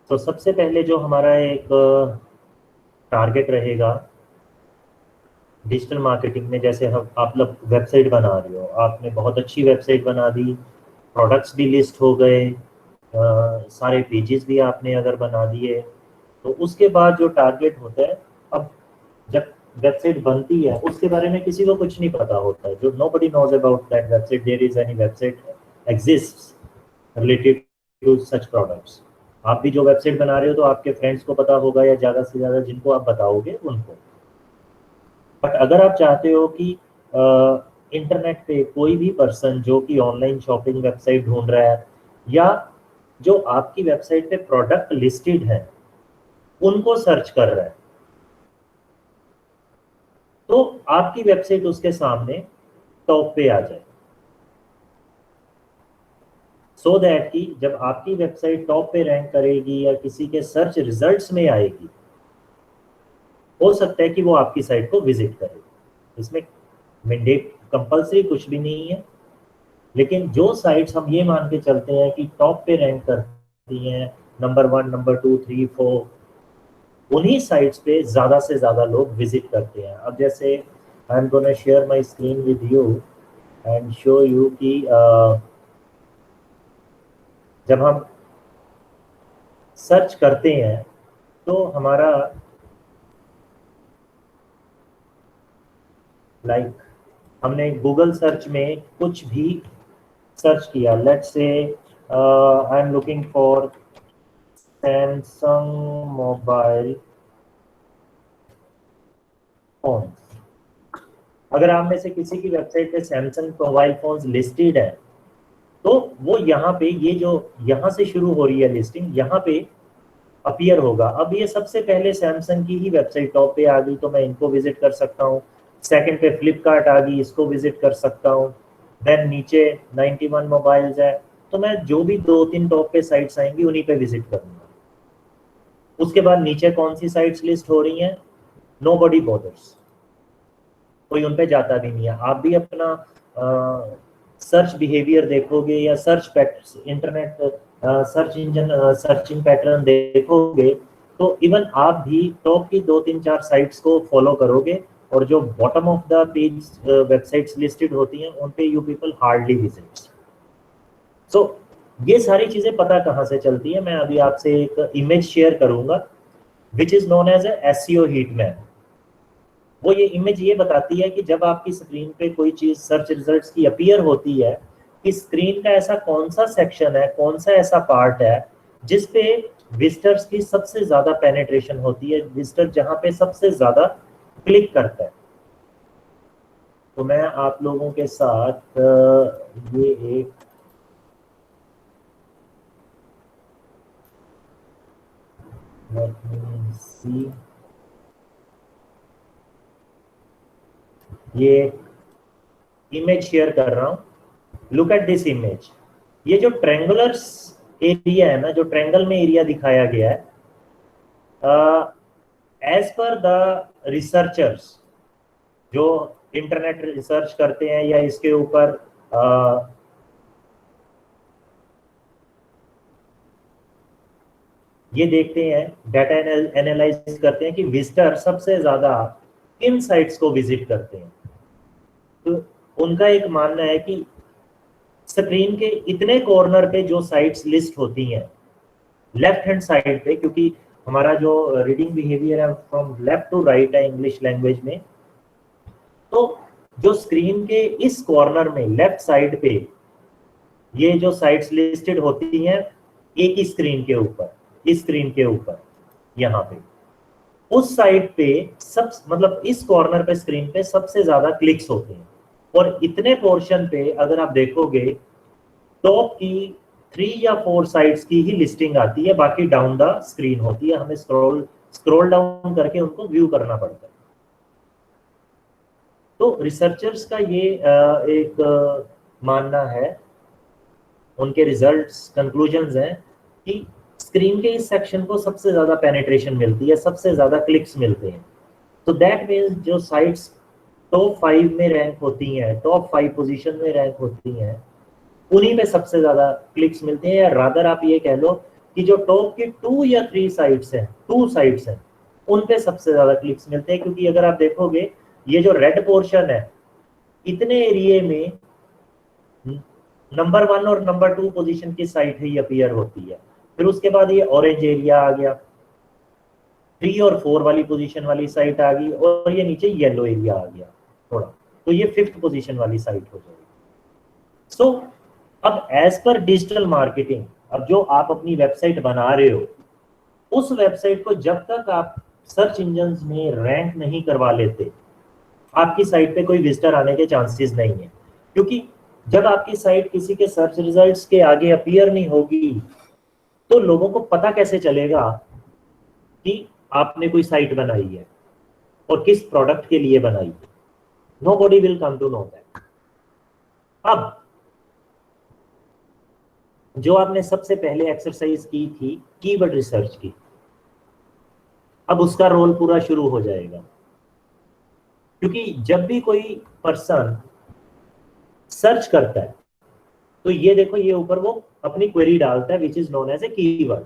तो सबसे पहले जो हमारा एक टारगेट रहेगा डिजिटल मार्केटिंग में, जैसे हम आप लोग वेबसाइट बना रहे हो, आपने बहुत अच्छी वेबसाइट बना दी, प्रोडक्ट्स भी लिस्ट हो गए, सारे पेजेस भी आपने अगर बना दिए, तो उसके बाद जो टारगेट होता है, अब जब वेबसाइट बनती है उसके बारे में किसी को कुछ नहीं पता होता है, जो nobody knows about that website, there is any website exists related to such products. आप भी जो वेबसाइट बना रहे हो तो आपके फ्रेंड्स को पता होगा, या ज़्यादा से ज़्यादा जिनको आप बताओगे उनको। बट अगर आप चाहते हो कि इंटरनेट पे कोई भी पर्सन जो कि ऑनलाइन शॉपिंग वेबसाइट ढूंढ रहा है, या जो आपकी वेबसाइट पे प्रोडक्ट लिस्टेड है उनको सर्च कर रहा है, तो आपकी वेबसाइट उसके सामने टॉप पे आ जाए, सो दैट कि जब आपकी वेबसाइट टॉप पे रैंक करेगी या किसी के सर्च रिजल्ट्स में आएगी, हो सकता है कि वो आपकी साइट को विजिट करे। इसमें मैंडेट कंपलसरी कुछ भी नहीं है, लेकिन जो साइट्स हम ये मान के चलते हैं कि टॉप पे रैंक करती हैं, नंबर 1, नंबर 2, 3, 4, उन्हीं साइट्स पे ज़्यादा से ज़्यादा लोग विजिट करते हैं। अब जैसे I am gonna share my screen with you and show you कि जब हम सर्च करते हैं तो हमारा हमने गूगल सर्च में कुछ भी सर्च किया, let's say I am looking for Samsung mobile phone. अगर आप में से किसी की वेबसाइट पे सैमसंग मोबाइल फोन्स लिस्टेड है, तो वो यहाँ पे, ये जो यहाँ से शुरू हो रही है लिस्टिंग, यहाँ पे अपीयर होगा। अब ये सबसे पहले सैमसंग की ही वेबसाइट टॉप पे आ गई, तो मैं इनको विजिट कर सकता हूँ। सेकंड पे फ्लिपकार्ट आ गई, इसको विजिट कर सकता हूँ। देन नीचे 91 मोबाइल्स है, तो मैं जो भी 2-3 टॉप पे साइट्स आएंगी उन्हीं पे विजिट करूंगा। उसके बाद नीचे कौन सी साइट्स लिस्ट हो रही हैं, नोबडी बॉदर्स, कोई उन पे जाता भी नहीं है। आप भी अपना सर्च बिहेवियर देखोगे या internet search engine searching pattern देखोगे, तो इवन आप भी टॉप की 2-3-4 साइट्स को फॉलो करोगे, और जो bottom of the page websites listed होती हैं उन पे यू पीपल हार्डली विजिट। सो ये सारी चीजें पता कहाँ से चलती है, मैं अभी आपसे एक इमेज शेयर करूंगा which is known as SEO heat map. वो ये इमेज ये बताती है कि जब आपकी स्क्रीन पे कोई चीज सर्च रिजल्ट्स की अपीयर होती है, कि स्क्रीन का ऐसा कौन सा सेक्शन है, कौन सा ऐसा पार्ट है जिस पे विजिटर्स की सबसे ज्यादा पेनिट्रेशन होती है, विजिटर जहां पे सबसे ज्यादा क्लिक करता है। तो मैं आप लोगों के साथ ये एक let me see, ये इमेज शेयर कर रहा हूं। Look at this image. ये जो ट्रेंगुलर एरिया है ना, जो ट्रेंगल में एरिया दिखाया गया है, एज पर द रिसर्चर्स जो इंटरनेट रिसर्च करते हैं या इसके ऊपर ये देखते हैं, डाटा एनालाइज करते हैं कि विजिटर सबसे ज्यादा किन साइट्स को विजिट करते हैं। तो उनका एक मानना है कि स्क्रीन के इतने कॉर्नर पे जो साइट्स लिस्ट होती हैं लेफ्ट हैंड साइड पे, क्योंकि हमारा जो रीडिंग बिहेवियर है फ्रॉम लेफ्ट टू राइट है इंग्लिश लैंग्वेज में, तो जो स्क्रीन के इस कॉर्नर में लेफ्ट साइड पे ये जो साइट्स लिस्टेड होती हैं एक ही स्क्रीन के ऊपर, इस स्क्रीन के ऊपर यहाँ पे, उस साइड पे सब, मतलब इस कॉर्नर पे स्क्रीन पे सबसे ज्यादा क्लिक्स होते हैं। और इतने पोर्शन पे अगर आप देखोगे, टॉप की 3 या 4 साइट्स की ही लिस्टिंग आती है, बाकी डाउन द स्क्रीन होती है, हमें स्क्रॉल डाउन करके उनको व्यू करना पड़ता है। तो रिसर्चर्स का ये एक मानना है, उनके रिजल्ट्स कंक्लूजन्स हैं कि स्क्रीन के इस सेक्शन को सबसे ज्यादा पेनिट्रेशन मिलती है, सबसे ज्यादा क्लिक्स मिलते हैं। तो दैट मीन्स जो साइट्स टॉप 5 में रैंक होती हैं, टॉप 5 पोजीशन में रैंक होती हैं, उन्हीं पे सबसे ज्यादा क्लिक्स मिलते हैं। या रादर आप ये कह लो कि जो टॉप की 2 या 3 साइट्स हैं, 2 साइट्स हैं, उन पे सबसे ज्यादा क्लिक्स मिलते हैं। क्योंकि अगर आप देखोगे ये जो रेड पोर्शन है, इतने एरिया में नंबर 1 और नंबर 2 पोजीशन की साइट ही अपीयर होती है। फिर उसके बाद ये ऑरेंज एरिया आ गया, 3 और 4 वाली पोजीशन वाली साइट आ गई, और ये नीचे येलो एरिया आ गया थोड़ा, तो ये 5th पोजीशन वाली साइट हो जाएगी। सो अब एज पर डिजिटल मार्केटिंग, अब जो आप अपनी वेबसाइट बना रहे हो, उस वेबसाइट को जब तक आप सर्च इंजन में रैंक नहीं करवा लेते, आपकी साइट पे कोई विजिटर आने के चांसेस नहीं है। क्योंकि जब आपकी साइट किसी के सर्च रिजल्ट्स के आगे अपीयर नहीं होगी, तो लोगों को पता कैसे चलेगा कि आपने कोई साइट बनाई है और किस प्रोडक्ट के लिए बनाई है? Nobody will come to know that. अब जो आपने सबसे पहले एक्सरसाइज की थी कीवर्ड रिसर्च की, अब उसका रोल पूरा शुरू हो जाएगा। क्योंकि जब भी कोई पर्सन सर्च करता है, तो ये देखो, ये ऊपर वो अपनी क्वेरी डालता है which is known as a keyword.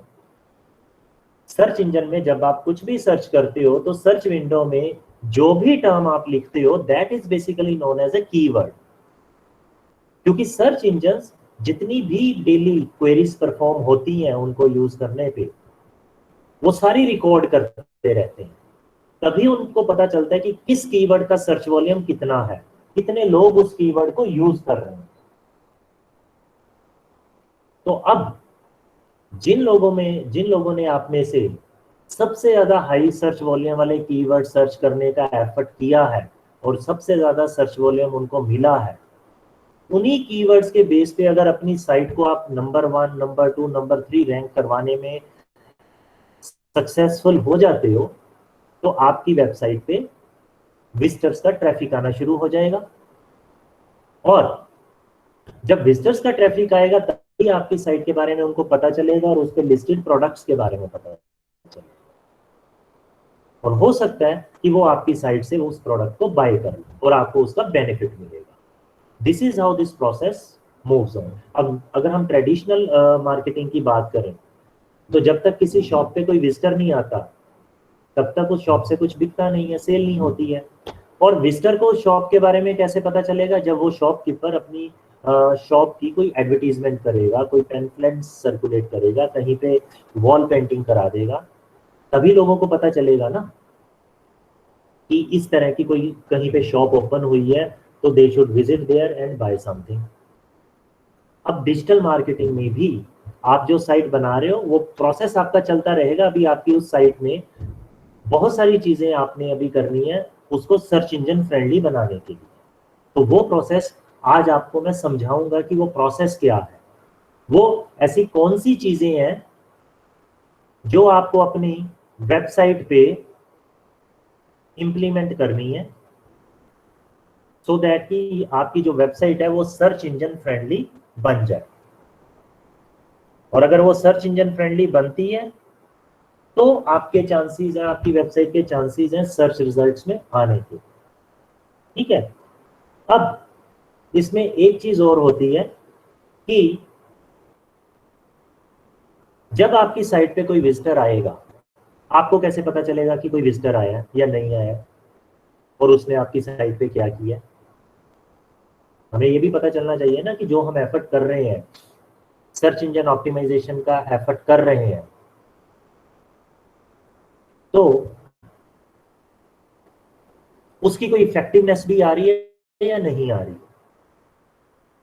Search engine में जब आप कुछ भी सर्च करते हो, तो सर्च विंडो में जो भी टर्म आप लिखते हो, that is basically known as a keyword. क्योंकि सर्च इंजन जितनी भी डेली क्वेरीज परफॉर्म होती हैं, उनको यूज करने पे वो सारी रिकॉर्ड करते रहते हैं। तभी उनको पता चलता है कि किस कीवर्ड का सर्च वॉल्यूम कितना है, कितने लोग उस कीवर्ड को यूज कर रहे हैं। तो अब जिन लोगों ने आप में से सबसे ज्यादा हाई सर्च वॉल्यूम वाले कीवर्ड सर्च करने का एफर्ट किया है और सबसे ज्यादा सर्च वॉल्यूम उनको मिला है, उन्हीं कीवर्ड्स के बेस पे अगर अपनी साइट को आप नंबर 1, नंबर 2, नंबर 3 रैंक करवाने में सक्सेसफुल हो जाते हो, तो आपकी वेबसाइट पे विजिटर्स का ट्रैफिक आना शुरू हो जाएगा। और जब विजिटर्स का ट्रैफिक आएगा, तभी आपकी साइट के बारे में उनको पता चलेगा और उस पे लिस्टेड प्रोडक्ट्स के बारे में पता चलेगा। और हो सकता है कि वो आपकी साइट से उस प्रोडक्ट को बाय करें और आपको उसका बेनिफिट मिलेगा। This is how this process moves on. अब अगर हम ट्रेडिशनल मार्केटिंग की बात करें, तो जब तक किसी शॉप पे कोई विजिटर नहीं आता, तब तक उस शॉप से कुछ बिकता नहीं है, सेल नहीं होती है। और विजिटर को शॉप के बारे में कैसे पता चलेगा? जब वो शॉपकीपर अपनी शॉप की कोई एडवर्टीजमेंट करेगा, कोई पैम्फलेट सर्कुलेट करेगा, कहीं पे वॉल पेंटिंग करा देगा, तभी लोगों को पता चलेगा ना कि इस तरह की कोई कहीं पे शॉप ओपन हुई है, तो they should visit there and buy something. अब डिजिटल मार्केटिंग में भी आप जो साइट बना रहे हो, वो प्रोसेस आपका चलता रहेगा। अभी आपकी उस साइट में बहुत सारी चीजें आपने अभी करनी है उसको सर्च इंजन फ्रेंडली बनाने के लिए। तो वो प्रोसेस आज आपको मैं समझाऊंगा कि वो प्रोसेस क्या है। वो ऐसी कौन सी चीजें हैं जो आपको अपनी वेबसाइट पे इंप्लीमेंट करनी है, सो दैट कि आपकी जो वेबसाइट है वो सर्च इंजन फ्रेंडली बन जाए। और अगर वो सर्च इंजन फ्रेंडली बनती है, तो आपके चांसेस हैं, आपकी वेबसाइट के चांसेस हैं सर्च रिजल्ट्स में आने के। ठीक है। अब इसमें एक चीज और होती है कि जब आपकी साइट पे कोई विजिटर आएगा, आपको कैसे पता चलेगा कि कोई विजिटर आया या नहीं आया और उसने आपकी साइट पे क्या किया? हमें ये भी पता चलना चाहिए ना कि जो हम एफर्ट कर रहे हैं, सर्च इंजन ऑप्टिमाइजेशन का एफर्ट कर रहे हैं, तो उसकी कोई इफेक्टिवनेस भी आ रही है या नहीं आ रही।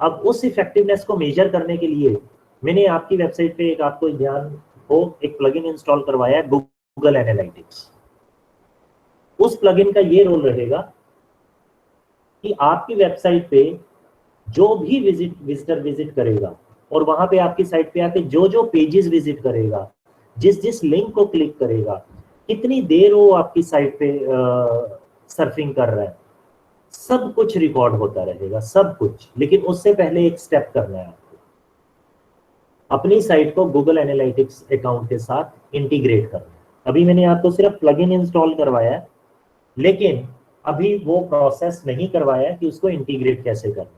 अब उस इफेक्टिवनेस को मेजर करने के लिए मैंने आपकी वेबसाइट पे एक, आपको ध्यान हो, एक प्लगइन इंस्टॉल करवाया है, गूगल एनालिटिक्स। उस प्लगइन का ये रोल रहेगा कि आपकी वेबसाइट पे जो भी विजिटर विजिट करेगा और वहां पे आपकी साइट पे आके जो जो पेजेस विजिट करेगा, जिस जिस लिंक को क्लिक करेगा, कितनी देर वो आपकी साइट पे सर्फिंग कर रहा है, सब कुछ रिकॉर्ड होता रहेगा, सब कुछ। लेकिन उससे पहले एक स्टेप करना है आपको, अपनी साइट को गूगल एनालिटिक्स अकाउंट के साथ इंटीग्रेट करना है। अभी मैंने आपको सिर्फ प्लगइन इंस्टॉल करवाया है, लेकिन अभी वो प्रोसेस नहीं करवाया कि उसको इंटीग्रेट कैसे करना है।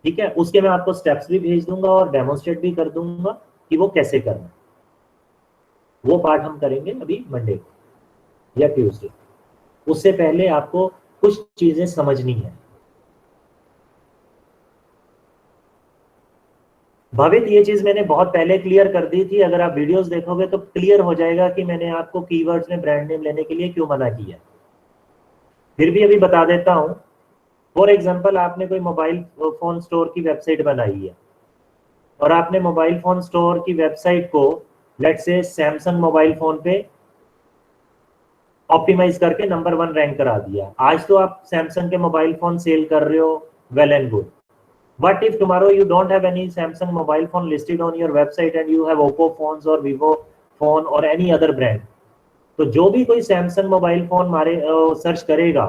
ठीक है, उसके मैं आपको स्टेप्स भी भेज दूंगा और डेमोस्ट्रेट भी कर दूंगा कि वो कैसे करना है। वो पार्ट हम करेंगे अभी मंडे को या ट्यूसडे। उससे पहले आपको कुछ चीजें समझनी है। भवित ये चीज मैंने बहुत पहले क्लियर कर दी थी, अगर आप वीडियोस देखोगे तो क्लियर हो जाएगा कि मैंने आपको कीवर्ड्स में ब्रांड नेम लेने के लिए क्यों मना किया। फिर भी अभी बता देता हूं। फॉर एग्जांपल, आपने कोई मोबाइल फोन स्टोर की वेबसाइट बनाई है और आपने मोबाइल फोन स्टोर की वेबसाइट को let's say Samsung mobile phone पे ऑप्टिमाइज करके नंबर 1 रैंक करा दिया। आज तो आप सैमसंग के मोबाइल फोन सेल कर रहे हो, well and good. But if tomorrow you don't have any Samsung mobile phone listed on your website and you have Oppo phones or Vivo phone or any other brand, तो जो भी कोई Samsung mobile phone मारे search करेगा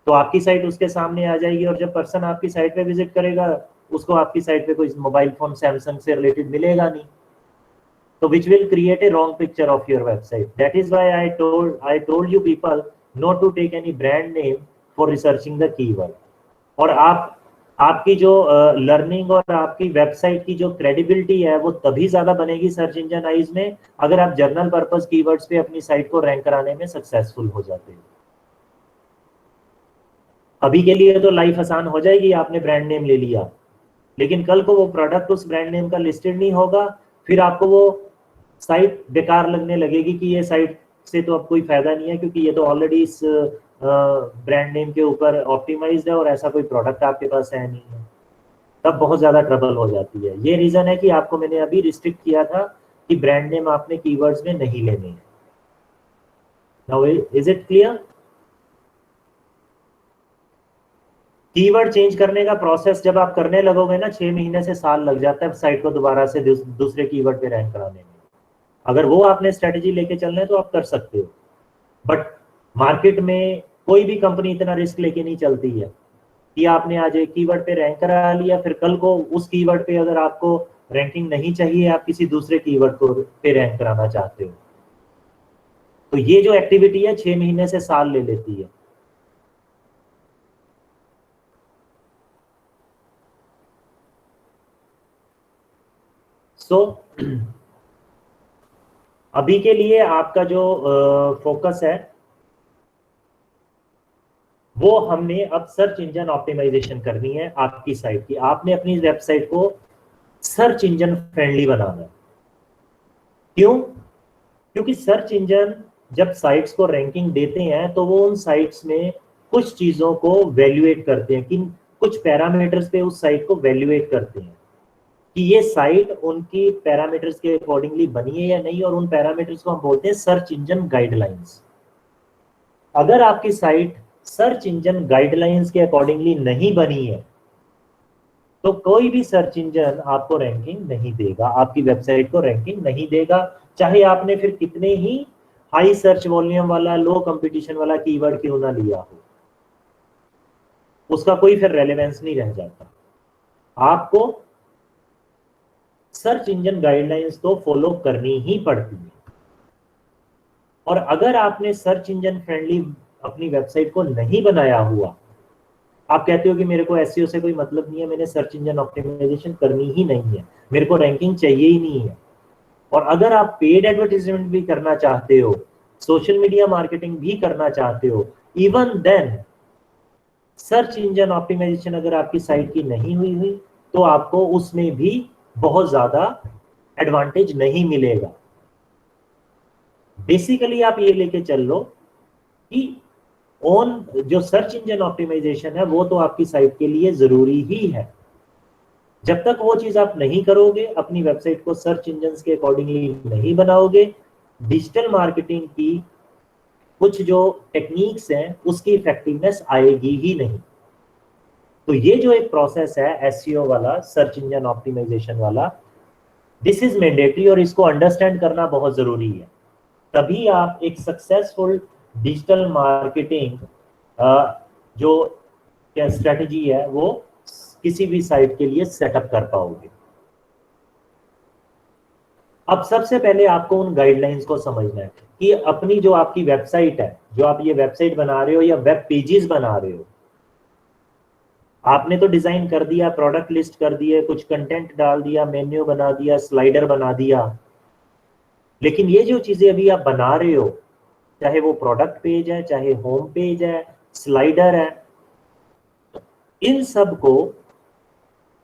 तो आपकी site उसके सामने आ जाएगी, और जब पर्सन आपकी साइट पे विजिट करेगा उसको आपकी साइट पे कोई मोबाइल फोन सैमसंग से रिलेटेड मिलेगा नहीं, तो which will create a wrong picture of your website. That is why I told you people not to take any brand name for researching the keyword. और आपकी जो learning और आपकी website की जो क्रेडिबिलिटी है वो तभी ज्यादा बनेगी सर्च इंजन आइज में अगर आप जर्नल पर्पस कीवर्ड्स पे अपनी साइट को रैंक कराने में सक्सेसफुल हो जाते हो। अभी के लिए तो लाइफ आसान हो जाएगी, आपने ब्रांड नेम ले लिया, लेकिन कल को वो प्रोडक्ट उस ब्रांड नेम का लिस्टेड नहीं होगा, फिर आपको वो साइट बेकार लगने लगेगी कि ये साइट से तो अब कोई फायदा नहीं है क्योंकि ये तो ऑलरेडी इस ब्रांड नेम के ऊपर ऑप्टिमाइज्ड है और ऐसा कोई प्रोडक्ट आपके पास है नहीं है। तब बहुत ज्यादा ट्रबल हो जाती है। ये रीजन है कि आपको मैंने अभी रिस्ट्रिक्ट किया था कि ब्रांड नेम आपने कीवर्ड्स में नहीं लेने हैं। Now is it clear? Keyword change करने का प्रोसेस जब आप करने लगोगे ना 6 महीने से साल लग जाता है साइट को दोबारा से दूसरे कीवर्ड पे रैंक कराने में। अगर वो आपने स्ट्रेटेजी लेके चलना है तो आप कर सकते हो, बट मार्केट में कोई भी कंपनी इतना रिस्क लेके नहीं चलती है कि आपने आज एक कीवर्ड पे रैंक करा लिया, फिर कल को उस कीवर्ड पे अगर आपको रैंकिंग नहीं चाहिए, आप किसी दूसरे कीवर्ड को पे रैंक कराना चाहते हो, तो ये जो एक्टिविटी है 6 महीने से साल ले लेती है। सो अभी के लिए आपका जो फोकस है वो हमने अब सर्च इंजन ऑप्टिमाइजेशन करनी है आपकी साइट की। आपने अपनी वेबसाइट को सर्च इंजन फ्रेंडली बनाना है। क्यों? क्योंकि सर्च इंजन जब साइट्स को रैंकिंग देते हैं तो वो उन साइट्स में कुछ चीजों को वैल्यूएट करते हैं, कि कुछ पैरामीटर्स पे उस साइट को वैल्यूएट करते हैं कि ये साइट उनकी पैरामीटर्स के अकॉर्डिंगली बनी है या नहीं, और उन पैरामीटर्स को हम बोलते हैं सर्च इंजन गाइडलाइंस। अगर आपकी साइट सर्च इंजन गाइडलाइंस के अकॉर्डिंगली नहीं बनी है तो कोई भी सर्च इंजन आपको रैंकिंग नहीं देगा, आपकी वेबसाइट को रैंकिंग नहीं देगा, चाहे आपने फिर कितने ही हाई सर्च वॉल्यूम वाला लो कंपटीशन वाला कीवर्ड क्यों ना लिया हो, उसका कोई फिर रेलेवेंस नहीं रह जाता। आपको सर्च इंजन गाइडलाइंस तो फॉलो करनी ही पड़ती है। और अगर आपने सर्च इंजन फ्रेंडली अपनी वेबसाइट को नहीं बनाया हुआ, आप कहते हो कि मेरे को एसईओ से कोई मतलब नहीं है, मैंने सर्च इंजन ऑप्टिमाइजेशन करनी ही नहीं है, मेरे को रैंकिंग चाहिए ही नहीं है, और अगर आप पेड एडवर्टाइजमेंट भी करना चाहते हो, सोशल मीडिया मार्केटिंग भी करना चाहते हो, even then search engine optimisation अगर आपकी साइट की नहीं हुई तो आपको उसमें भी बहुत ज्यादा एडवांटेज नहीं मिलेगा। बेसिकली आप ये लेके चल लो कि ऑन जो सर्च इंजन ऑप्टिमाइजेशन है वो तो आपकी साइट के लिए जरूरी ही है। जब तक वो चीज आप नहीं करोगे, अपनी वेबसाइट को सर्च इंजन के अकॉर्डिंगली नहीं बनाओगे, डिजिटल मार्केटिंग की कुछ जो टेक्निक्स हैं उसकी इफेक्टिवनेस आएगी ही नहीं। तो ये जो एक प्रोसेस है एसईओ वाला, सर्च इंजन ऑप्टिमाइजेशन वाला, दिस इज मैंडेटरी और इसको अंडरस्टैंड करना बहुत जरूरी है। तभी आप एक सक्सेसफुल डिजिटल मार्केटिंग जो क्या स्ट्रेटजी है वो किसी भी साइट के लिए सेटअप कर पाओगे। अब सबसे पहले आपको उन गाइडलाइंस को समझना है कि अपनी जो आपकी वेबसाइट है, जो आप ये वेबसाइट बना रहे हो या वेब पेजेस बना रहे हो, आपने तो डिजाइन कर दिया, प्रोडक्ट लिस्ट कर दिए, कुछ कंटेंट डाल दिया, मेन्यू बना दिया, स्लाइडर बना दिया, लेकिन ये जो चीजें अभी आप बना रहे हो, चाहे वो प्रोडक्ट पेज है, चाहे होम पेज है, स्लाइडर है, इन सब को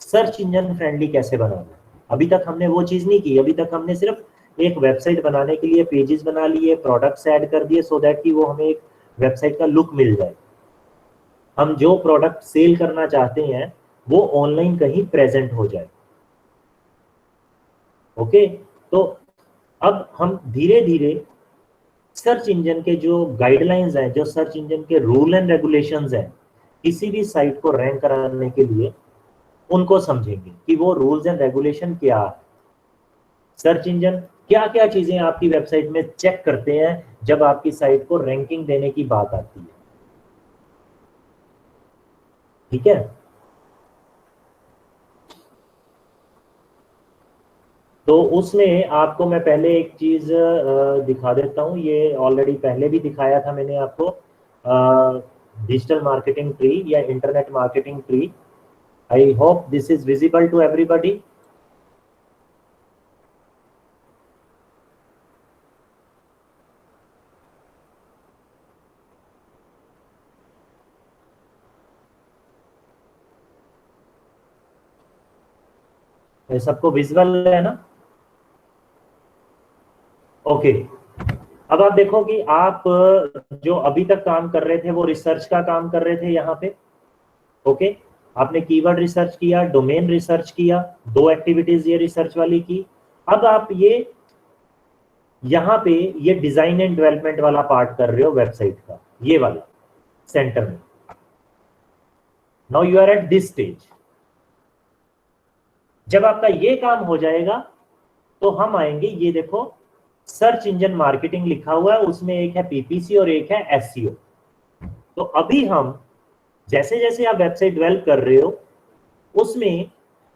सर्च इंजन फ्रेंडली कैसे बनाना है, अभी तक हमने वो चीज नहीं की। अभी तक हमने सिर्फ एक वेबसाइट बनाने के लिए पेजेस बना लिए, प्रोडक्ट्स ऐड कर दिए, सो दैट कि वो हमें एक वेबसाइट का लुक मिल जाए। हम जो प्रोडक्ट सेल करना चाहते हैं वो ऑनलाइन कहीं प्रेजेंट हो जाए। ओके, तो अब हम धीरे धीरे सर्च इंजन के जो गाइडलाइंस हैं, जो सर्च इंजन के रूल एंड रेगुलेशंस हैं, किसी भी साइट को रैंक कराने के लिए, उनको समझेंगे कि वो रूल्स एंड रेगुलेशन क्या है। सर्च इंजन क्या क्या चीजें आपकी वेबसाइट में चेक करते हैं जब आपकी साइट को रैंकिंग देने की बात आती है। ठीक है, तो उसमें आपको मैं पहले एक चीज दिखा देता हूं। ये ऑलरेडी पहले भी दिखाया था मैंने आपको, डिजिटल मार्केटिंग ट्री या internet marketing tree. I hope this is visible to everybody. ये सबको विजिबल है ना? ओके, अब आप देखो कि आप जो अभी तक काम कर रहे थे वो रिसर्च का काम कर रहे थे यहाँ पे। ओके, आपने कीवर्ड रिसर्च किया, डोमेन रिसर्च किया, दो एक्टिविटीज ये रिसर्च वाली की। अब आप ये यहाँ पे ये डिजाइन एंड डेवलपमेंट वाला पार्ट कर रहे हो वेबसाइट का, ये वाला सेंटर में। Now you are at this stage. जब आपका ये काम हो जाएगा तो हम आएंगे, ये देखो सर्च इंजन मार्केटिंग लिखा हुआ है, उसमें एक है पीपीसी और एक है एसईओ। तो अभी हम जैसे जैसे आप वेबसाइट डेवलप कर रहे हो, उसमें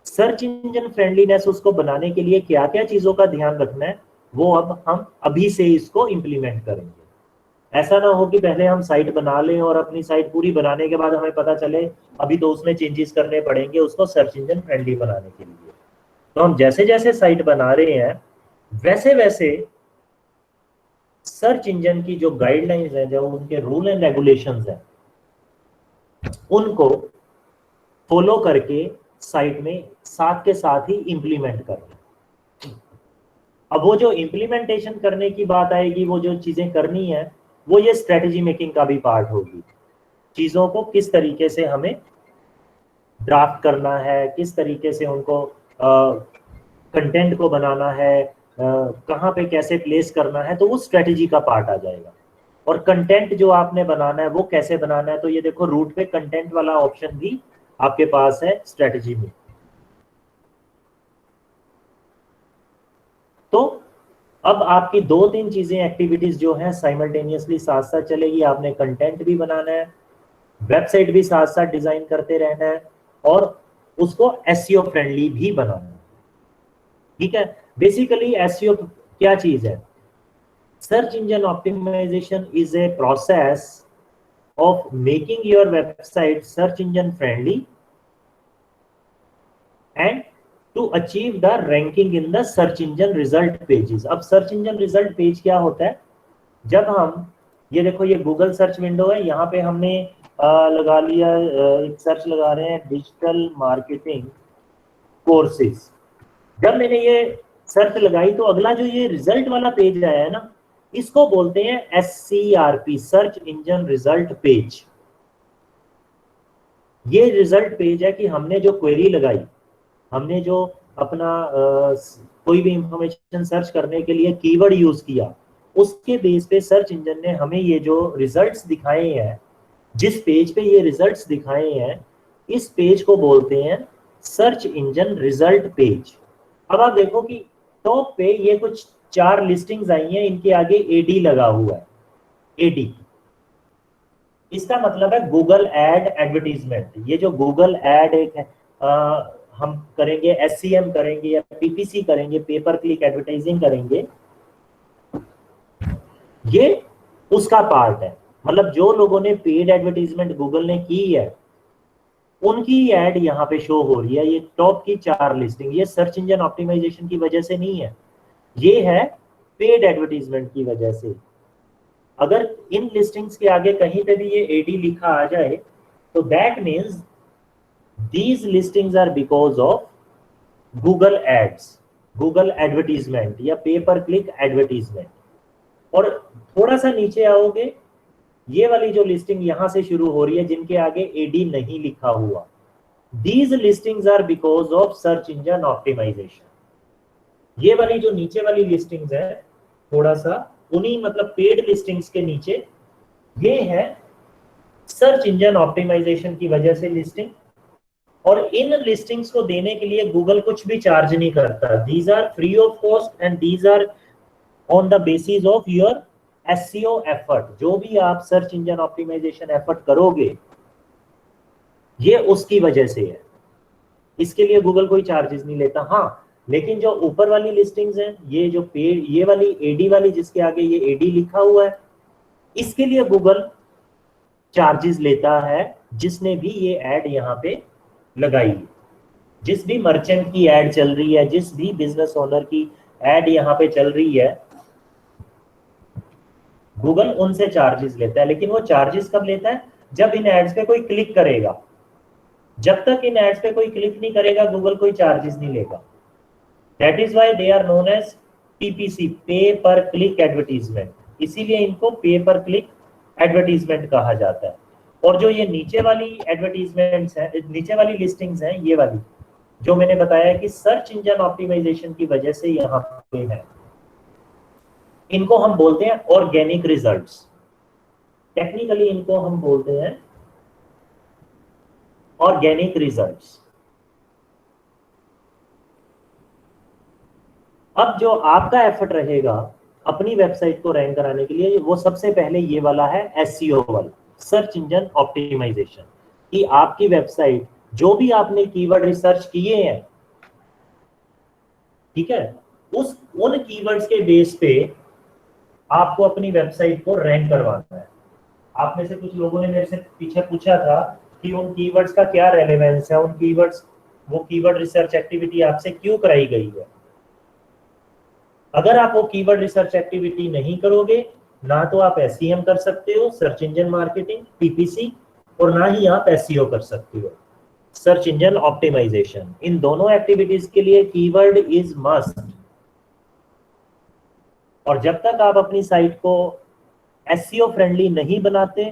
सर्च इंजन फ्रेंडलीनेस उसको बनाने के लिए क्या क्या चीजों का ध्यान रखना है, वो अब हम अभी से इसको इंप्लीमेंट करेंगे। ऐसा ना हो कि पहले हम साइट बना लें और अपनी साइट पूरी बनाने के बाद हमें पता चले अभी तो उसमें चेंजेस करने पड़ेंगे उसको सर्च इंजन फ्रेंडली बनाने के लिए। तो हम जैसे जैसे साइट बना रहे हैं वैसे वैसे सर्च इंजन की जो गाइडलाइंस है, जो उनके रूल एंड रेगुलेशंस हैं, उनको फॉलो करके साइट में साथ के साथ ही इंप्लीमेंट करना। अब वो जो इंप्लीमेंटेशन करने की बात आएगी, वो जो चीजें करनी है, वो ये स्ट्रेटेजी मेकिंग का भी पार्ट होगी। चीजों को किस तरीके से हमें ड्राफ्ट करना है, किस तरीके से उनको कंटेंट को बनाना है, कहाँ पे कैसे प्लेस करना है, तो वो स्ट्रेटेजी का पार्ट आ जाएगा। और कंटेंट जो आपने बनाना है वो कैसे बनाना है, तो ये देखो रूट पे कंटेंट वाला ऑप्शन भी आपके पास है स्ट्रेटेजी में। तो अब आपकी दो तीन चीजें, एक्टिविटीज जो है साइमल्टेनियसली साथ साथ चलेगी। आपने कंटेंट भी बनाना है, वेबसाइट भी साथ साथ डिजाइन करते रहना है, और उसको एसईओ फ्रेंडली भी बनाना है। ठीक है, बेसिकली एसईओ क्या चीज है? Search engine optimization is a process of making your website search engine friendly and to achieve the ranking in the search engine result pages। अब सर्च इंजन रिजल्ट पेज क्या होता है? जब हम ये देखो, ये गूगल सर्च विंडो है, यहाँ पे हमने लगा लिया, एक सर्च लगा रहे हैं डिजिटल मार्केटिंग कोर्सेज। जब मैंने ये सर्च लगाई तो अगला जो ये रिजल्ट वाला पेज आया है ना, इसको बोलते हैं SCRP, search engine result page. ये रिजल्ट पेज है कि हमने जो क्वेरी लगाई, हमने जो अपना कोई भी इंफॉर्मेशन सर्च करने के लिए कीवर्ड यूज किया, उसके बेस पे सर्च इंजन ने हमें ये जो रिजल्ट्स दिखाए हैं, जिस पेज पे ये रिजल्ट्स दिखाए हैं, इस पेज को बोलते हैं सर्च इंजन रिजल्ट पेज। अब आप देखो कि टॉप पे ये कुछ 4 लिस्टिंग्स आई हैं, इनके आगे AD लगा हुआ है। AD इसका मतलब है गूगल एड एडवर्टीजमेंट। ये जो गूगल एड एक है, हम करेंगे SCM करेंगे या PPC करेंगे, पेपर क्लिक एडवर्टाइजिंग करेंगे, ये उसका पार्ट है। मतलब जो लोगों ने पेड एडवर्टीजमेंट गूगल ने की है, उनकी एड यहाँ पे शो हो रही है। ये टॉप की 4 लिस्टिंग, ये सर्च इंजन ऑप्टिमाइजेशन की वजह से नहीं है, ये है पेड एडवर्टीजमेंट की वजह से। अगर इन लिस्टिंग्स के आगे कहीं पे भी ये एडी लिखा आ जाए तो that means these listings are because of Google ads, Google advertisement या पे पर क्लिक एडवर्टीजमेंट। और थोड़ा सा नीचे आओगे, ये वाली जो लिस्टिंग यहां से शुरू हो रही है जिनके आगे एडी नहीं लिखा हुआ, these listings are because of search engine optimization. ये वाली जो नीचे वाली लिस्टिंग्स है, थोड़ा सा उन्हीं मतलब पेड लिस्टिंग्स के नीचे, ये है सर्च इंजन ऑप्टिमाइजेशन की वजह से लिस्टिंग। और इन लिस्टिंग्स को देने के लिए गूगल कुछ भी चार्ज नहीं करता। These are free of cost and these are on the basis of your SEO effort. जो भी आप सर्च इंजन ऑप्टिमाइजेशन एफर्ट करोगे ये उसकी वजह से है, इसके लिए गूगल कोई चार्जेस नहीं लेता। हाँ, लेकिन जो ऊपर वाली लिस्टिंग्स हैं, ये जो पेड, ये वाली एडी वाली जिसके आगे ये एडी लिखा हुआ है, इसके लिए गूगल चार्जेस लेता है जिसने भी ये ऐड यहाँ पे लगाई है। जिस भी मर्चेंट की ऐड चल रही है, जिस भी बिजनेस ओनर की ऐड यहाँ पे चल रही है, गूगल उनसे चार्जेस लेता है। लेकिन वो चार्जेस कब लेता है? जब इन एड्स पे कोई क्लिक करेगा। जब तक इन एड्स पे कोई क्लिक नहीं करेगा गूगल कोई चार्जेस नहीं लेगा। That is why they are known as PPC, pay per click advertisement. इसीलिए इनको पे पर क्लिक एडवर्टीजमेंट कहा जाता है। और जो ये नीचे वाली एडवर्टीजमेंट्स हैं, नीचे वाली लिस्टिंग्स हैं, ये वाली जो मैंने बताया कि सर्च इंजन ऑप्टिमाइजेशन की वजह से यहाँ पे है, इनको हम बोलते हैं ऑर्गेनिक रिजल्ट्स। टेक्निकली इनको हम बोलते हैं ऑर्गेनिक रिजल्ट्स। अब जो आपका एफर्ट रहेगा अपनी वेबसाइट को रैंक कराने के लिए, वो सबसे पहले ये वाला है, एसईओ वाला, सर्च इंजन ऑप्टिमाइजेशन। कि आपकी वेबसाइट जो भी आपने कीवर्ड रिसर्च किए हैं, ठीक है, उन कीवर्ड्स के बेस पे आपको अपनी वेबसाइट को रैंक करवाना है। आप में से कुछ लोगों ने मेरे से पीछे पूछा था कि उन कीवर्ड्स का क्या रेलेवेंस है, उन कीवर्ड्स, वो कीवर्ड रिसर्च एक्टिविटी आपसे क्यों कराई गई है। अगर आप वो कीवर्ड रिसर्च एक्टिविटी नहीं करोगे, ना तो आप एसईएम कर सकते हो, सर्च इंजन मार्केटिंग, पीपीसी, और ना ही आप एसईओ कर सकते हो, सर्च इंजन ऑप्टिमाइजेशन। इन दोनों एक्टिविटीज के लिए कीवर्ड इज मस्ट। और जब तक आप अपनी साइट को एसईओ फ्रेंडली नहीं बनाते,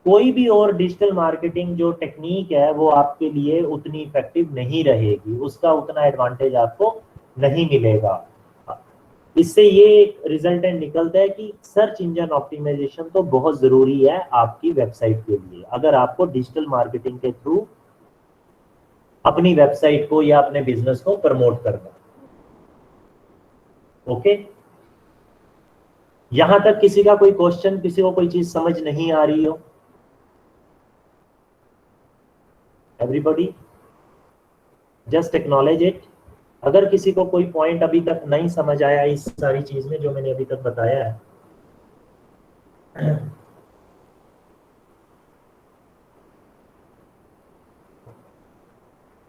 कोई भी और डिजिटल मार्केटिंग जो टेक्निक है वो आपके लिए उतनी इफेक्टिव नहीं रहेगी, उसका उतना एडवांटेज आपको नहीं मिलेगा। इससे ये रिजल्टेंट निकलता है कि सर्च इंजन ऑप्टिमाइजेशन तो बहुत जरूरी है आपकी वेबसाइट के लिए, अगर आपको डिजिटल मार्केटिंग के थ्रू अपनी वेबसाइट को या अपने बिजनेस को प्रमोट करना। ओके, यहां तक किसी का कोई क्वेश्चन, किसी को कोई चीज समझ नहीं आ रही हो? Everybody just acknowledge it. अगर किसी को कोई पॉइंट अभी तक नहीं समझ आया इस सारी चीज में जो मैंने अभी तक बताया है,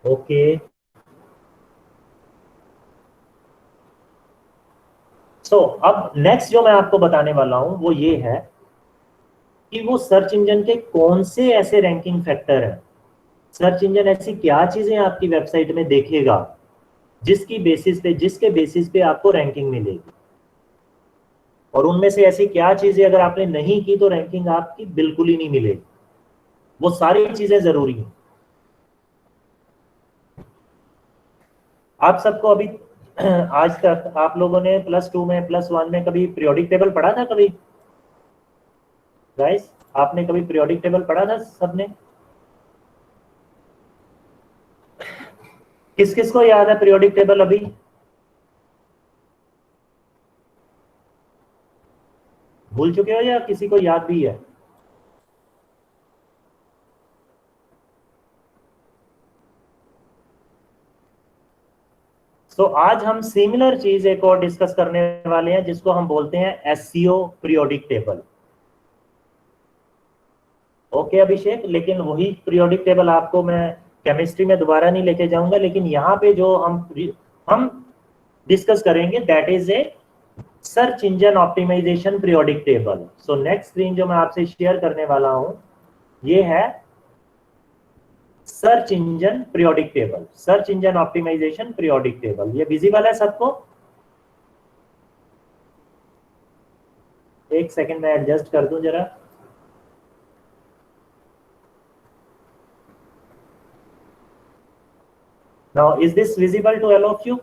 ओके। सो अब नेक्स्ट जो मैं आपको बताने वाला हूं वो ये है कि वो सर्च इंजन के कौन से ऐसे रैंकिंग फैक्टर हैं, सर्च इंजन ऐसी क्या चीजें आपकी वेबसाइट में देखेगा जिसके बेसिस पे आपको रैंकिंग मिलेगी। और उनमें से ऐसी क्या चीजें अगर आपने नहीं की तो रैंकिंग आपकी बिल्कुल ही नहीं मिलेगी। वो सारी चीजें जरूरी हैं। आप सबको अभी आज तक आप लोगों ने +2 में, +1 में कभी पीरियोडिक टेबल पढ़ा था? कभी गाइस आपने कभी पीरियोडिक टेबल पढ़ा था सबने? किस किस को याद है पीरियोडिक टेबल? अभी भूल चुके हो या किसी को याद भी है? तो आज हम सिमिलर चीज एक और डिस्कस करने वाले हैं जिसको हम बोलते हैं एसईओ पीरियोडिक टेबल। ओके अभिषेक, लेकिन वही पीरियोडिक टेबल आपको मैं केमिस्ट्री में दोबारा नहीं लेके जाऊंगा, लेकिन यहाँ पे जो हम डिस्कस करेंगे that is a search engine optimization periodic table. So next screen जो मैं आपसे शेयर करने वाला हूं ये है search engine periodic table, search engine optimization periodic table. ये विजिबल है सबको? एक सेकंड में एडजस्ट कर दूं जरा। Now is this visible to all of you?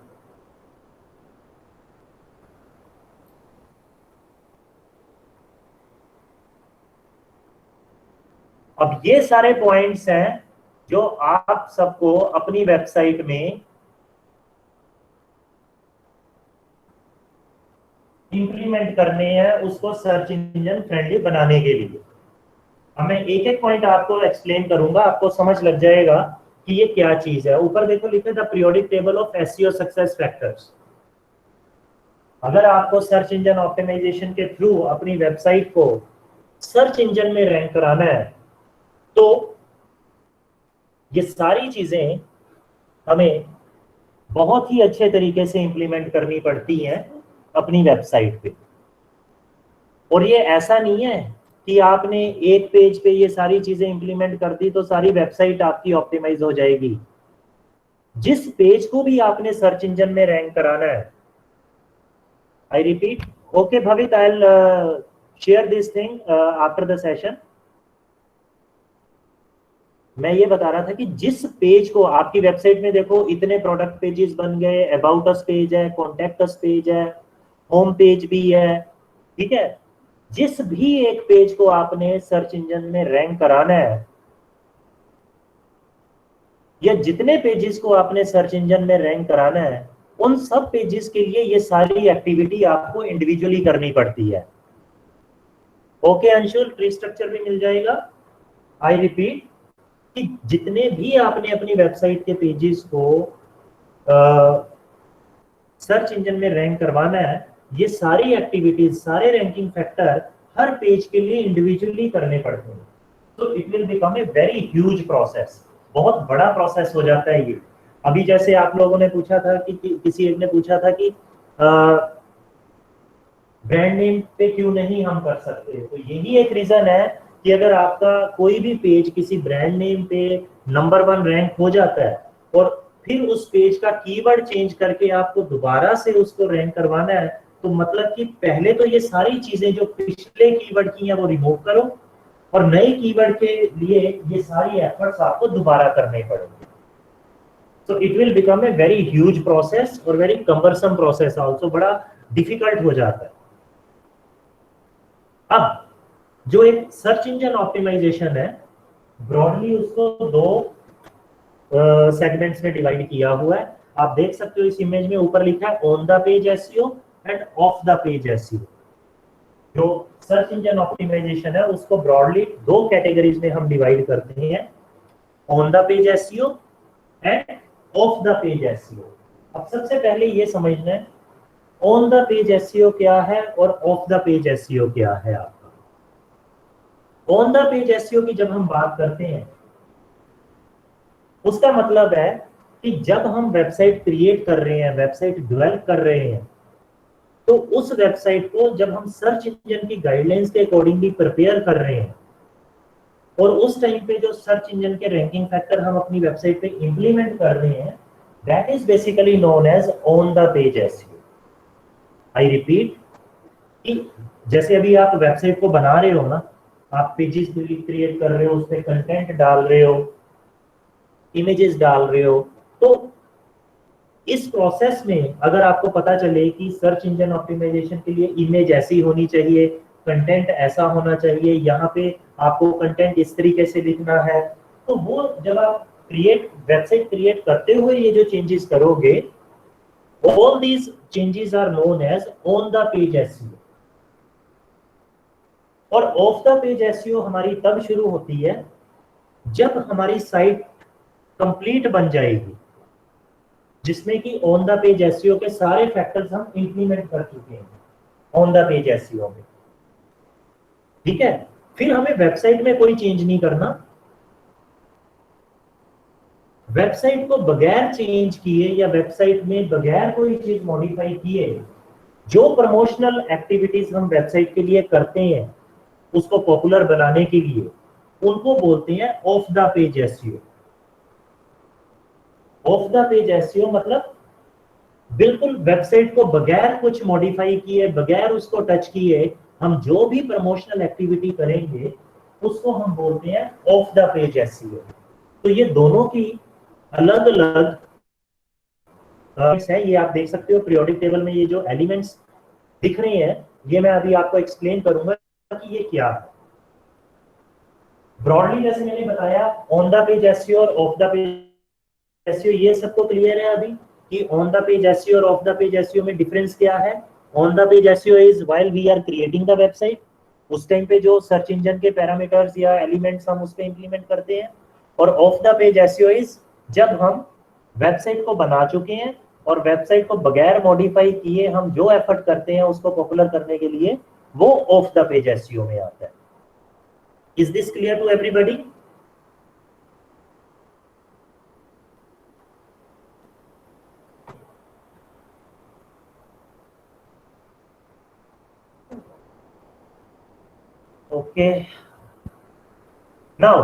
अब ये सारे पॉइंट्स हैं जो आप सबको अपनी वेबसाइट में इंप्लीमेंट करने हैं उसको सर्च इंजन फ्रेंडली बनाने के लिए। अब मैं एक एक पॉइंट आपको एक्सप्लेन करूंगा, आपको समझ लग जाएगा कि ये क्या चीज है। ऊपर देखो लिखा है the periodic table of SEO success factors. अगर आपको सर्च इंजन ऑप्टिमाइजेशन के थ्रू अपनी वेबसाइट को सर्च इंजन में रैंक कराना है तो ये सारी चीजें हमें बहुत ही अच्छे तरीके से इंप्लीमेंट करनी पड़ती हैं अपनी वेबसाइट पे। और ये ऐसा नहीं है कि आपने एक पेज पे ये सारी चीजें इंप्लीमेंट कर दी तो सारी वेबसाइट आपकी ऑप्टिमाइज हो जाएगी। जिस पेज को भी आपने सर्च इंजन में रैंक कराना है, I repeat, okay Bhavit, I will share this thing after the session. मैं ये बता रहा था कि जिस पेज को आपकी वेबसाइट में देखो इतने प्रोडक्ट पेजेस बन गए, अबाउट अस पेज है, कॉन्टेक्ट अस पेज है, होम पेज भी है, ठीक है। जिस भी एक पेज को आपने सर्च इंजन में रैंक कराना है या जितने पेजेस को आपने सर्च इंजन में रैंक कराना है उन सब पेजेस के लिए ये सारी एक्टिविटी आपको इंडिविजुअली करनी पड़ती है। ओके अंशुल, ट्री स्ट्रक्चर भी मिल जाएगा। आई रिपीट कि जितने भी आपने अपनी वेबसाइट के पेजेस को सर्च इंजन में रैंक करवाना है, ये सारी एक्टिविटीज, सारे रैंकिंग फैक्टर हर पेज के लिए इंडिविजुअली करने पड़ते हैं। तो it will become a very huge process, बहुत बड़ा प्रोसेस हो जाता है ये। अभी जैसे आप लोगों ने पूछा था कि किसी एक ने पूछा था कि ब्रांड नेम पे क्यों नहीं हम कर सकते, तो यही एक रीजन है कि अगर आपका कोई भी पेज किसी ब्रांड नेम पे नंबर 1 रैंक हो जाता है और फिर उस पेज का कीवर्ड चेंज करके आपको दोबारा से उसको रैंक करवाना है, तो मतलब कि पहले तो ये सारी चीजें जो पिछले कीवर्ड की हैं वो रिमूव करो और नए कीवर्ड के लिए ये सारी एफर्ट्स आपको दोबारा करने पड़ेंगे। So it will become a very huge process और very cumbersome process also, बड़ा डिफिकल्ट हो जाता है। अब जो एक सर्च इंजन ऑप्टिमाइजेशन है ब्रॉडली उसको दो सेगमेंट्स में डिवाइड किया हुआ है। आप देख सकते हो इस इमेज में ऊपर लिखा है on the page SEO and off the page SEO. जो सर्च इंजन ऑप्टिमाइजेशन है उसको ब्रॉडली दो कैटेगरीज में हम डिवाइड करते हैं, on the page SEO and off the page SEO. अब सबसे पहले ये समझना है ऑन द पेज एसईओ क्या है और ऑफ द पेज एसईओ क्या है। आपका ऑन द पेज एसईओ की जब हम बात करते हैं उसका मतलब है कि जब हम वेबसाइट क्रिएट कर रहे हैं, वेबसाइट डेवलप कर रहे हैं, तो उस वेबसाइट को जब हम सर्च इंजन की गाइडलाइंस के अकॉर्डिंगली प्रिपेयर कर रहे हैं और उस टाइम पे जो सर्च इंजन के रैंकिंग फैक्टर हम अपनी वेबसाइट पे इंप्लीमेंट कर रहे हैं, that is basically known as on the page SEO. I repeat कि जैसे अभी आप वेबसाइट को बना रहे हो ना, आप पेजेस क्रिएट कर रहे हो, उस पर कंटेंट डाल रहे हो, इमेजेस डाल रहे हो, तो इस प्रोसेस में अगर आपको पता चले कि सर्च इंजन ऑप्टिमाइजेशन के लिए इमेज ऐसी होनी चाहिए, कंटेंट ऐसा होना चाहिए, यहाँ पे आपको कंटेंट इस तरीके से लिखना है, तो वो जब आप वेबसाइट क्रिएट करते हुए ये जो चेंजेस करोगे, all these changes are known as on the page SEO। और ऑफ द पेज एसईओ हमारी तब शुरू होती है जब हमारी साइट कंप्लीट बन जाएगी, जिसमें कि ऑन द पेज एसईओ के सारे फैक्टर्स हम इंप्लीमेंट कर चुके हैं ऑन द पेज एसईओ में, ठीक है। फिर हमें वेबसाइट में कोई चेंज नहीं करना। वेबसाइट को बगैर चेंज किए या वेबसाइट में बगैर कोई चीज मॉडिफाई किए जो प्रमोशनल एक्टिविटीज हम वेबसाइट के लिए करते हैं उसको पॉपुलर बनाने के लिए, उनको बोलते हैं of the page SEO. Of the page SEO मतलब बिल्कुल वेबसाइट को बगैर कुछ मॉडिफाई किए, बगैर उसको टच किए हम जो भी प्रमोशनल एक्टिविटी करेंगे उसको हम बोलते हैं ऑफ द पेज एसईओ। तो ये दोनों की अलग अलग है। ये आप देख सकते हो पीरियोडिक टेबल में, ये जो एलिमेंट्स दिख रहे हैं ये मैं अभी आपको एक्सप्लेन करूंगा कि ये क्या है। ब्रॉडली जैसे मैंने बताया ऑन द पेज एसईओ और ऑफ द पेज एसईओ, ये सबको क्लियर है अभी कि ऑन द पेज एसईओ और ऑफ द पेज एसईओ में डिफरेंस क्या है। On the page SEO is while we are creating the website, उस टाइम पे जो सर्च इंजन के पैरामीटर्स या एलिमेंट्स हम उस पे इंप्लीमेंट करते हैं। और off the page SEO is जब हम वेबसाइट को बना चुके हैं और वेबसाइट को बगैर मॉडिफाई किए हम जो एफर्ट करते हैं उसको पॉपुलर करने के लिए, वो ऑफ द पेज एसईओ में आता है। Is this clear to everybody? Okay, now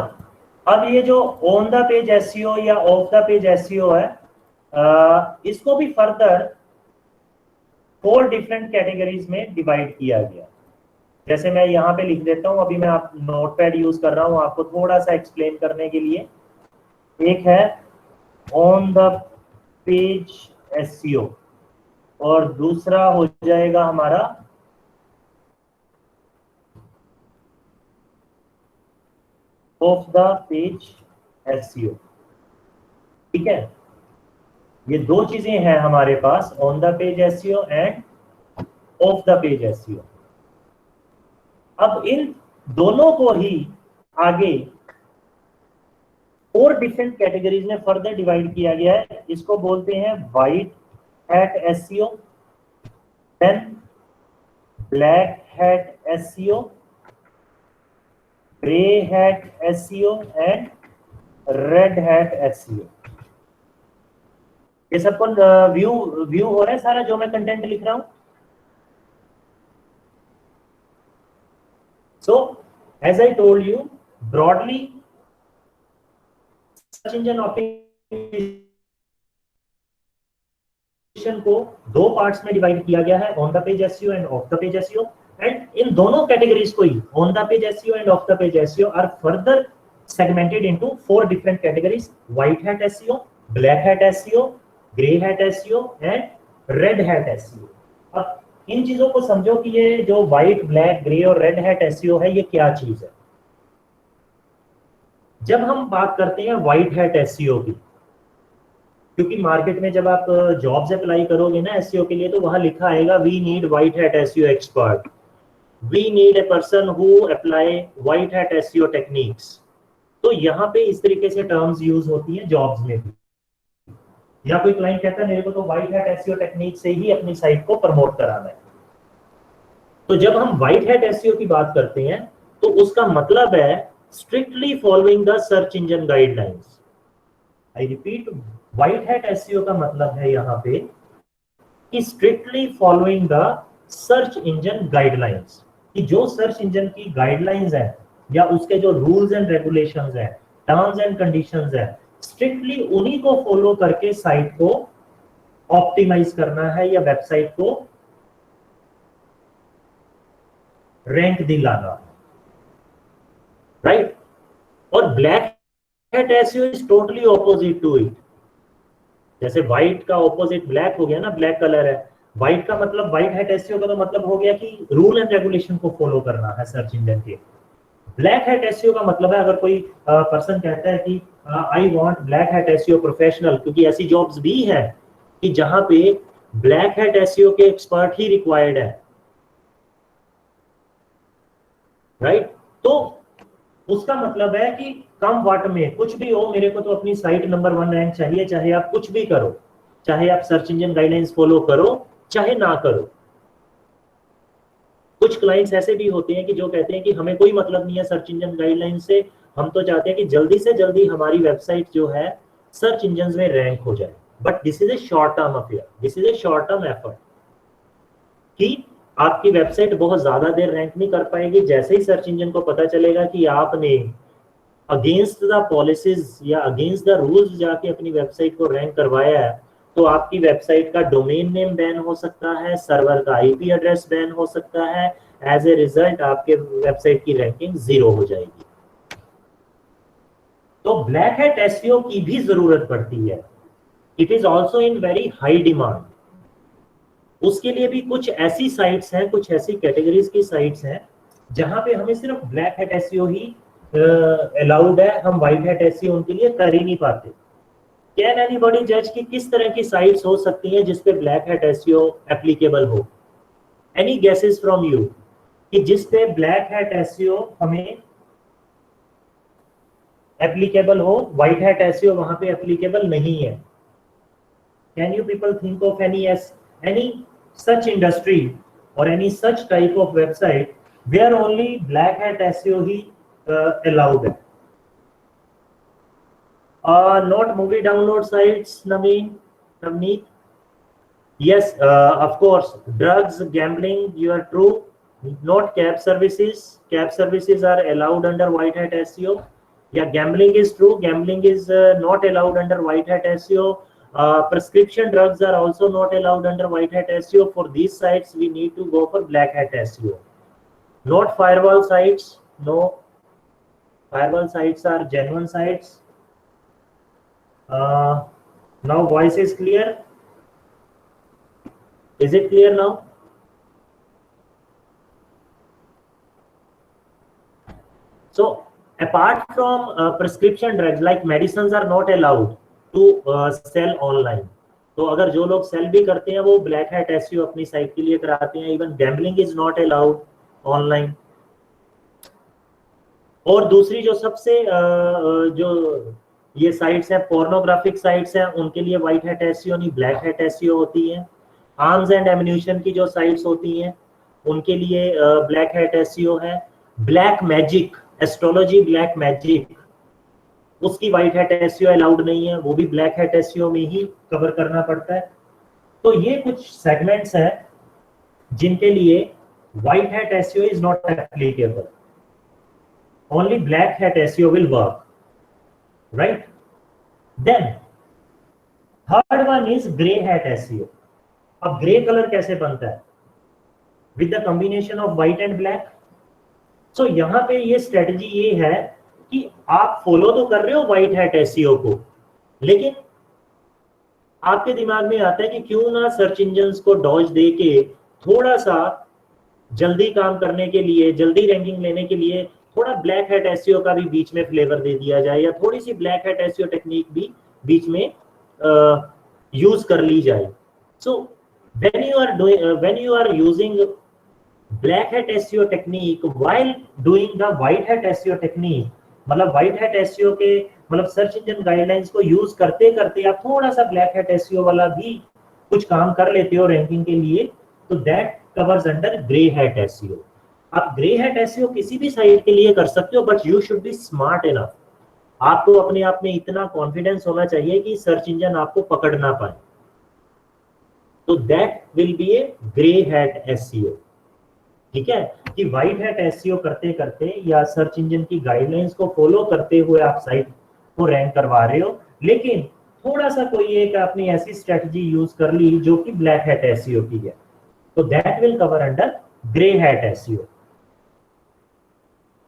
अब ये जो ऑन द पेज एसईओ या ऑफ द पेज एसईओ है, इसको भी फर्दर 4 डिफरेंट कैटेगरीज में डिवाइड किया गया। जैसे मैं यहाँ पे लिख देता हूँ, अभी मैं आप नोटपैड यूज कर रहा हूँ आपको थोड़ा सा एक्सप्लेन करने के लिए। एक है ऑन द पेज एसईओ और दूसरा हो जाएगा हमारा ऑफ द पेज एसईओ। ठीक है, ये दो चीजें हैं हमारे पास, on the page SEO and off the page SEO. अब इन दोनों को ही आगे 4 डिफरेंट कैटेगरीज में फर्दर डिवाइड किया गया है। इसको बोलते हैं white hat SEO, then black hat SEO, grey hat SEO and red hat SEO. ये सबको व्यू हो रहा है सारा जो मैं कंटेंट लिख रहा हूं? So, as I told you, broadly, search engine optimization को 2 पार्ट्स में डिवाइड किया गया है, on the page SEO and off the page SEO. And इन दोनों कैटेगरीज को ही, on the page SEO and off the page SEO, are further segmented into 4 different categories: white hat SEO, black hat SEO, grey hat SEO and red hat SEO। अब इन चीजों को समझो कि ये जो व्हाइट, ब्लैक, ग्रे और red hat SEO है ये क्या चीज है। जब हम बात करते हैं व्हाइट हैट एसईओ की, क्योंकि मार्केट में जब आप जॉब्स अप्लाई करोगे ना एसईओ के लिए तो वहां लिखा आएगा we need white hat SEO expert, we need a person who apply white hat SEO techniques. तो यहाँ पे इस तरीके से टर्म्स यूज होती हैं जॉब्स में भी। या कोई क्लाइंट कहता है मेरे को तो व्हाइट हैट एसईओ टेक्निक से ही अपनी साइट को प्रमोट कराना है। तो जब हम व्हाइट हैट एसईओ की बात करते हैं तो उसका मतलब है strictly following the search engine guidelines. I repeat, white hat SEO का मतलब है यहाँ पे कि strictly following the search engine guidelines, कि जो सर्च इंजन की गाइडलाइंस है या उसके जो रूल्स एंड रेगुलेशंस है, टर्म्स एंड कंडीशंस है, स्ट्रिक्टली उन्हीं को फॉलो करके साइट को ऑप्टिमाइज करना है या वेबसाइट को रैंक दिलाना, राइट। और black hat SEO is totally opposite to it. जैसे व्हाइट का ऑपोजिट ब्लैक हो गया ना, ब्लैक कलर है, व्हाइट का मतलब, व्हाइट हैट एसईओ का तो मतलब हो गया कि रूल एंड रेगुलेशन को फॉलो करना है सर्च इंजन के। ब्लैक हैट एसईओ का मतलब है, अगर कोई पर्सन कहता है कि I want black hat SEO professional, क्योंकि ऐसी जॉब्स भी है कि जहां पे ब्लैक हैट एसईओ के एक्सपर्ट ही रिक्वायर्ड है, राइट। तो उसका मतलब है कि कम वाट में कुछ भी हो, मेरे को तो अपनी साइट नंबर 1 रैंक चाहिए, चाहे आप कुछ भी करो, चाहे आप सर्च इंजन गाइडलाइंस फॉलो करो चाहे ना करो। कुछ क्लाइंट्स ऐसे भी होते हैं कि जो कहते हैं कि हमें कोई मतलब नहीं है सर्च इंजन गाइडलाइन से, हम तो चाहते हैं कि जल्दी से जल्दी हमारी वेबसाइट जो है सर्च इंजन में रैंक हो जाए। But this is a short term affair, this is a short term effort कि आपकी वेबसाइट बहुत ज्यादा देर रैंक नहीं कर पाएगी। जैसे ही सर्च इंजन को पता चलेगा कि आपने अगेंस्ट द पॉलिसीज या अगेंस्ट द रूल्स जाके अपनी वेबसाइट को रैंक करवाया है, तो आपकी वेबसाइट का डोमेन नेम बैन हो सकता है, सर्वर का आईपी एड्रेस बैन हो सकता है। एज ए रिजल्ट आपके वेबसाइट की रैंकिंग 0 हो जाएगी। तो ब्लैक हैट एसईओ की भी जरूरत पड़ती है। It is also in very high demand. उसके लिए भी कुछ ऐसी साइट्स हैं, कुछ ऐसी कैटेगरीज की साइट्स हैं जहां पे हमें सिर्फ ब्लैक हैट एसईओ ही अलाउड है, हम व्हाइट हैट एसईओ उनके लिए कर ही नहीं पाते। कैन एनीबॉडी जज कि किस तरह की साइट्स हो सकती हैं जिसपे ब्लैक हैट एसईओ एप्लीकेबल हो? एनी गेसेस फ्रॉम यू कि जिसपे ब्लैक हैट एसईओ हमें एप्लीकेबल हो, व्हाइट हैट एसईओ वहां पे एप्लीकेबल नहीं है? Can you people think of any such industry or any such type of website where only black hat SEO he allowed है? Not movie download sites, Navneet? Yes, of course. Drugs, gambling, you are true. Not cab services. Cab services are allowed under white hat SEO. Yeah, gambling is true. Gambling is not allowed under white hat SEO. Prescription drugs are also not allowed under white hat SEO. For these sites, we need to go for black hat SEO. Not firewall sites. No. Firewall sites are genuine sites. Now voice is clear. Is it clear now? So apart from prescription drugs, like medicines are not allowed to sell online. तो अगर जो लोग cell भी करते हैं वो black hat SEO अपनी site के लिए कराते हैं। Even gambling is not allowed online. और दूसरी जो सबसे जो ये साइट्स हैं, पोर्नोग्राफिक साइट्स हैं, उनके लिए व्हाइट हैट एसईओ नहीं, ब्लैक हैट एसईओ होती है। आर्म्स एंड एम्यूनिशन की जो साइट्स होती हैं उनके लिए ब्लैक हैट एसईओ है। Black magic, astrology black magic, उसकी व्हाइट हैट एसईओ अलाउड नहीं है, वो भी ब्लैक हैट एसईओ में ही कवर करना पड़ता है। तो ये कुछ सेगमेंट्स हैं जिनके लिए white hat SEO is not applicable, only black hat SEO will work, right? Then third one is grey hat SEO. अब ग्रे कलर कैसे बनता है? With the combination of white and black. So यहाँ पे ये स्ट्रेटजी ये है कि आप फॉलो तो कर रहे हो व्हाइट हैट एसईओ को, लेकिन आपके दिमाग में आता है कि क्यों ना सर्च इंजन्स को डॉज दे के थोड़ा सा जल्दी काम करने के लिए, जल्दी रैंकिंग लेने के लिए थोड़ा ब्लैक हैट एसईओ का भी बीच में फ्लेवर दे दिया जाए, या थोड़ी सी ब्लैक हैट एसईओ टेक्निक भी बीच में यूज कर ली जाए। सो when you are using black hat SEO technique while doing the white hat SEO technique, मतलब व्हाइट हैट एसईओ के मतलब सर्च इंजन गाइडलाइंस को यूज करते करते आप थोड़ा सा ब्लैक हैट एसईओ वाला भी कुछ काम कर लेते हो रैंकिंग के लिए, तो that covers under grey hat SEO. आप ग्रे हैट एसईओ किसी भी साइट के लिए कर सकते हो, but you should be smart enough. आपको अपने आप में इतना कॉन्फिडेंस होना चाहिए कि सर्च इंजन आपको पकड़ ना पाए, तो that will B A grey hat SEO. ठीक है कि व्हाइट हैट एसईओ करते करते या सर्च इंजन की गाइडलाइंस को फॉलो करते हुए आप साइट को रैंक करवा रहे हो, लेकिन थोड़ा सा कोई एक आपने ऐसी स्ट्रेटजी यूज कर ली जो कि ब्लैक हैट एसईओ की है, तो that will cover under grey hat SEO.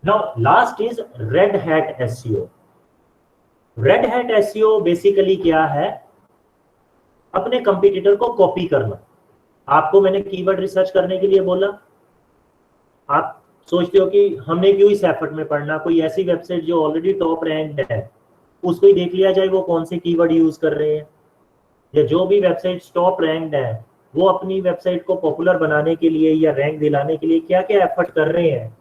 Now last is red hat SEO. Red hat SEO basically क्या है? अपने कंपटीटर को कॉपी करना। आपको मैंने कीवर्ड रिसर्च करने के लिए बोला, आप सोचते हो कि हमने क्यों इस एफर्ट में पढ़ना, कोई ऐसी वेबसाइट जो ऑलरेडी टॉप रैंक्ड है उसको ही देख लिया जाए वो कौन से कीवर्ड यूज कर रहे हैं, या जो भी वेबसाइट टॉप रैंक्ड है वो अपनी वेबसाइट को पॉपुलर बनाने के लिए या रैंक दिलाने के लिए क्या क्या एफर्ट कर रहे हैं,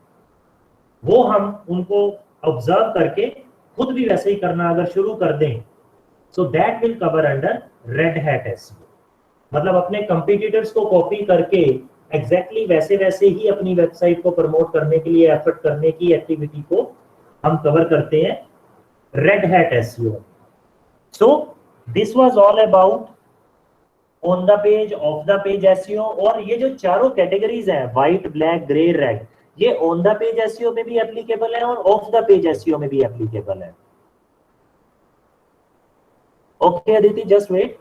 वो हम उनको ऑब्जर्व करके खुद भी वैसे ही करना अगर शुरू कर दें, so that will cover under red hat SEO. मतलब अपने कंपटीटर्स को कॉपी करके एग्जैक्टली वैसे वैसे ही अपनी वेबसाइट को प्रमोट करने के लिए एफर्ट करने की एक्टिविटी को हम कवर करते हैं red hat SEO. So this was all about on the page, of the page SEO. और ये जो चारों कैटेगरीज हैं, व्हाइट, ब्लैक, ग्रे, रेड, ये ऑन द पेज एसईओ में भी एप्लीकेबल है और ऑफ द पेज एसईओ में भी एप्लीकेबल है। Okay Aditi, just wait.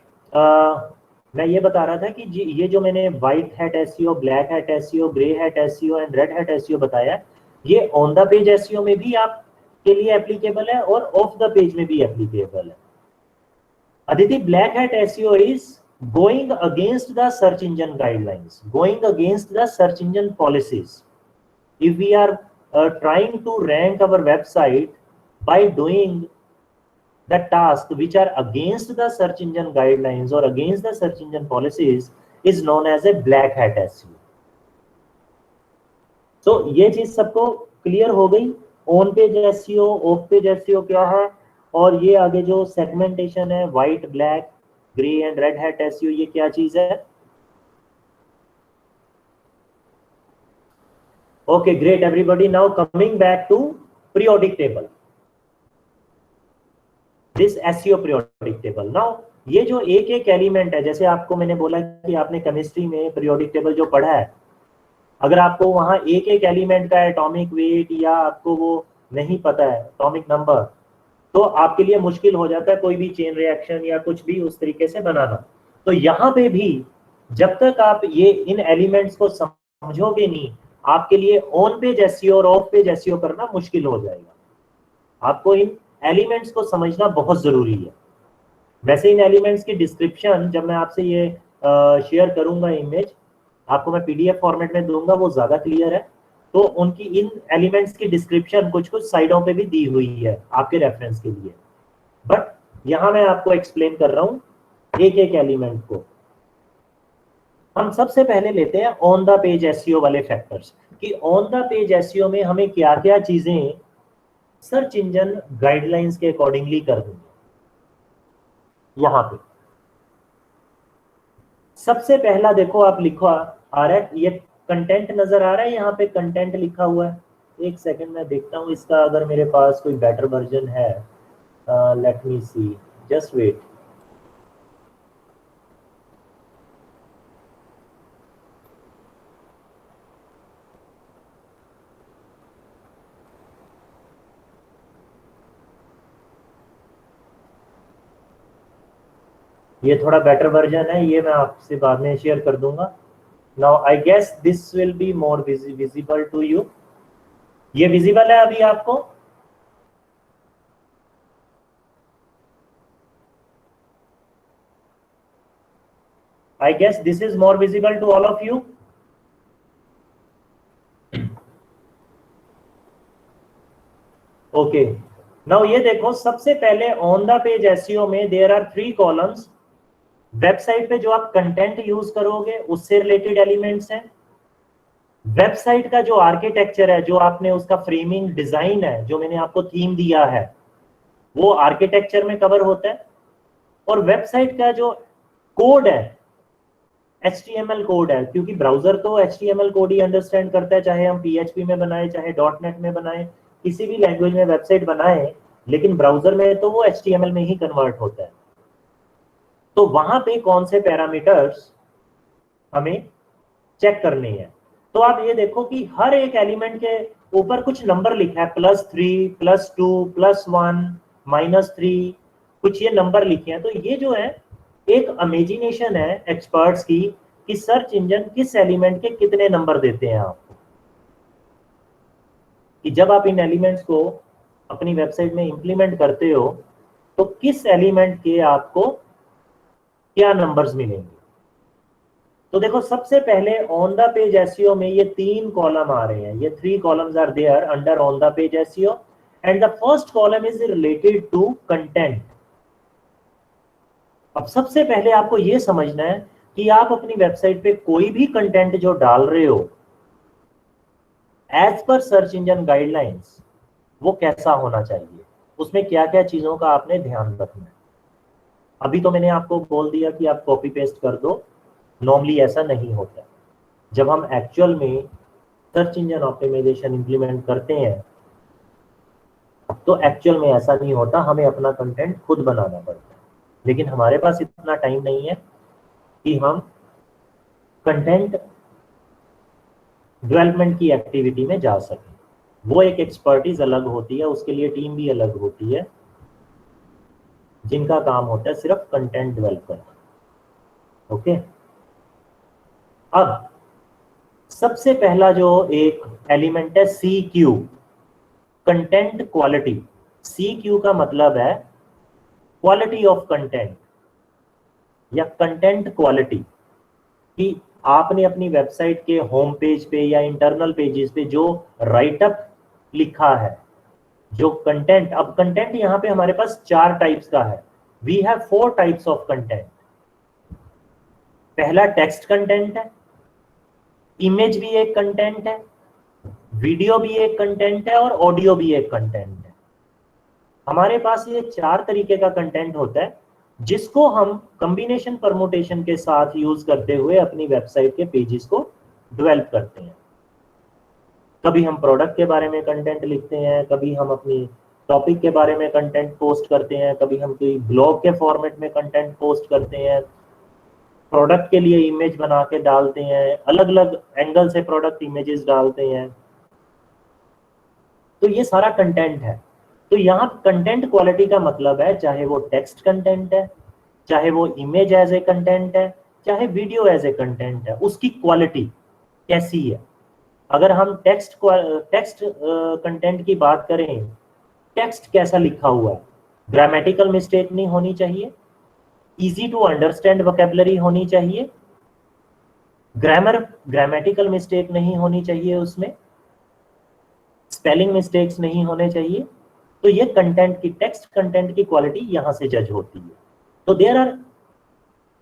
मैं ये बता रहा था कि ये जो मैंने white hat SEO, black hat SEO, grey hat SEO and red hat SEO बताया, ये ऑन द पेज एसईओ में भी आपके लिए एप्लीकेबल है और ऑफ द पेज में भी एप्लीकेबल है। Aditi, black hat SEO is going against the search engine guidelines, going against the search engine policies. If we are trying to rank our website by doing the tasks which are against the search engine guidelines or against the search engine policies, is known as a black hat SEO. So ये चीज सबको clear हो गई, on page SEO, off page SEO क्या है, और ये आगे जो सेगमेंटेशन है white, black, grey and red hat SEO, ये क्या चीज है। Okay great everybody, now coming back to periodic table, this SEO periodic table. Now ये जो एक एक एलिमेंट है, जैसे आपको मैंने बोला कि आपने केमिस्ट्री में पीरियोडिक टेबल जो पढ़ा है, अगर आपको वहां एक एक एलिमेंट का एटॉमिक वेट या आपको वो नहीं पता है एटॉमिक नंबर, तो आपके लिए मुश्किल हो जाता है कोई भी चेन रिएक्शन या कुछ भी उस तरीके से बनाना। तो यहाँ पे भी जब तक आप ये इन एलिमेंट्स को समझोगे नहीं, आपके लिए ऑन पेज एसईओ और ऑफ पेज एसईओ करना मुश्किल हो जाएगा। आपको इन एलिमेंट्स को समझना बहुत जरूरी है। वैसे इन एलिमेंट्स की डिस्क्रिप्शन जब मैं आपसे ये शेयर करूंगा, इमेज आपको मैं पीडीएफ फॉर्मेट में दूंगा, वो ज्यादा क्लियर है। तो उनकी इन एलिमेंट्स की डिस्क्रिप्शन कुछ कुछ साइडों पे भी दी हुई है आपके रेफरेंस के लिए, बट यहां मैं आपको एक्सप्लेन कर रहा हूं एक एक एलिमेंट को। हम सबसे पहले लेते हैं ऑन द पेज एसईओ वाले फैक्टर्स, कि ऑन द पेज एसईओ में हमें क्या क्या चीजें सर्च इंजन गाइडलाइंस के अकॉर्डिंगली कर देंगे। यहां पे सबसे पहला देखो, आप लिखो आ रहा है, ये कंटेंट नजर आ रहा है, यहाँ पे कंटेंट लिखा हुआ है। एक सेकंड मैं देखता हूँ इसका, अगर मेरे पास कोई बेटर वर्जन है, लेट मी सी, जस्ट वेट। ये थोड़ा बेटर वर्जन है, ये मैं आपसे बाद में शेयर कर दूंगा। Now I guess this will be more visible to you. ये विजिबल है अभी आपको? I guess this is more visible to all of you. Okay, now ये देखो, सबसे पहले ऑन द पेज एसईओ में देयर आर 3 कॉलम्स। वेबसाइट पे जो आप कंटेंट यूज करोगे उससे रिलेटेड एलिमेंट्स हैं। वेबसाइट का जो आर्किटेक्चर है, जो आपने उसका फ्रेमिंग डिजाइन है, जो मैंने आपको थीम दिया है, वो आर्किटेक्चर में कवर होता है। और वेबसाइट का जो कोड है, HTML कोड है, क्योंकि ब्राउजर तो HTML कोड ही अंडरस्टैंड करता है, चाहे हम PHP में बनाए, चाहे .NET में बनाए, किसी भी लैंग्वेज में वेबसाइट बनाए, लेकिन ब्राउजर में तो वो HTML में ही कन्वर्ट होता है। तो वहां पे कौन से पैरामीटर्स हमें चेक करने हैं। तो आप ये देखो कि हर एक एलिमेंट के ऊपर कुछ नंबर लिखा है, +3, +2, +1, -3, कुछ ये नंबर लिखे हैं। तो ये जो है एक इमेजिनेशन है एक्सपर्ट्स की कि सर्च इंजन किस एलिमेंट के कितने नंबर देते हैं आपको, कि जब आप इन एलिमेंट्स को अपनी वेबसाइट में इंप्लीमेंट करते हो तो किस एलिमेंट के आपको क्या नंबर्स मिलेंगे। तो देखो, सबसे पहले ऑन द पेज एसईओ में ये 3 कॉलम आ रहे हैं, ये 3 columns are there under on the page SEO, and the first column is related to content. अब सबसे पहले आपको ये समझना है कि आप अपनी वेबसाइट पे कोई भी कंटेंट जो डाल रहे हो as per search engine guidelines, वो कैसा होना चाहिए, उसमें क्या क्या चीजों का आपने ध्यान रखना है। अभी तो मैंने आपको बोल दिया कि आप कॉपी पेस्ट कर दो, नॉर्मली ऐसा नहीं होता। जब हम एक्चुअल में सर्च इंजन ऑप्टिमाइजेशन इंप्लीमेंट करते हैं तो एक्चुअल में ऐसा नहीं होता, हमें अपना कंटेंट खुद बनाना पड़ता है। लेकिन हमारे पास इतना टाइम नहीं है कि हम कंटेंट डेवलपमेंट की एक्टिविटी में जा सकें। वो एक एक्सपर्टीज अलग होती है, उसके लिए टीम भी अलग होती है जिनका काम होता है सिर्फ कंटेंट डेवलप करना। ओके, अब सबसे पहला जो एक एलिमेंट है CQ, कंटेंट क्वालिटी। CQ का मतलब है क्वालिटी ऑफ कंटेंट या कंटेंट क्वालिटी, कि आपने अपनी वेबसाइट के होम पेज पे या इंटरनल पेजेस पे जो राइटअप लिखा है, जो कंटेंट, अब कंटेंट यहाँ पे हमारे पास 4 टाइप्स का है। We have 4 types of content. पहला टेक्स्ट कंटेंट है, इमेज भी एक कंटेंट है, वीडियो भी एक कंटेंट है, और ऑडियो भी एक कंटेंट है। हमारे पास ये 4 तरीके का कंटेंट होता है जिसको हम कॉम्बिनेशन परमुटेशन के साथ यूज करते हुए अपनी वेबसाइट के पेजेस को डेवलप करते हैं। कभी हम प्रोडक्ट के बारे में कंटेंट लिखते हैं, कभी हम अपनी टॉपिक के बारे में कंटेंट पोस्ट करते हैं, कभी हम कोई ब्लॉग के फॉर्मेट में कंटेंट पोस्ट करते हैं, प्रोडक्ट के लिए इमेज बना के डालते हैं, अलग अलग एंगल से प्रोडक्ट इमेजेस डालते हैं। तो ये सारा कंटेंट है। तो यहाँ कंटेंट क्वालिटी का मतलब है चाहे वो टेक्स्ट कंटेंट है, चाहे वो इमेज एज ए कंटेंट है, चाहे वीडियो एज ए कंटेंट है, उसकी क्वालिटी कैसी है। अगर हम टेक्स्ट कंटेंट की बात करें, टेक्स्ट कैसा लिखा हुआ है, ग्रामेटिकल मिस्टेक नहीं होनी चाहिए, इजी टू अंडरस्टैंड वोकैबुलरी होनी चाहिए, ग्रामेटिकल मिस्टेक नहीं होनी चाहिए, उसमें स्पेलिंग मिस्टेक्स नहीं होने चाहिए। तो ये कंटेंट की, टेक्स्ट कंटेंट की क्वालिटी यहां से जज होती है। तो there are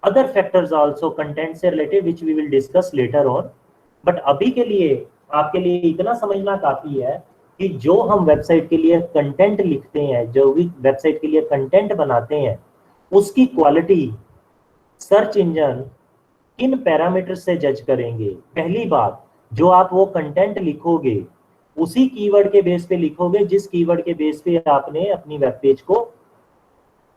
other factors also content से related which we will discuss later on, but अभी के लिए आपके लिए इतना समझना काफी है कि जो हम वेबसाइट के लिए कंटेंट लिखते हैं, जो भी वेबसाइट के लिए कंटेंट बनाते हैं, उसकी क्वालिटी सर्च इंजन किन पैरामीटर से जज करेंगे। पहली बात, जो आप वो कंटेंट लिखोगे उसी कीवर्ड के बेस पे लिखोगे जिस कीवर्ड के बेस पे आपने अपनी वेब पेज को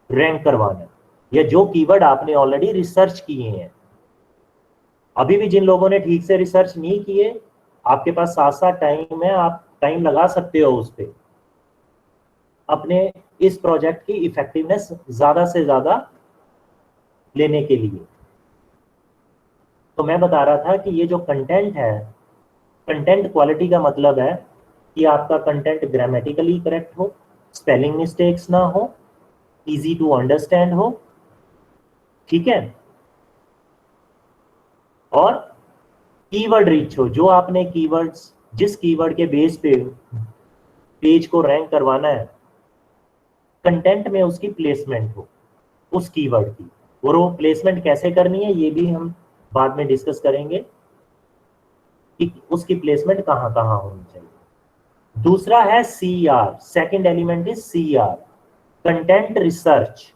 रैंक करवाना है, या जो कीवर्ड आपने ऑलरेडी रिसर्च किए हैं। अभी भी जिन लोगों ने ठीक से रिसर्च नहीं किए, आपके पास साथ साथ टाइम है, आप टाइम लगा सकते हो उस पर, अपने इस प्रोजेक्ट की इफेक्टिवनेस ज्यादा से ज्यादा लेने के लिए। तो मैं बता रहा था कि ये जो कंटेंट है, कंटेंट क्वालिटी का मतलब है कि आपका कंटेंट ग्रामेटिकली करेक्ट हो, स्पेलिंग मिस्टेक्स ना हो, इजी टू अंडरस्टैंड हो, ठीक है, और कीवर्ड रिच हो। जो आपने कीवर्ड्स, जिस कीवर्ड के बेस पे पेज को रैंक करवाना है, कंटेंट में उसकी प्लेसमेंट हो उस कीवर्ड की, और वो प्लेसमेंट कैसे करनी है ये भी हम बाद में डिस्कस करेंगे कि उसकी प्लेसमेंट कहाँ कहाँ होनी चाहिए। दूसरा है CR, second element is CR, content research.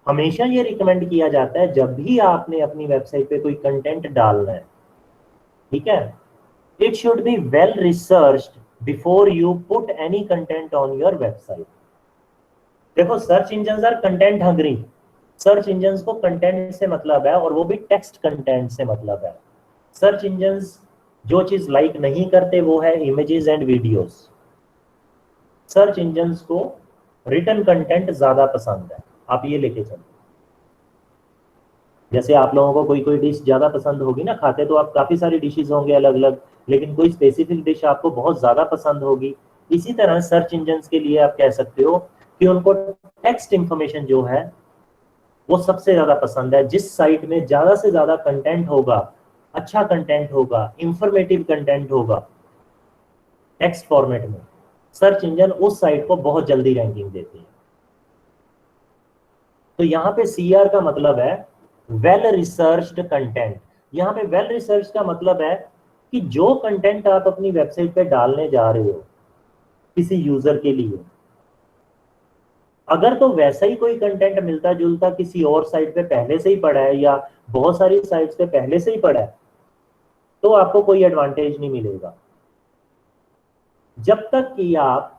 हमेशा ये रिकमेंड किया जाता है जब भी आपने अपनी वेबसाइट पे कोई कंटेंट डालना है, ठीक है, it should be well researched before you put any content on your website. देखो, search engines are content hungry. Search engines को कंटेंट से मतलब है, और वो भी टेक्स्ट कंटेंट से मतलब है। सर्च इंजन्स जो चीज लाइक नहीं करते वो है images and videos. Search engines को रिटन कंटेंट ज्यादा पसंद है, आप ये लेके चलो। जैसे आप लोगों को कोई कोई डिश ज्यादा पसंद होगी ना, खाते तो आप काफी सारी डिशेज होंगे अलग अलग, लेकिन कोई स्पेसिफिक डिश आपको बहुत ज्यादा पसंद होगी। इसी तरह सर्च इंजन्स के लिए आप कह सकते हो कि उनको टेक्स्ट इंफॉर्मेशन जो है वो सबसे ज्यादा पसंद है। जिस साइट में ज्यादा से ज्यादा कंटेंट होगा, अच्छा कंटेंट होगा, इंफॉर्मेटिव कंटेंट होगा टेक्स्ट फॉर्मेट में, सर्च इंजन उस साइट को बहुत जल्दी रैंकिंग देती है। तो यहाँ पे CR का मतलब है वेल रिसर्च्ड कंटेंट। यहाँ पे वेल रिसर्च का मतलब है कि जो कंटेंट आप अपनी वेबसाइट पे डालने जा रहे हो किसी यूजर के लिए, अगर तो वैसा ही कोई कंटेंट मिलता जुलता किसी और साइट पे पहले से ही पड़ा है, या बहुत सारी साइट्स पे पहले से ही पड़ा है, तो आपको कोई एडवांटेज नहीं मिलेगा। जब तक कि आप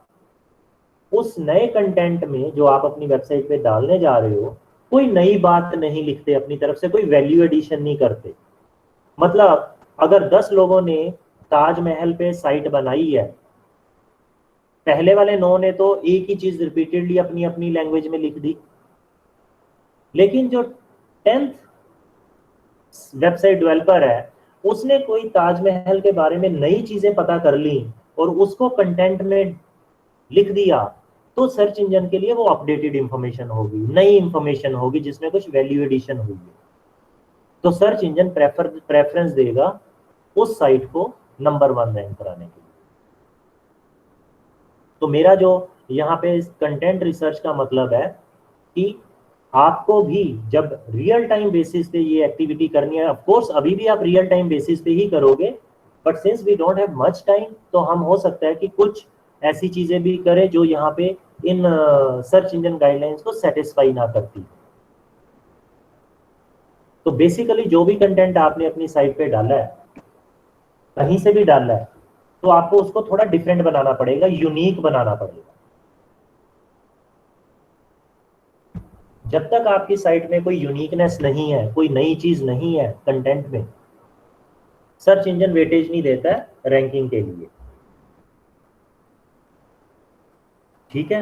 उस नए कंटेंट में जो आप अपनी वेबसाइट पे डालने जा रहे हो कोई नई बात नहीं लिखते, अपनी तरफ से कोई वैल्यू एडिशन नहीं करते। मतलब अगर 10 लोगों ने ताजमहल पे साइट बनाई है, पहले वाले 9 ने तो एक ही चीज रिपीटेडली अपनी अपनी लैंग्वेज में लिख दी, लेकिन जो 10th वेबसाइट डेवलपर है उसने कोई ताजमहल के बारे में नई चीजें पता कर ली और उसको कंटेंट में लिख दिया, तो सर्च इंजन के लिए वो अपडेटेड इंफॉर्मेशन होगी, नई इंफॉर्मेशन होगी जिसमें कुछ वैल्यू एडिशन हुई है। तो सर्च इंजन प्रेफरेंस देगा उस साइट को नंबर 1 रैंक कराने के लिए। तो मेरा जो यहाँ पे कंटेंट रिसर्च का मतलब है कि आपको भी जब रियल टाइम बेसिस पे ये एक्टिविटी करनी है, ऑफ कोर्स अभी भी आप रियल टाइम बेसिस पे ही करोगे, but since we don't have much time तो हम हो सकता है कि कुछ ऐसी चीजें भी करें जो यहाँ पे इन सर्च इंजन गाइडलाइंस को सेटिस्फाई ना करती। तो बेसिकली जो भी कंटेंट आपने अपनी साइट पे डाला है, कहीं से भी डाला है, तो आपको उसको थोड़ा डिफरेंट बनाना पड़ेगा, यूनिक बनाना पड़ेगा। जब तक आपकी साइट में कोई यूनिकनेस नहीं है, कोई नई चीज नहीं है कंटेंट में, सर्च इंजन वेटेज नहीं देता है रैंकिंग के लिए। ठीक है।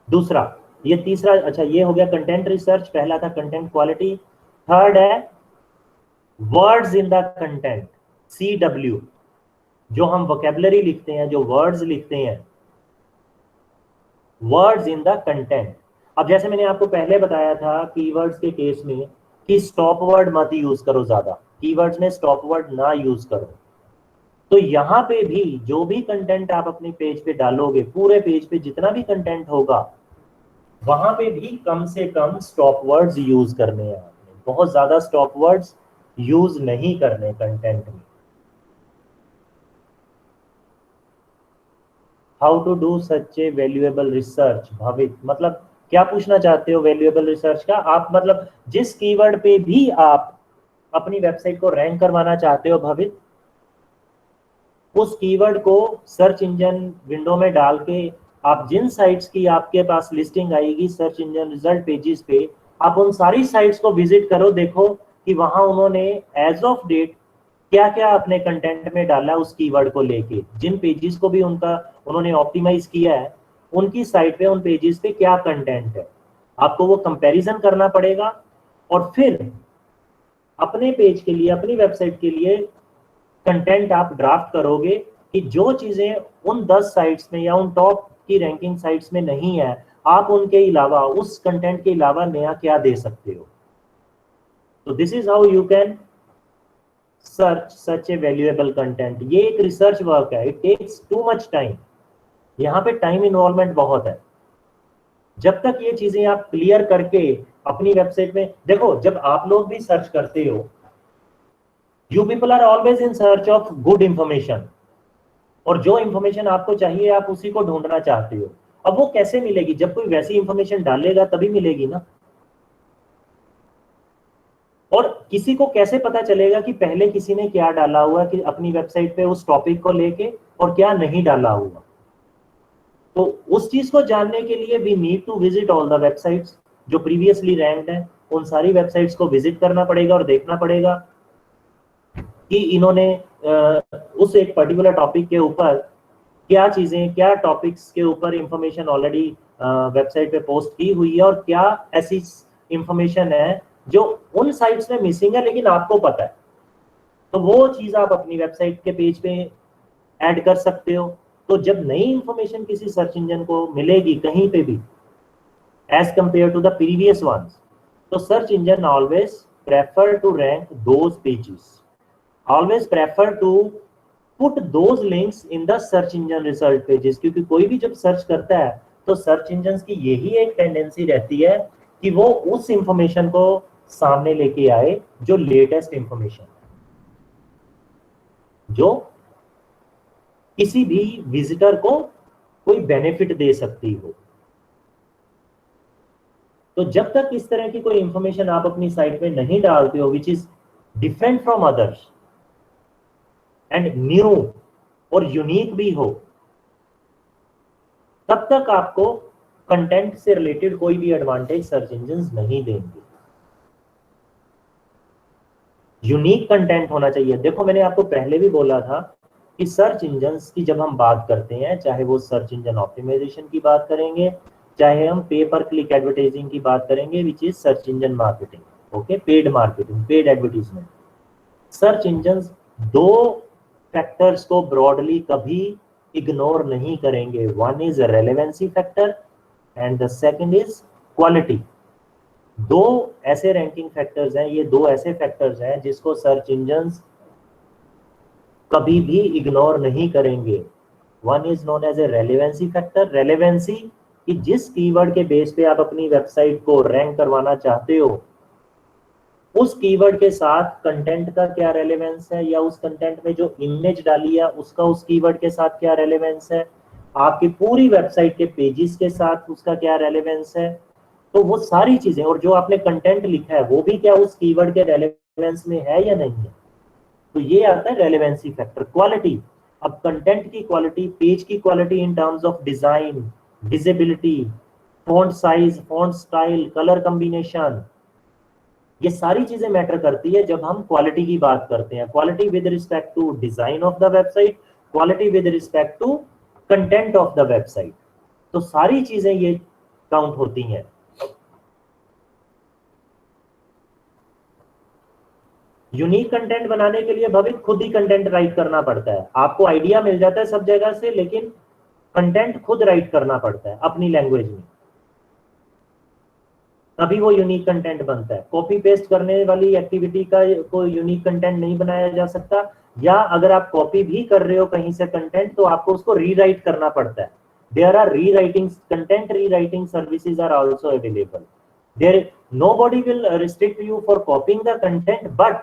दूसरा, ये तीसरा, अच्छा ये हो गया कंटेंट रिसर्च, पहला था कंटेंट क्वालिटी। थर्ड है words in the content, CW, जो हम वोकेबलरी लिखते हैं, जो वर्ड्स लिखते हैं, वर्ड्स इन द कंटेंट। अब जैसे मैंने आपको पहले बताया था कीवर्ड्स के केस में कि स्टॉप वर्ड मत यूज करो, ज्यादा कीवर्ड्स में स्टॉप वर्ड ना यूज करो। तो यहाँ पे भी जो भी कंटेंट आप अपने पेज पे डालोगे, पूरे पेज पे जितना भी कंटेंट होगा, वहां पे भी कम से कम स्टॉप वर्ड्स यूज करने हैं आपने, बहुत ज्यादा स्टॉप वर्ड्स यूज नहीं करने कंटेंट में। How to do such a valuable research, Bhavit मतलब क्या पूछना चाहते हो वैल्यूएबल रिसर्च का? आप मतलब जिस कीवर्ड पे भी आप अपनी वेबसाइट को रैंक करवाना चाहते हो भवित, उस कीवर्ड को सर्च इंजन विंडो में डाल के आप जिन साइट्स की आपके पास लिस्टिंग आएगी सर्च इंजन रिजल्ट पेजेस पे, आप उन सारी साइट्स को विजिट करो, देखो कि वहां उन्होंने एज ऑफ डेट क्या क्या अपने कंटेंट में डाला उस कीवर्ड को लेके, जिन पेजेस को भी उनका उन्होंने ऑप्टिमाइज किया है, उनकी साइट पे उन पेजेस पे क्या कंटेंट है, आपको वो कंपैरिजन करना पड़ेगा। और फिर अपने पेज के लिए, अपनी वेबसाइट के लिए कंटेंट आप ड्राफ्ट करोगे कि जो चीजें उन 10 साइट्स में या उन टॉप की रैंकिंग साइट्स में नहीं है, आप उनके अलावा, उस कंटेंट के अलावा नया क्या दे सकते हो। तो this is how you can search such a valuable content. ये एक रिसर्च वर्क है, it takes too much time, यहाँ पे टाइम इन्वॉल्वमेंट बहुत है। जब तक ये चीजें आप क्लियर करके अपनी वेबसाइट में देखो, जब आप लोग भी सर्च करते हो, you people are always in search of good information, और जो इंफॉर्मेशन आपको चाहिए आप उसी को ढूंढना चाहते हो। अब वो कैसे मिलेगी? जब कोई वैसी इंफॉर्मेशन डालेगा तभी मिलेगी ना। और किसी को कैसे पता चलेगा कि पहले किसी ने क्या डाला हुआ कि अपनी वेबसाइट पे उस टॉपिक को लेके और क्या नहीं डाला हुआ? तो उस चीज को जानने के लिए we need to visit all the websites जो प्रीवियसली रैंक्ड है, उन सारी वेबसाइट्स को विजिट करना पड़ेगा और देखना पड़ेगा कि इन्होंने उस एक पर्टिकुलर टॉपिक के ऊपर क्या चीजें, क्या टॉपिक्स के ऊपर इंफॉर्मेशन ऑलरेडी वेबसाइट पे पोस्ट की हुई है, और क्या ऐसी इंफॉर्मेशन है जो उन साइट्स में मिसिंग है लेकिन आपको पता है। तो वो चीज आप अपनी वेबसाइट के पेज पे ऐड कर सकते हो। तो जब नई इंफॉर्मेशन किसी सर्च इंजन को मिलेगी कहीं पे भी as compare to the previous ones, तो search engine always prefer to rank those pages, always prefer to put those links in the search engine result pages। क्योंकि कोई भी जब सर्च करता है तो सर्च इंजन की यही एक टेंडेंसी रहती है कि वो उस इंफॉर्मेशन को सामने लेके आए जो लेटेस्ट इंफॉर्मेशन, जो किसी भी विजिटर को कोई बेनिफिट दे सकती हो। तो जब तक इस तरह की कोई इंफॉर्मेशन आप अपनी साइट में नहीं डालते हो which is different from others and new और यूनिक भी हो, तब तक आपको कंटेंट से रिलेटेड कोई भी एडवांटेज सर्च इंजन नहीं देंगे। यूनिक कंटेंट होना चाहिए। देखो मैंने आपको पहले भी बोला था कि सर्च इंजन्स की जब हम बात करते हैं, चाहे वो सर्च इंजन ऑप्टिमाइजेशन की बात करेंगे, चाहे हम पे पर क्लिक एडवर्टाइजिंग की बात करेंगे which is search engine marketing, okay, paid marketing, paid advertisement. Search engines दो फैक्टर्स को ब्रॉडली कभी इग्नोर नहीं करेंगे। One is relevancy factor and the second is quality. दो ऐसे रैंकिंग फैक्टर्स हैं, ये दो ऐसे फैक्टर्स हैं जिसको सर्च इंजन्स कभी भी इग्नोर नहीं करेंगे। One is known as a relevancy factor. Relevancy कि जिस कीवर्ड के बेस पे आप अपनी वेबसाइट को रैंक करवाना चाहते हो, उस कीवर्ड के साथ कंटेंट का क्या रेलेवेंस है, या उस कंटेंट में जो इमेज डाली है उसका उस कीवर्ड के साथ क्या रेलेवेंस है, आपकी पूरी वेबसाइट के पेजेस के साथ उसका क्या रेलेवेंस है। तो वो सारी चीजें, और जो आपने कंटेंट लिखा है वो भी क्या उस कीवर्ड के रेलेवेंस में है या नहीं है। तो ये आता है रेलेवेंसी फैक्टर। क्वालिटी, अब कंटेंट की क्वालिटी, पेज की quality in terms of design, visibility, font size, font style, colour combination, ये सारी चीजें मैटर करती है जब हम क्वालिटी की बात करते हैं। Quality with respect to design of the website, quality with respect to content of the website. तो सारी चीजें ये काउंट होती हैं। यूनिक कंटेंट बनाने के लिए भविक खुद ही कंटेंट राइट करना पड़ता है। आपको आइडिया मिल जाता है सब जगह से, लेकिन कंटेंट खुद राइट करना पड़ता है अपनी लैंग्वेज में, तभी वो यूनिक कंटेंट बनता है। कॉपी पेस्ट करने वाली एक्टिविटी का कोई यूनिक कंटेंट नहीं बनाया जा सकता, या अगर आप कॉपी भी कर रहे हो कहीं से कंटेंट तो आपको उसको रीराइट करना पड़ता है। There are rewriting content, rewriting services are also available. There nobody will restrict you for copying the content, but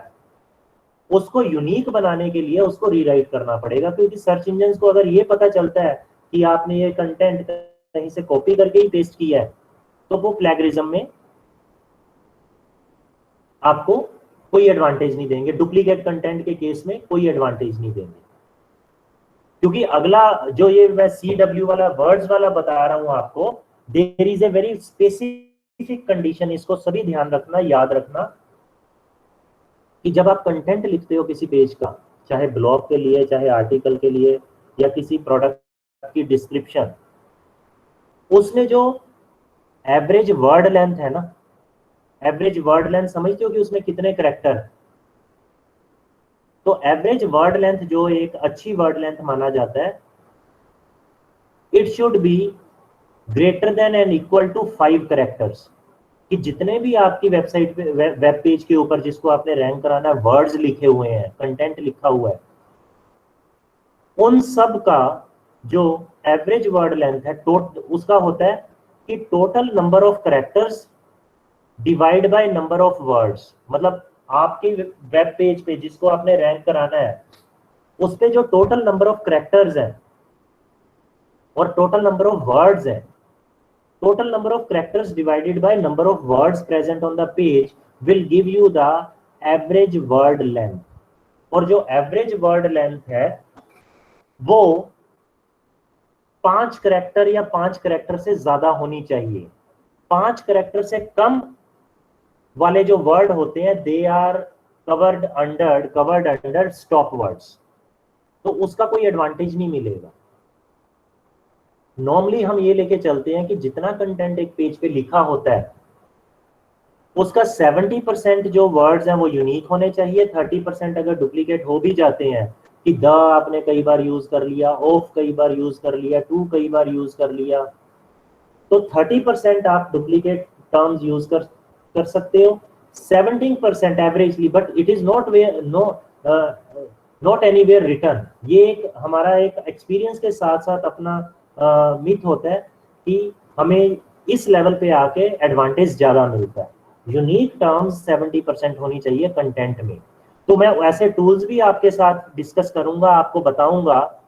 उसको यूनिक बनाने के लिए उसको रीराइट करना पड़ेगा, क्योंकि सर्च इंजन को अगर ये पता चलता है कि आपने ये कंटेंट कहीं से कॉपी करके ही पेस्ट किया है, तो वो प्लेगरिज्म में आपको कोई एडवांटेज नहीं देंगे। डुप्लीकेट कंटेंट के केस में कोई एडवांटेज नहीं देंगे, क्योंकि अगला जो ये मैं CW वाला वर्ड्स वाला बता रहा हूं आपको, there is a very specific condition. इसको सभी ध्यान रखना, याद रखना कि जब आप कंटेंट लिखते हो किसी पेज का, चाहे ब्लॉग के लिए, चाहे आर्टिकल के लिए, या किसी प्रोडक्ट की डिस्क्रिप्शन, उसमें जो एवरेज वर्ड लेंथ है ना, एवरेज वर्ड लेंथ समझते हो कि उसमें कितने कैरेक्टर। तो एवरेज वर्ड लेंथ जो एक अच्छी वर्ड लेंथ माना जाता है, it should be greater than and equal to 5 characters. कि जितने भी आपकी वेबसाइट पे, वेब पेज के ऊपर जिसको आपने रैंक कराना है, वर्ड्स लिखे हुए हैं, कंटेंट लिखा हुआ है, उन सब का जो एवरेज वर्ड लेंथ है उसका होता है कि total number of characters divide by number of words. मतलब आपके वेब पेज पे जिसको आपने रैंक कराना है, उस पे जो टोटल नंबर ऑफ कैरेक्टर्स है और टोटल नंबर ऑफ वर्ड्स है, total number of characters divided by number of words present on the page will give you the average word length। और जो average word length है वो 5 character या 5 character से ज्यादा होनी चाहिए। 5 कैरेक्टर से कम वाले जो वर्ड होते हैं, they are covered under stop words, तो उसका कोई एडवांटेज नहीं मिलेगा। नॉर्मली हम ये लेके चलते हैं कि जितना कंटेंट एक पेज पे लिखा होता है उसका 70% जो वर्ड्स हैं वो यूनिक होने चाहिए। 30% अगर डुप्लीकेट हो भी जाते हैं, कि द आपने कई बार यूज कर लिया, ऑफ कई बार यूज कर लिया, टू कई बार यूज कर लिया, तो 30% आप डुप्लीकेट टर्म्स यूज कर सकते हो। 17% averagely, but it is not anywhere return. ये एक हमारा एक एक्सपीरियंस के साथ साथ अपना मिथ होता है कि हमें इस लेवल पे आके एडवांटेज ज्यादा मिलता है। यूनिक टर्म्स 70% होनी चाहिए कंटेंट में। तो मैं ऐसे टूल्स भी आपके साथ डिस्कस करूंगा, आपको बताऊंगा,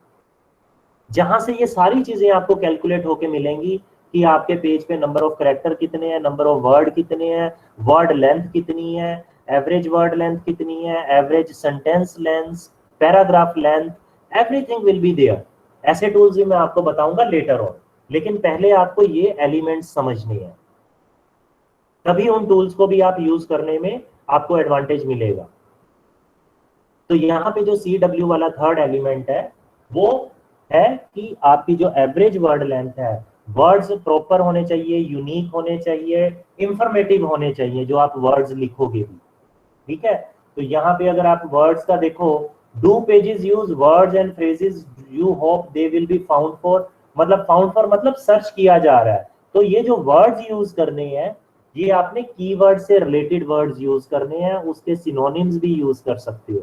जहां से ये सारी चीजें आपको कैलकुलेट होके मिलेंगी कि आपके पेज पे नंबर ऑफ कैरेक्टर कितने हैं, नंबर ऑफ वर्ड कितने हैं, वर्ड लेंथ कितनी है, एवरेज वर्ड लेंथ कितनी है, average sentence length, paragraph length, everything will be there. ऐसे टूल्स भी मैं आपको बताऊंगा लेटर ऑन, लेकिन पहले आपको ये एलिमेंट्स समझने हैं, तभी उन टूल्स को भी आप यूज करने में आपको एडवांटेज मिलेगा। तो यहाँ पे जो CW वाला थर्ड एलिमेंट है वो है कि आपकी जो एवरेज वर्ड लेंथ है, वर्ड्स प्रॉपर होने चाहिए, यूनिक होने चाहिए, इंफॉर्मेटिव होने चाहिए जो आप वर्ड्स लिखोगे भी, ठीक है। तो यहाँ पे अगर आप वर्ड्स का देखो, do pages use words and phrases you hope they will be found for, मतलब फाउंड फॉर मतलब सर्च किया जा रहा है। तो ये जो वर्ड्स यूज करने हैं, ये आपने कीवर्ड से रिलेटेड वर्ड्स यूज करने हैं, उसके सिनोनिम्स भी यूज कर सकते हो,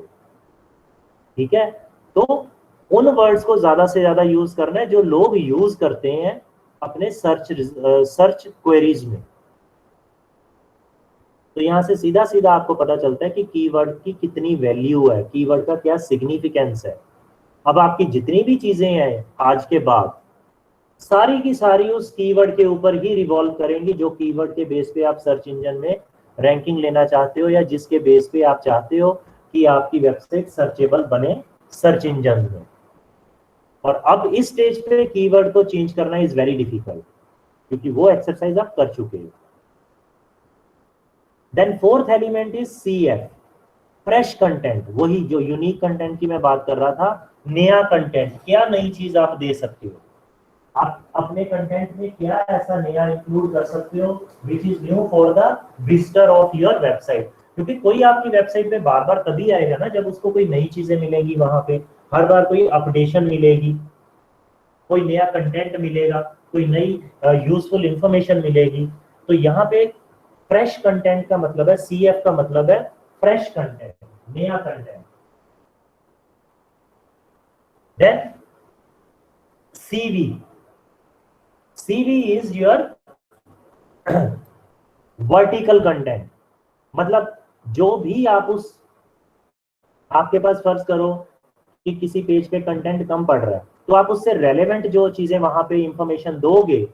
ठीक है। तो उन वर्ड्स को ज्यादा से ज्यादा यूज करना है जो लोग यूज करते हैं अपने सर्च क्वेरीज में। तो यहां से सीधा सीधा आपको पता चलता है कि कीवर्ड की कितनी वैल्यू है, कीवर्ड का क्या सिग्निफिकेंस है। अब आपकी जितनी भी चीजें हैं आज के बाद, सारी की सारी उस कीवर्ड के ऊपर ही रिवॉल्व करेंगी, जो कीवर्ड के बेस पे आप सर्च इंजन में रैंकिंग लेना चाहते हो, या जिसके बेस पे आप चाहते हो कि आपकी वेबसाइट सर्चेबल बने सर्च इंजन में। और अब इस स्टेज पे कीवर्ड को चेंज करना इज वेरी डिफिकल्ट, क्योंकि वो एक्सरसाइज आप कर चुके हो। Then fourth element is CF, fresh content, वही जो यूनिक कंटेंट की मैं बात कर रहा था, नया कंटेंट, क्या नई चीज आप दे सकते हो, आप अपने कंटेंट में क्या ऐसा नया इंक्लूड कर सकते हो which is new for the visitor of your website. क्योंकि कोई आपकी वेबसाइट पे बार बार तभी आएगा ना जब उसको कोई नई चीजें मिलेंगी, वहां पे हर बार कोई अपडेशन मिलेगी, कोई नया कंटेंट मिलेगा, कोई नई यूजफुल इंफॉर्मेशन मिलेगी। तो यहाँ पे फ्रेश कंटेंट का मतलब है, CF का मतलब है फ्रेश कंटेंट, नया कंटेंट। Then CV is your vertical content, मतलब जो भी आप उस, आपके पास फर्ज करो कि किसी पेज पे कंटेंट कम पड़ रहा है, तो आप उससे रेलेवेंट जो चीजें वहां पे इंफॉर्मेशन दोगे,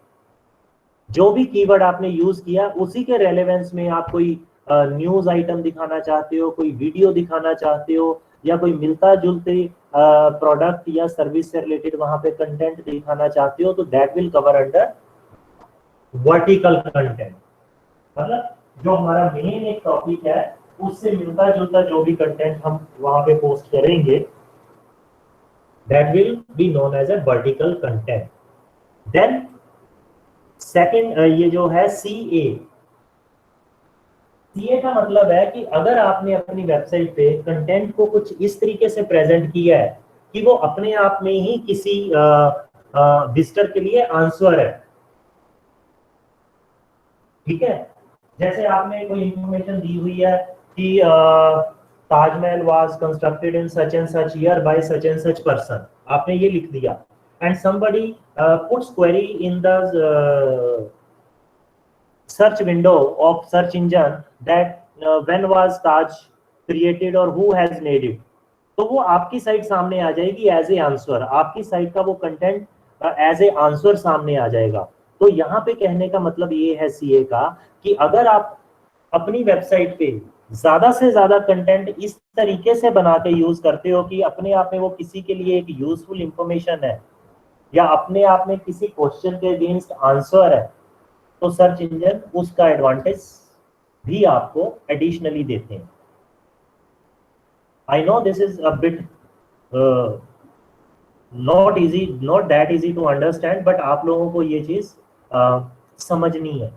जो भी कीवर्ड आपने यूज किया उसी के रेलेवेंस में आप कोई न्यूज आइटम दिखाना चाहते हो, कोई वीडियो दिखाना चाहते हो, या कोई मिलता जुलते प्रोडक्ट या सर्विस से रिलेटेड वहां पे कंटेंट दिखाना चाहते हो, तो that will cover under vertical content. मतलब जो हमारा मेन एक टॉपिक है उससे मिलता जुलता जो भी कंटेंट हम वहां पे पोस्ट करेंगे, that will be known as a vertical content. Then second ये जो है CA का मतलब है कि अगर आपने अपनी वेबसाइट पे कंटेंट को कुछ इस तरीके से प्रेजेंट किया है कि वो अपने आप में ही किसी विजिटर के लिए आंसर है, ठीक है। जैसे आपने कोई इंफॉर्मेशन दी हुई है कि Taj Mahal was constructed in such and such year by such and such person, आपने ये लिख दिया, and somebody puts query in the search window of search engine that when was Taj created or who has made it, तो वो आपकी site सामने आ जाएगी as A answer, आपकी साइट का वो कंटेंट एज ए आंसर सामने आ जाएगा। तो यहाँ पे कहने का मतलब ये है CA का कि अगर आप अपनी वेबसाइट पे ज्यादा से ज्यादा कंटेंट इस तरीके से बना के यूज करते हो कि अपने आप में वो किसी के लिए एक यूजफुल इंफॉर्मेशन है, या अपने आप में किसी क्वेश्चन के अगेंस्ट आंसर है, तो सर्च इंजन उसका एडवांटेज भी आपको एडिशनली देते हैं। I know this is a bit not that easy to understand, but आप लोगों को ये चीज समझनी है,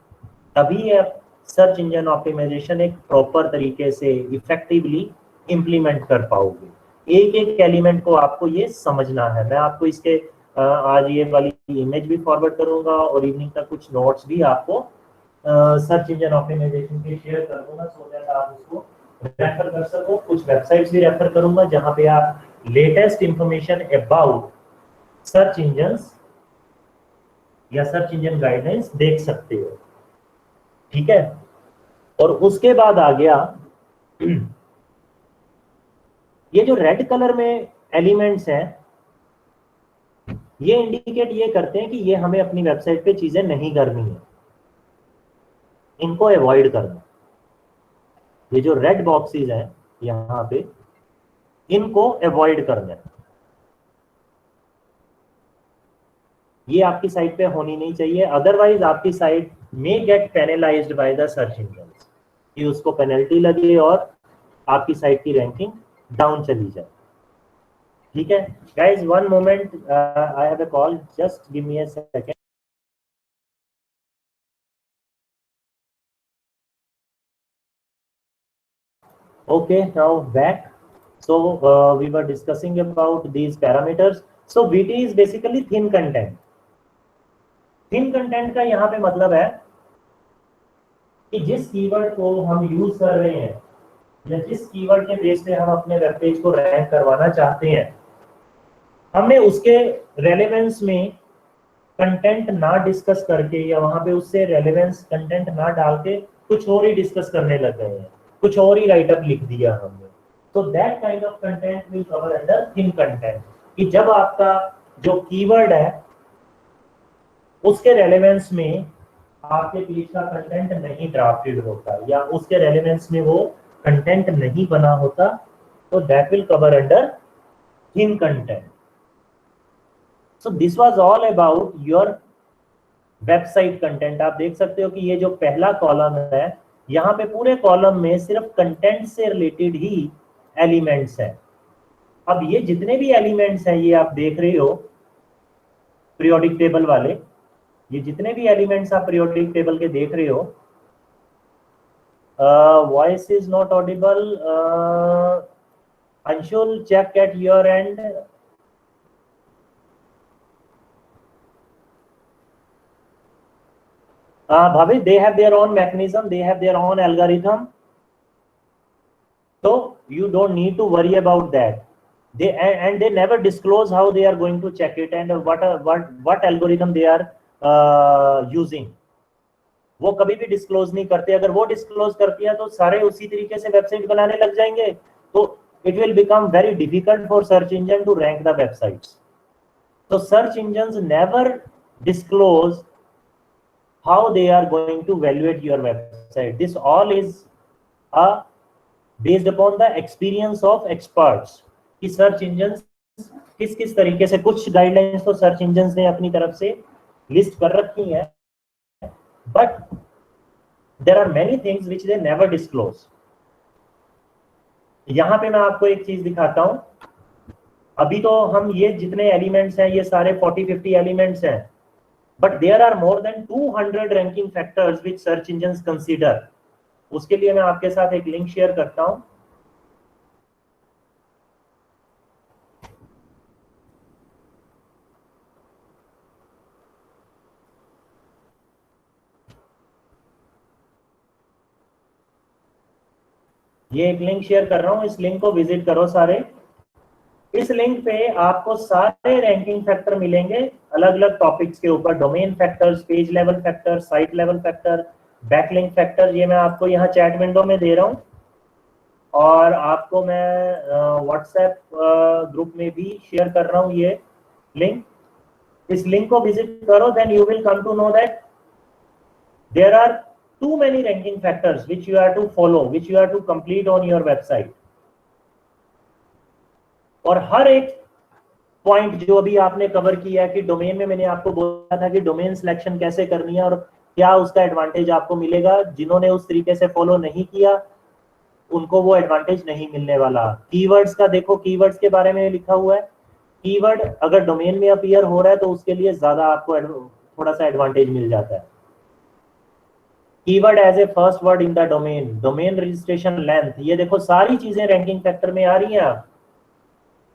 तभी आप सर्च इंजन ऑप्टिमाइजेशन एक प्रॉपर तरीके से इफेक्टिवली इंप्लीमेंट कर पाओगे। एक एक एलिमेंट को आपको ये समझना है। मैं आपको इसके आज ये वाली इमेज भी फॉरवर्ड करूंगा और इवनिंग तक कुछ नोट्स भी आपको सर्च इंजन ऑप्टिमाइजेशन के शेयर कर दूंगा, सो दैट आप उसको रेफर कर सको। कुछ वेबसाइट्स भी रेफर करूंगा जहां पे आप latest information about search engines या सर्च इंजन गाइडलाइंस देख सकते हो, ठीक है। और उसके बाद आ गया ये जो रेड कलर में एलिमेंट्स हैं, ये इंडिकेट ये करते हैं कि ये हमें अपनी वेबसाइट पे चीजें नहीं करनी है, इनको अवॉइड करना। ये जो रेड बॉक्सेस हैं यहाँ पे, इनको अवॉइड करना है, ये आपकी साइट पे होनी नहीं चाहिए। अदरवाइज आपकी साइट में get penalized by the search engine, कि उसको पेनल्टी लगे और आपकी साइट की रैंकिंग डाउन चली जाए। ठीक है guys, one moment, I have a call, just give me a second. Okay, now back. So we were discussing about these parameters. So VT is basically thin content. Thin content का यहाँ पे मतलब है कि जिस कीवर्ड को हम use कर रहे हैं या जिस कीवर्ड के बेस पे हम अपने वेब पेज को रैंक करवाना चाहते हैं, हमने उसके रेलेवेंस में कंटेंट ना डिस्कस करके या वहां पे उससे रेलेवेंस कंटेंट ना डाल के कुछ और ही डिस्कस करने लग गए हैं, कुछ और ही राइटअप लिख दिया हमने। तो that kind of content will cover under thin content, कि जब आपका जो कीवर्ड है उसके रेलेवेंस में आपके पेज का कंटेंट नहीं ड्राफ्टेड होता या उसके रेलेवेंस में वो कंटेंट नहीं बना होता, तो that will cover under thin content. So this was all about your website content. आप देख सकते हो कि ये जो पहला कॉलम है, यहाँ पे पूरे कॉलम में सिर्फ कंटेंट से रिलेटेड ही एलिमेंट्स हैं। अब ये जितने भी एलिमेंट्स हैं ये आप देख रहे हो पीरियोडिक टेबल वाले, ये जितने भी एलिमेंट्स आप पीरियोडिक टेबल के देख रहे हो, voice is not audible, Anshul check at your end. Bhavi, they have their own mechanism, they have their own algorithm, so you don't need to worry about that. They never disclose how they are going to check it and what algorithm they are using. वो कभी भी disclose नहीं करते। अगर वो disclose करती है तो सारे उसी तरीके से वेबसाइट बनाने लग जाएंगे, तो it will become very difficult for search engine to rank the websites. So search engines never disclose how they are going to evaluate your website. This all is based upon the experience of experts, कि search engines किस किस तरीके से, कुछ guidelines तो search engines ने अपनी तरफ से लिस्ट कर रखी हैं, but there are many things which they never disclose. यहाँ पे मैं आपको एक चीज दिखाता हूँ। अभी तो हम ये जितने एलिमेंट्स हैं ये सारे 40-50 एलिमेंट्स हैं, but there are more than 200 ranking factors which search engines consider. उसके लिए मैं आपके साथ एक लिंक शेयर करता हूं। ये एक लिंक शेयर कर रहा हूं, इस लिंक को विजिट करो सारे। इस लिंक पे आपको सारे रैंकिंग फैक्टर मिलेंगे अलग अलग टॉपिक्स के ऊपर, domain factors, page level factor, site level factor, backlink factor. ये मैं आपको यहाँ चैट विंडो में दे रहा हूँ और आपको मैं व्हाट्सएप ग्रुप में भी शेयर कर रहा हूँ ये लिंक। इस लिंक को विजिट करो, then you will come to know that there are too many ranking factors which you have to follow, which you have to complete on your website. और हर एक पॉइंट जो अभी आपने कवर किया कि डोमेन में, मैंने आपको बोला था कि डोमेन सिलेक्शन कैसे करनी है और क्या उसका एडवांटेज आपको मिलेगा, जिन्होंने उस तरीके से फॉलो नहीं किया उनको वो एडवांटेज नहीं मिलने वाला। कीवर्ड्स का देखो, कीवर्ड्स के बारे में लिखा हुआ है, कीवर्ड अगर डोमेन में अपीयर हो रहा है तो उसके लिए ज्यादा आपको थोड़ा सा एडवांटेज मिल जाता है। Keyword as a first word in the domain, domain registration length, ये देखो सारी चीजें रैंकिंग फैक्टर में आ रही हैं।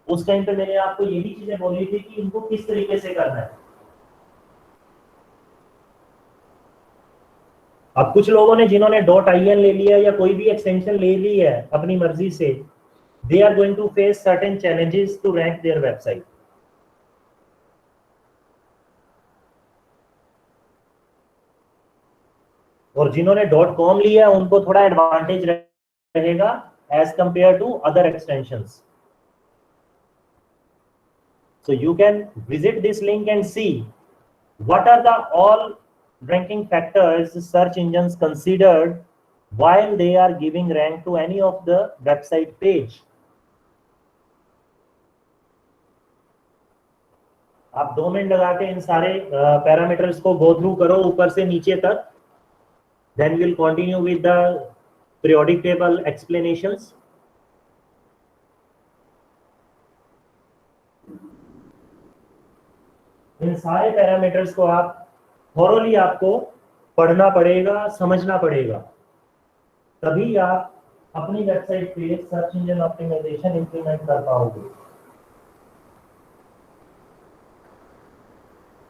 उस टाइम पे मैंने आपको यही चीजें बोली थी कि इनको किस तरीके से करना है। अब कुछ लोगों ने जिन्होंने .in ले लिया या कोई भी एक्सटेंशन ले ली है अपनी मर्जी से, they are going to face certain challenges to rank their website. और जिन्होंने .com लिया है उनको थोड़ा एडवांटेज रहेगा as compare to other extensions. So you can visit this link and see what are the all ranking factors search engines considered while they are giving rank to any of the website page. आप 2 minute लगा के इन सारे parameters को go through करो ऊपर से नीचे तक, then we'll continue with the periodic table explanations. इन सारे पैरामीटर्स को आप थॉरोली आपको पढ़ना पड़ेगा, समझना पड़ेगा, तभी आप अपनी वेबसाइट पे सर्च इंजन ऑप्टिमाइजेशन इंप्लीमेंट कर पाओगे।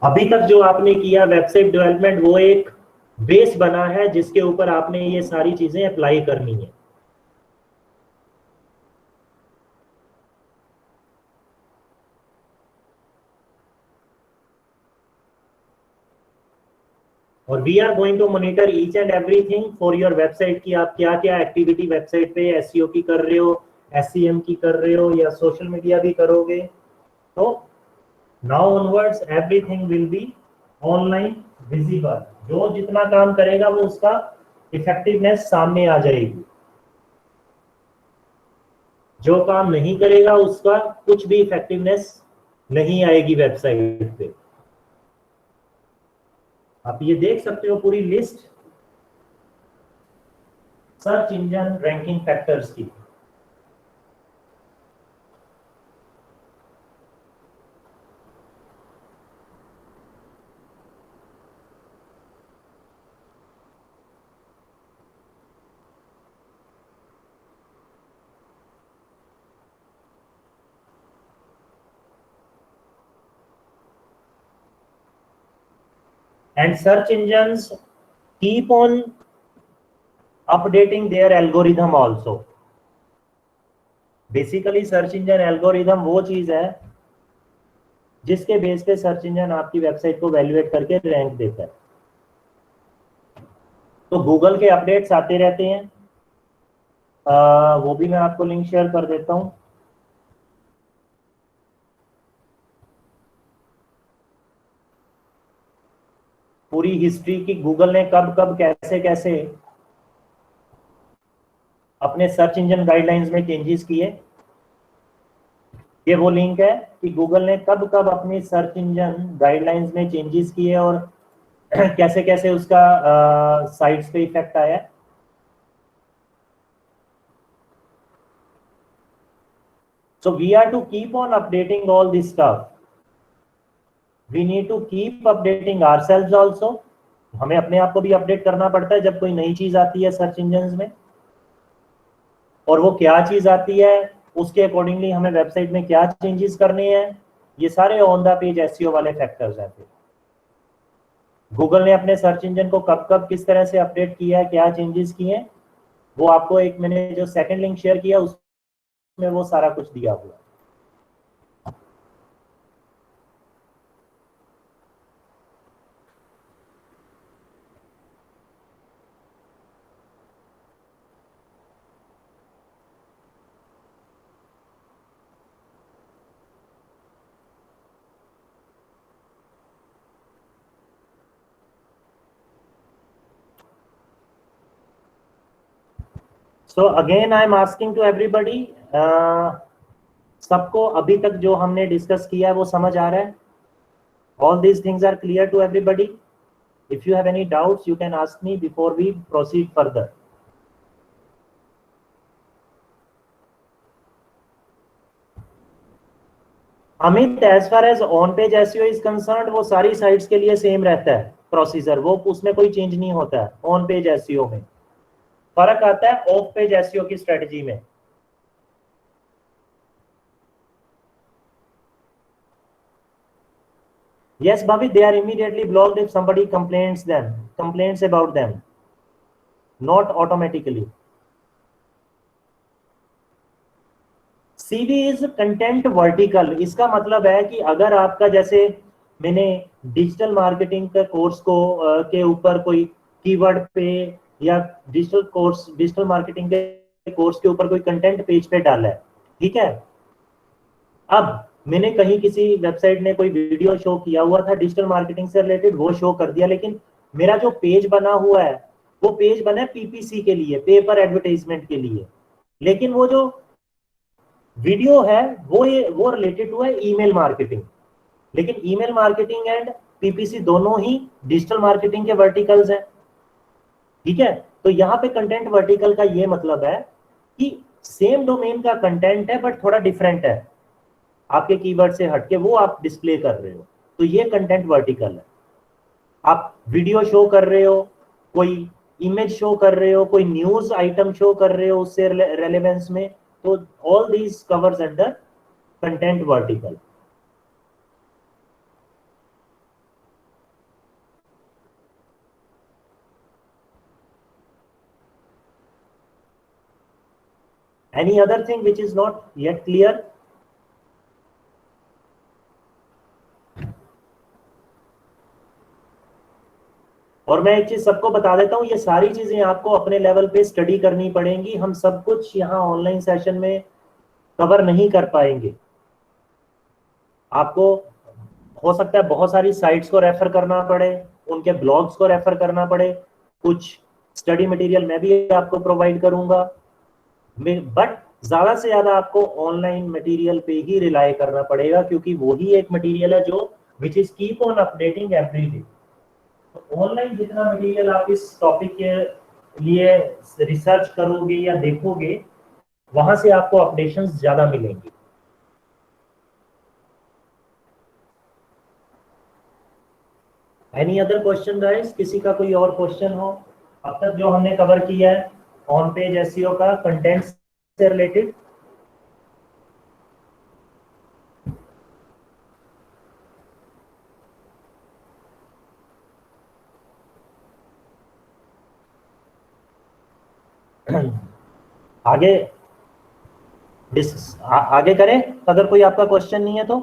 अभी तक जो आपने किया वेबसाइट डेवलपमेंट, वो एक बेस बना है जिसके ऊपर आपने ये सारी चीजें अप्लाई करनी है। और we are going to monitor each and everything for your website की आप क्या क्या एक्टिविटी वेबसाइट पे एसईओ की कर रहे हो, एसईएम की कर रहे हो, या सोशल मीडिया भी करोगे। तो now onwards everything will B online visible. जो जितना काम करेगा वो उसका इफेक्टिवनेस सामने आ जाएगी, जो काम नहीं करेगा उसका कुछ भी इफेक्टिवनेस नहीं आएगी वेबसाइट पे। आप ये देख सकते हो पूरी list search engine ranking factors की। And search engines keep on updating their algorithm also. Basically search engine algorithm वो चीज है जिसके बेस पे सर्च इंजन आपकी वेबसाइट को वैल्यूएट करके रैंक देता है। तो गूगल के अपडेट्स आते रहते हैं, वो भी मैं आपको लिंक शेयर कर देता हूं। पूरी हिस्ट्री की गूगल ने कब कब कैसे कैसे अपने सर्च इंजन गाइडलाइंस में चेंजेस किए। ये वो लिंक है कि गूगल ने कब कब अपनी सर्च इंजन गाइडलाइंस में चेंजेस किए और कैसे कैसे उसका साइट्स पे इफेक्ट आया। So we are to keep on updating all this stuff. We need to keep updating ourselves also. हमें अपने आप को भी अपडेट करना पड़ता है जब कोई नई चीज आती है सर्च इंजन में, और वो क्या चीज आती है उसके अकॉर्डिंगली हमें वेबसाइट में क्या चेंजेस करने हैं। ये सारे ऑन द पेज एसईओ वाले फैक्टर्स हैं। गूगल ने अपने सर्च इंजन को कब कब किस तरह से अपडेट किया है, क्या चेंजेस किए हैं, वो आपको एक मैंने जो सेकंड लिंक शेयर किया उसमें वो सारा कुछ दिया हुआ है। So again I am asking to everybody, सबको अभी तक जो हमने डिस्कस किया है वो समझ आ रहा है? All these things are clear to everybody? If you have any doubts, you can ask me before we proceed further. Amit, as far as on page SEO is concerned, वो सारी साइट्स के लिए सेम रहता है प्रोसीजर, वो उसमें कोई change नहीं होता है। ऑन पेज SEO में फर्क आता है ऑफ पेज एसईओ की स्ट्रेटजी में। Yes, Bobby, they are immediately blocked if somebody complains about them, not automatically. CV is content vertical। इसका मतलब है कि अगर आपका, जैसे मैंने डिजिटल मार्केटिंग के कोर्स को के ऊपर कोई कीवर्ड पे या डिजिटल मार्केटिंग के कोर्स के ऊपर कोई कंटेंट पेज पे डाला है, ठीक है। अब मैंने कहीं किसी वेबसाइट ने कोई वीडियो शो किया हुआ था डिजिटल मार्केटिंग से रिलेटेड, वो शो कर दिया, लेकिन मेरा जो पेज बना हुआ है वो पेज बना है पीपीसी के लिए, पेपर एडवर्टाइजमेंट के लिए, लेकिन वो जो वीडियो है वो रिलेटेड हुआ है ईमेल मार्केटिंग। लेकिन ईमेल मार्केटिंग एंड पीपीसी दोनों ही डिजिटल मार्केटिंग के वर्टिकल्स हैं, ठीक है। तो यहाँ पे कंटेंट वर्टिकल का ये मतलब है कि सेम डोमेन का कंटेंट है बट थोड़ा डिफरेंट है, आपके कीवर्ड से हटके वो आप डिस्प्ले कर रहे हो, तो ये कंटेंट वर्टिकल है। आप वीडियो शो कर रहे हो, कोई इमेज शो कर रहे हो, कोई न्यूज आइटम शो कर रहे हो उससे रेलेवेंस में, तो all these covers under content vertical. Any other thing which is not yet clear? और मैं एक चीज सबको बता देता हूँ, ये सारी चीजें आपको अपने लेवल पे स्टडी करनी पड़ेंगी, हम सब कुछ यहाँ ऑनलाइन सेशन में कवर नहीं कर पाएंगे। आपको हो सकता है बहुत सारी साइट्स को रेफर करना पड़े, उनके ब्लॉग्स को रेफर करना पड़े, कुछ स्टडी मटेरियल मैं भी आपको प्रोवाइड करूंगा, बट ज्यादा से ज्यादा आपको ऑनलाइन मटेरियल पे ही रिलाई करना पड़ेगा, क्योंकि वही एक मटेरियल है जो which is keep on updating every day. तो ऑनलाइन जितना मटेरियल आप इस टॉपिक के लिए रिसर्च करोगे या देखोगे, वहां से आपको अपडेशंस ज्यादा मिलेंगी। एनी अदर क्वेश्चन गाइस, किसी का कोई और क्वेश्चन हो? अब तक जो हमने कवर किया है ऑन पेज एसईओ का कंटेंट से रिलेटेड। आगे आगे करें अगर कोई आपका क्वेश्चन नहीं है तो।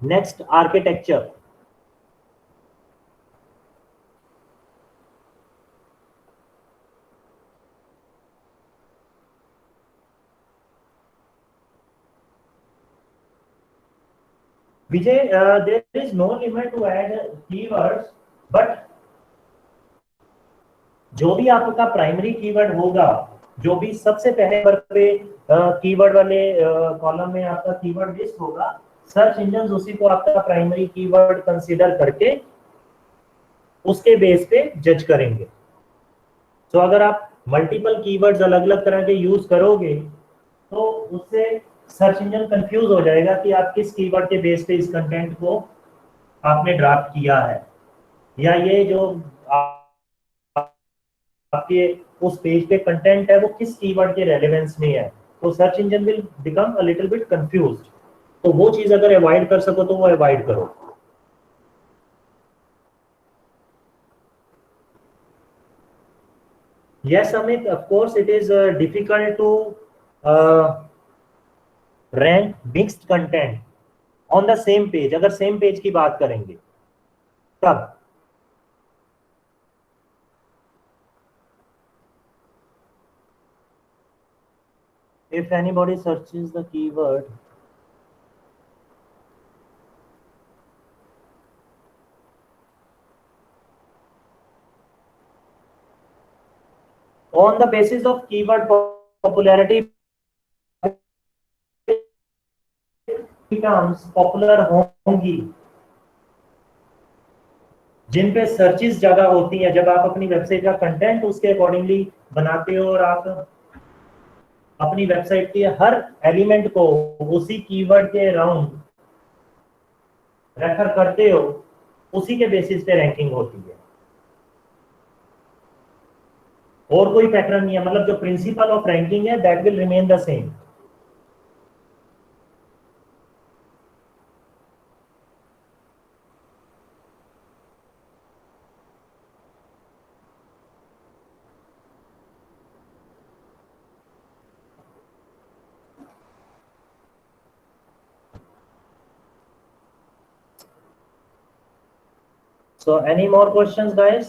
Next architecture. Vijay, there is no limit to add keywords, but जो भी आपका प्राइमरी कीवर्ड होगा, जो भी सबसे पहले नंबर पे कीवर्ड वाले कॉलम में आपका कीवर्ड लिस्ट होगा, सर्च इंजन उसी को आपका प्राइमरी कीवर्ड कंसीडर करके उसके बेस पे जज करेंगे। तो अगर आप मल्टीपल कीवर्ड्स अलग अलग तरह के यूज करोगे तो उससे सर्च इंजन कंफ्यूज हो जाएगा कि आप किस कीवर्ड के बेस पे इस कंटेंट को आपने ड्राफ्ट किया है, या ये जो आपके उस पेज पे कंटेंट है वो किस कीवर्ड के रेलेवेंस में है, तो search engine will become a little bit confused. तो वो चीज अगर अवॉइड कर सको तो वो अवॉइड करो। Yes, Amit, of course it is difficult to rank mixed content on the same page, अगर सेम पेज की बात करेंगे तब। If anybody searches the keyword on the basis of keyword popularity, terms popular होंगी जिन पे searches ज्यादा होती हैं, जब आप अपनी वेबसाइट का कंटेंट उसके अकॉर्डिंगली बनाते हो और आप अपनी वेबसाइट के हर एलिमेंट को उसी कीवर्ड के अराउंड रेफर करते हो, उसी के बेसिस पे रैंकिंग होती है, और कोई पैटर्न नहीं है। मतलब जो प्रिंसिपल ऑफ रैंकिंग है that will remain the same. So any more questions guys?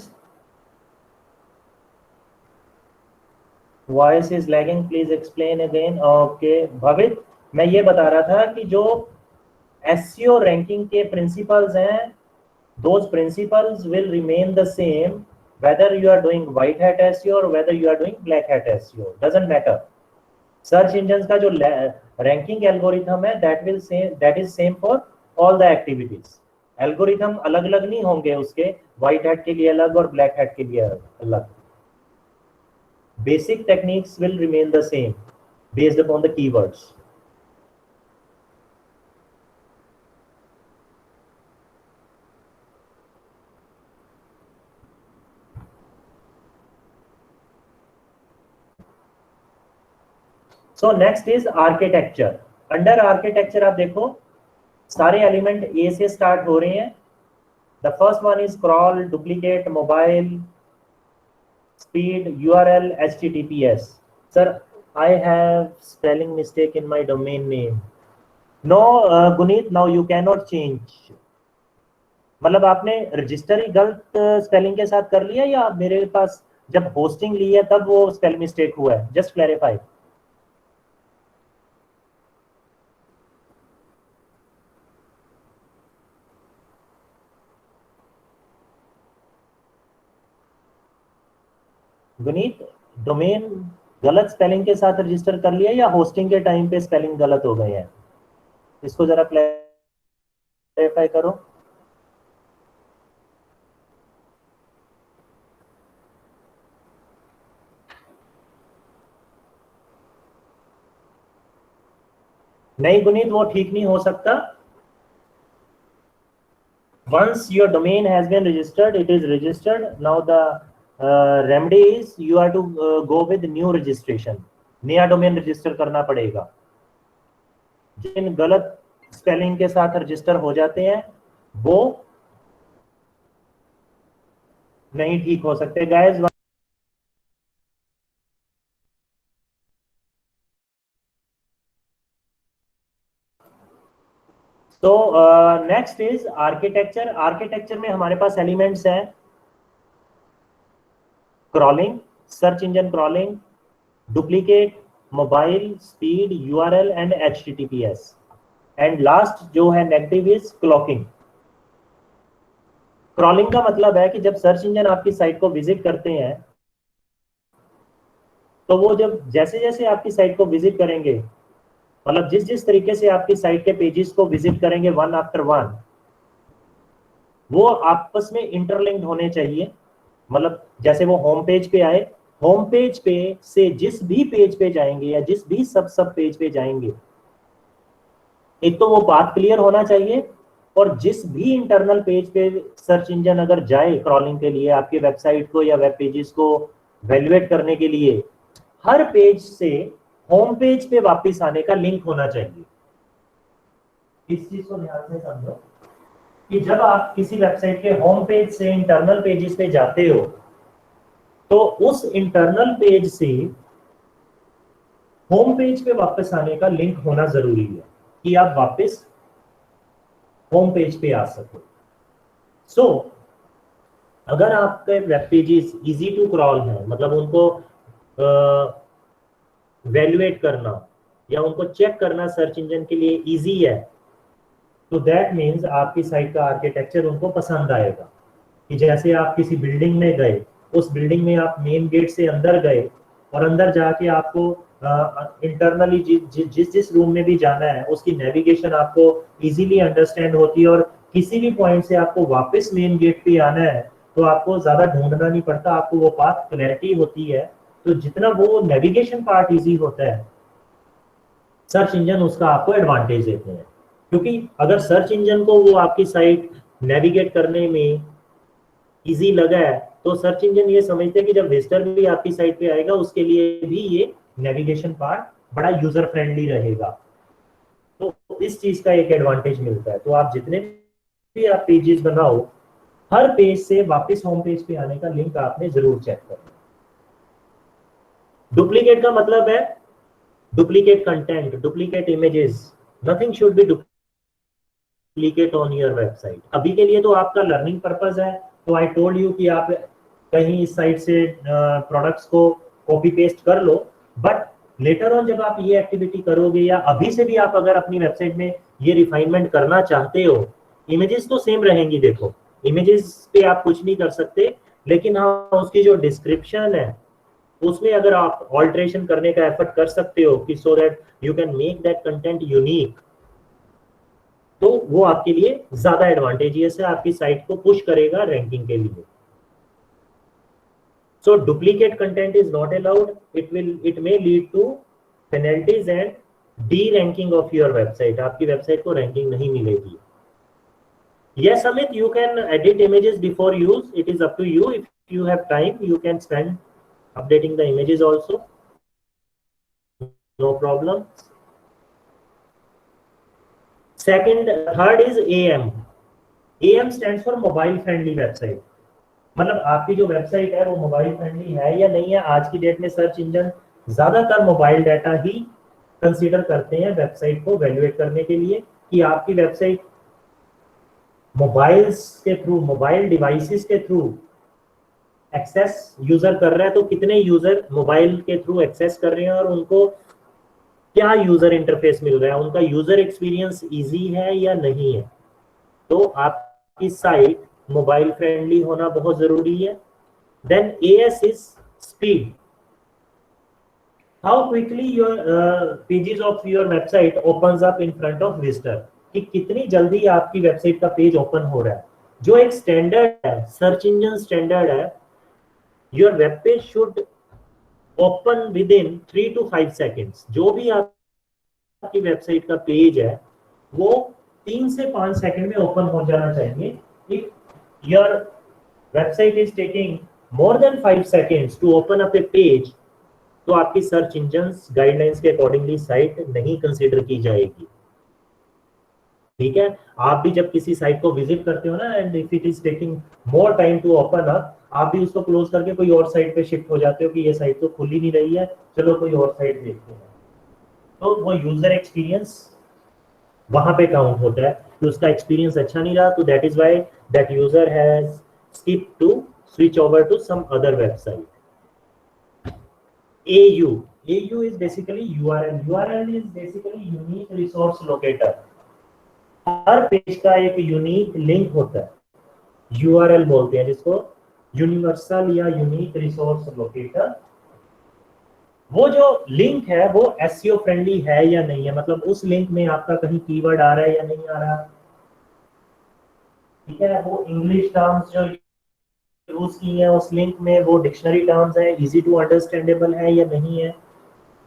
Voice is lagging, please explain again. Okay Bhavit, मैं ये बता रहा था कि जो एसईओ रैंकिंग के प्रिंसिपल्स हैं, those principles will remain the same whether you are doing white hat SEO or whether you are doing black hat SEO, doesn't matter। Search engine का जो रैंकिंग एल्गोरिथम है that is same for all the activities। Algorithm अलग अलग नहीं होंगे उसके, white hat के लिए अलग और ब्लैक हैट के लिए अलग। Basic techniques will remain the same based upon the keywords. So next is architecture. Under architecture आप देखो सारे एलिमेंट ए से स्टार्ट हो रहे हैं। The first one is crawl, duplicate, mobile, speed, URL, HTTPS. Sir I have spelling mistake in my domain name. No Gunit, now you can not change. मतलब आपने register ही गलत स्पेलिंग के साथ कर लिया या मेरे पास जब होस्टिंग ली है तब वो स्पेलिंग मिस्टेक हुआ है? Just clarify. गुनीत, डोमेन गलत स्पेलिंग के साथ रजिस्टर कर लिया या होस्टिंग के टाइम पे स्पेलिंग गलत हो गए हैं? इसको जरा क्लैरिफाई करो। नहीं गुनीत, वो ठीक नहीं हो सकता। once your domain has been registered, it is registered. Now the remedy is you have to go with new registration। नया डोमेन रजिस्टर करना पड़ेगा। जिन गलत स्पेलिंग के साथ रजिस्टर हो जाते हैं वो नहीं ठीक हो सकते गाइस। तो नेक्स्ट इज आर्किटेक्चर। आर्किटेक्चर में हमारे पास एलिमेंट्स हैं crawling, search engine crawling, duplicate, mobile, speed, URL and HTTPS. And last जो है नेगेटिव इज क्लॉकिंग। क्रॉलिंग का मतलब है कि जब सर्च इंजन आपकी साइट को विजिट करते हैं तो वो जब जैसे जैसे आपकी साइट को विजिट करेंगे, मतलब जिस जिस तरीके से आपकी साइट के पेजेस को विजिट करेंगे वन आफ्टर वन, वो आपस में इंटरलिंक्ड होने चाहिए। मतलब जैसे वो होम पेज पे आए, होम पेज पे से जिस भी पेज पे जाएंगे या जिस भी सब पेज पे जाएंगे, एक तो वो बात क्लियर होना चाहिए, और जिस भी इंटरनल पेज पे सर्च इंजन अगर जाए क्रॉलिंग के लिए आपके वेबसाइट को या वेब पेजेस को वैल्यूएट करने के लिए, हर पेज से होम पेज पे वापस आने का लिंक होना चाहिए। इस चीज को ध्यान से समझो कि जब आप किसी वेबसाइट के होम पेज से इंटरनल पेजेस पे जाते हो तो उस इंटरनल पेज से होम पेज पे वापस आने का लिंक होना जरूरी है कि आप वापस होम पेज पे आ सको। सो अगर आपके web pages easy to crawl है, मतलब उनको वैल्यूएट करना या उनको चेक करना सर्च इंजन के लिए इजी है, तो दैट मीन्स आपकी साइट का आर्किटेक्चर उनको पसंद आएगा। कि जैसे आप किसी बिल्डिंग में गए, उस बिल्डिंग में आप मेन गेट से अंदर गए और अंदर जाके आपको इंटरनली जिस जिस रूम में भी जाना है उसकी नेविगेशन आपको इजीली अंडरस्टैंड होती है, और किसी भी पॉइंट से आपको वापस मेन गेट पे आना है तो आपको ज्यादा ढूंढना नहीं पड़ता, आपको वो पाथ क्लैरिटी होती है। तो जितना वो नेविगेशन पार्ट इजी होता है, सर्च इंजन उसका आपको एडवांटेज देते हैं। क्योंकि अगर सर्च इंजन को वो आपकी साइट नेविगेट करने में इजी लगा है तो सर्च इंजन ये समझते हैं कि जब विजिटर भी आपकी साइट पे आएगा उसके लिए भी ये नेविगेशन पार्ट बड़ा यूजर फ्रेंडली रहेगा। तो इस चीज का एक एडवांटेज मिलता है। तो आप जितने भी आप पेजेस बनाओ, हर पेज से वापस होम पेज पे आने का लिंक आपने जरूर चेक करना। डुप्लीकेट का मतलब है duplicate content, duplicate images, nothing should be duplicate on your website. अभी के लिए तो आपका लर्निंग पर्पस है, तो आई टोल्ड यू कि आप कहीं इस साइट से प्रोडक्ट्स को कॉपी पेस्ट कर लो, बट लेटर ऑन जब आप ये एक्टिविटी करोगे, या अभी से भी आप अगर अपनी वेबसाइट में ये रिफाइनमेंट करना चाहते हो, इमेजेस तो सेम रहेंगी, देखो इमेजेस पे आप कुछ नहीं कर सकते, लेकिन हाँ उसकी जो डिस्क्रिप्शन है उसमें अगर आप ऑल्ट्रेशन करने का एफर्ट कर सकते हो कि so that you can make that content unique, तो वो आपके लिए ज्यादा एडवांटेजियस है, आपकी साइट को पुश करेगा रैंकिंग के लिए। So duplicate content is not allowed. It may lead to penalties and de-ranking of your website. आपकी वेबसाइट को रैंकिंग नहीं मिलेगी। Yes, Amit, you can edit images before use. It is up to you. If you have time, you can spend updating the images also. No problem. Third is AM. AM stands for mobile friendly website. मतलब आपकी जो website है वो mobile friendly है या नहीं है। आज की डेट में सर्च इंजन ज्यादातर मोबाइल डाटा ही कंसीडर करते हैं वेबसाइट को वैल्यूएट करने के लिए, कि आपकी वेबसाइट मोबाइल्स के थ्रू, मोबाइल डिवाइसेस के थ्रू एक्सेस यूजर कर रहा है, तो कितने यूजर मोबाइल के थ्रू एक्सेस कर रहे हैं और उनको क्या यूजर इंटरफेस मिल रहा है, उनका यूजर एक्सपीरियंस इजी है या नहीं है। तो आपकी साइट मोबाइल फ्रेंडली होना बहुत जरूरी है। Then AS is speed, how quickly your pages of your website opens up in front of visitor, कि कितनी जल्दी आपकी वेबसाइट का पेज ओपन हो रहा है। जो एक स्टैंडर्ड है, सर्च इंजन स्टैंडर्ड है, your web page should open with in 3 to 5 seconds. जो भी आपकी वेबसाइट का पेज है वो 3 से 5 सेकंड में ओपन हो जाना चाहिए। If your website is taking more than 5 seconds to open up a page, तो आपकी सर्च इंजन गाइडलाइंस के अकॉर्डिंगली साइट नहीं कंसीडर की जाएगी। ठीक है, आप भी जब किसी साइट को विजिट करते हो ना, and if it is taking more time to open up, आप भी उसको क्लोज करके कोई और साइट पे शिफ्ट हो जाते हो कि ये साइट तो खुल ही नहीं रही है, चलो कोई और साइट देखते हैं। तो वो यूजर एक्सपीरियंस वहां पे काउंट होता है कि उसका एक्सपीरियंस अच्छा नहीं रहा, तो that is why that user has skip to switch over to some other website. AU is basically URL. URL is basically unique resource locator. Her page का एक यूनिक लिंक होता है, URL बोलते हैं जिसको, यूनिवर्सल या यूनिक रिसोर्स लोकेटर। वो जो लिंक है वो SEO फ्रेंडली है या नहीं है, मतलब उस लिंक में आपका कहीं कीवर्ड आ रहा है या नहीं आ रहा। ठीक है, वो इंग्लिश टर्म्स जो यूज की है उस लिंक में, वो डिक्शनरी टर्म्स है, इजी टू अंडरस्टैंडेबल है या नहीं है।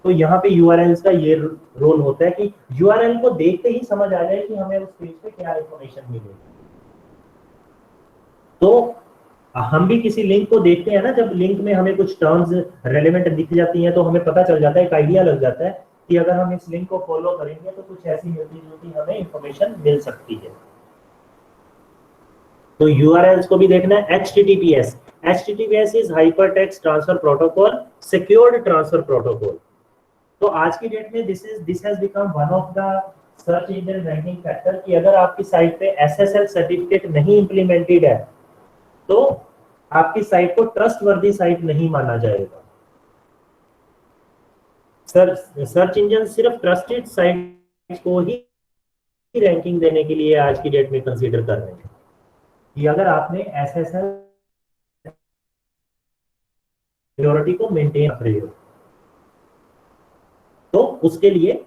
तो यहाँ पे URLs का ये रोल होता है कि URL को देखते ही समझ आ जाए कि हमें उस पेज पे क्या इंफॉर्मेशन मिलेगी। तो हम भी किसी लिंक को देखते हैं ना, जब लिंक में हमें कुछ टर्म्स रेलेवेंट दिख जाती हैं तो हमें पता चल जाता है, एक आइडिया लग जाता है कि अगर हम इस लिंक को फॉलो करेंगे तो कुछ ऐसी मिलती जुलती हमें इंफॉर्मेशन मिल सकती है। तो URLs को भी देखना है। HTTPS is hypertext transfer protocol, secured transfer protocol. तो आज की डेट में this has become one of the search engine ranking factor, कि अगर आपकी साइट पे SSL सर्टिफिकेट नहीं इंप्लीमेंटेड है तो आपकी साइट को ट्रस्टवर्दी साइट नहीं माना जाएगा। सर्च इंजन सिर्फ ट्रस्टेड साइट को ही रैंकिंग देने के लिए आज की डेट में कंसीडर कर रहे हैं कि अगर आपने SSL सिक्योरिटी को मेंटेन कर रहे हो तो उसके लिए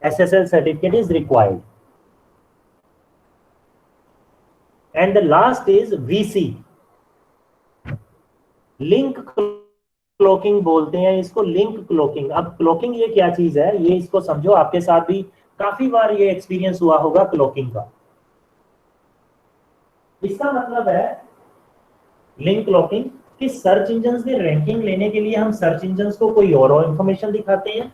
SSL certificate is required. And the last is VC, link cloaking बोलते हैं इसको, लिंक क्लोकिंग। अब क्लोकिंग ये क्या चीज है, ये इसको समझो, आपके साथ भी काफी बार ये एक्सपीरियंस हुआ होगा क्लोकिंग का। इसका मतलब है लिंक क्लोकिंग कि सर्च इंजन में रैंकिंग लेने के लिए हम सर्च इंजन को कोई और इंफॉर्मेशन दिखाते हैं,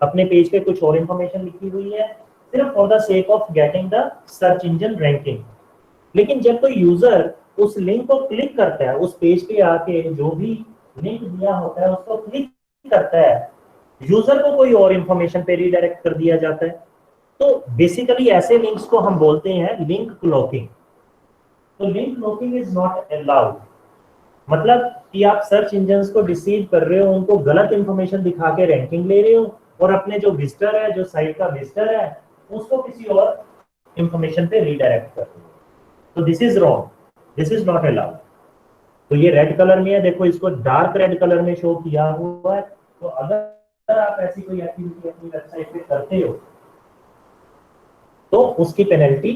अपने पेज पे कुछ और इंफॉर्मेशन लिखी हुई है सिर्फ for the sake of getting the search engine ranking. लेकिन जब कोई यूजर उस लिंक को क्लिक करता है, उस पेज पे आके जो भी लिंक दिया होता है उसको क्लिक करता है, यूजर को कोई और इंफॉर्मेशन पे रीडायरेक्ट कर दिया जाता है। तो बेसिकली ऐसे लिंक्स को हम बोलते हैं लिंक क्लोकिंग। तो link cloaking is not allowed, मतलब कि आप सर्च इंजन्स को डिसीव कर रहे हो, उनको गलत इंफॉर्मेशन दिखा के रैंकिंग ले रहे हो, और अपने जो विजिटर है, जो साइट का विजिटर है, उसको किसी और इंफॉर्मेशन पे रीडायरेक्ट कर रहे हो। तो this is wrong, this is not allowed. तो ये रेड कलर में है, देखो इसको डार्क रेड कलर में शो किया हुआ है। तो अगर आप ऐसी कोई एक्टिविटी अपनी वेबसाइट पे करते हो तो उसकी पेनल्टी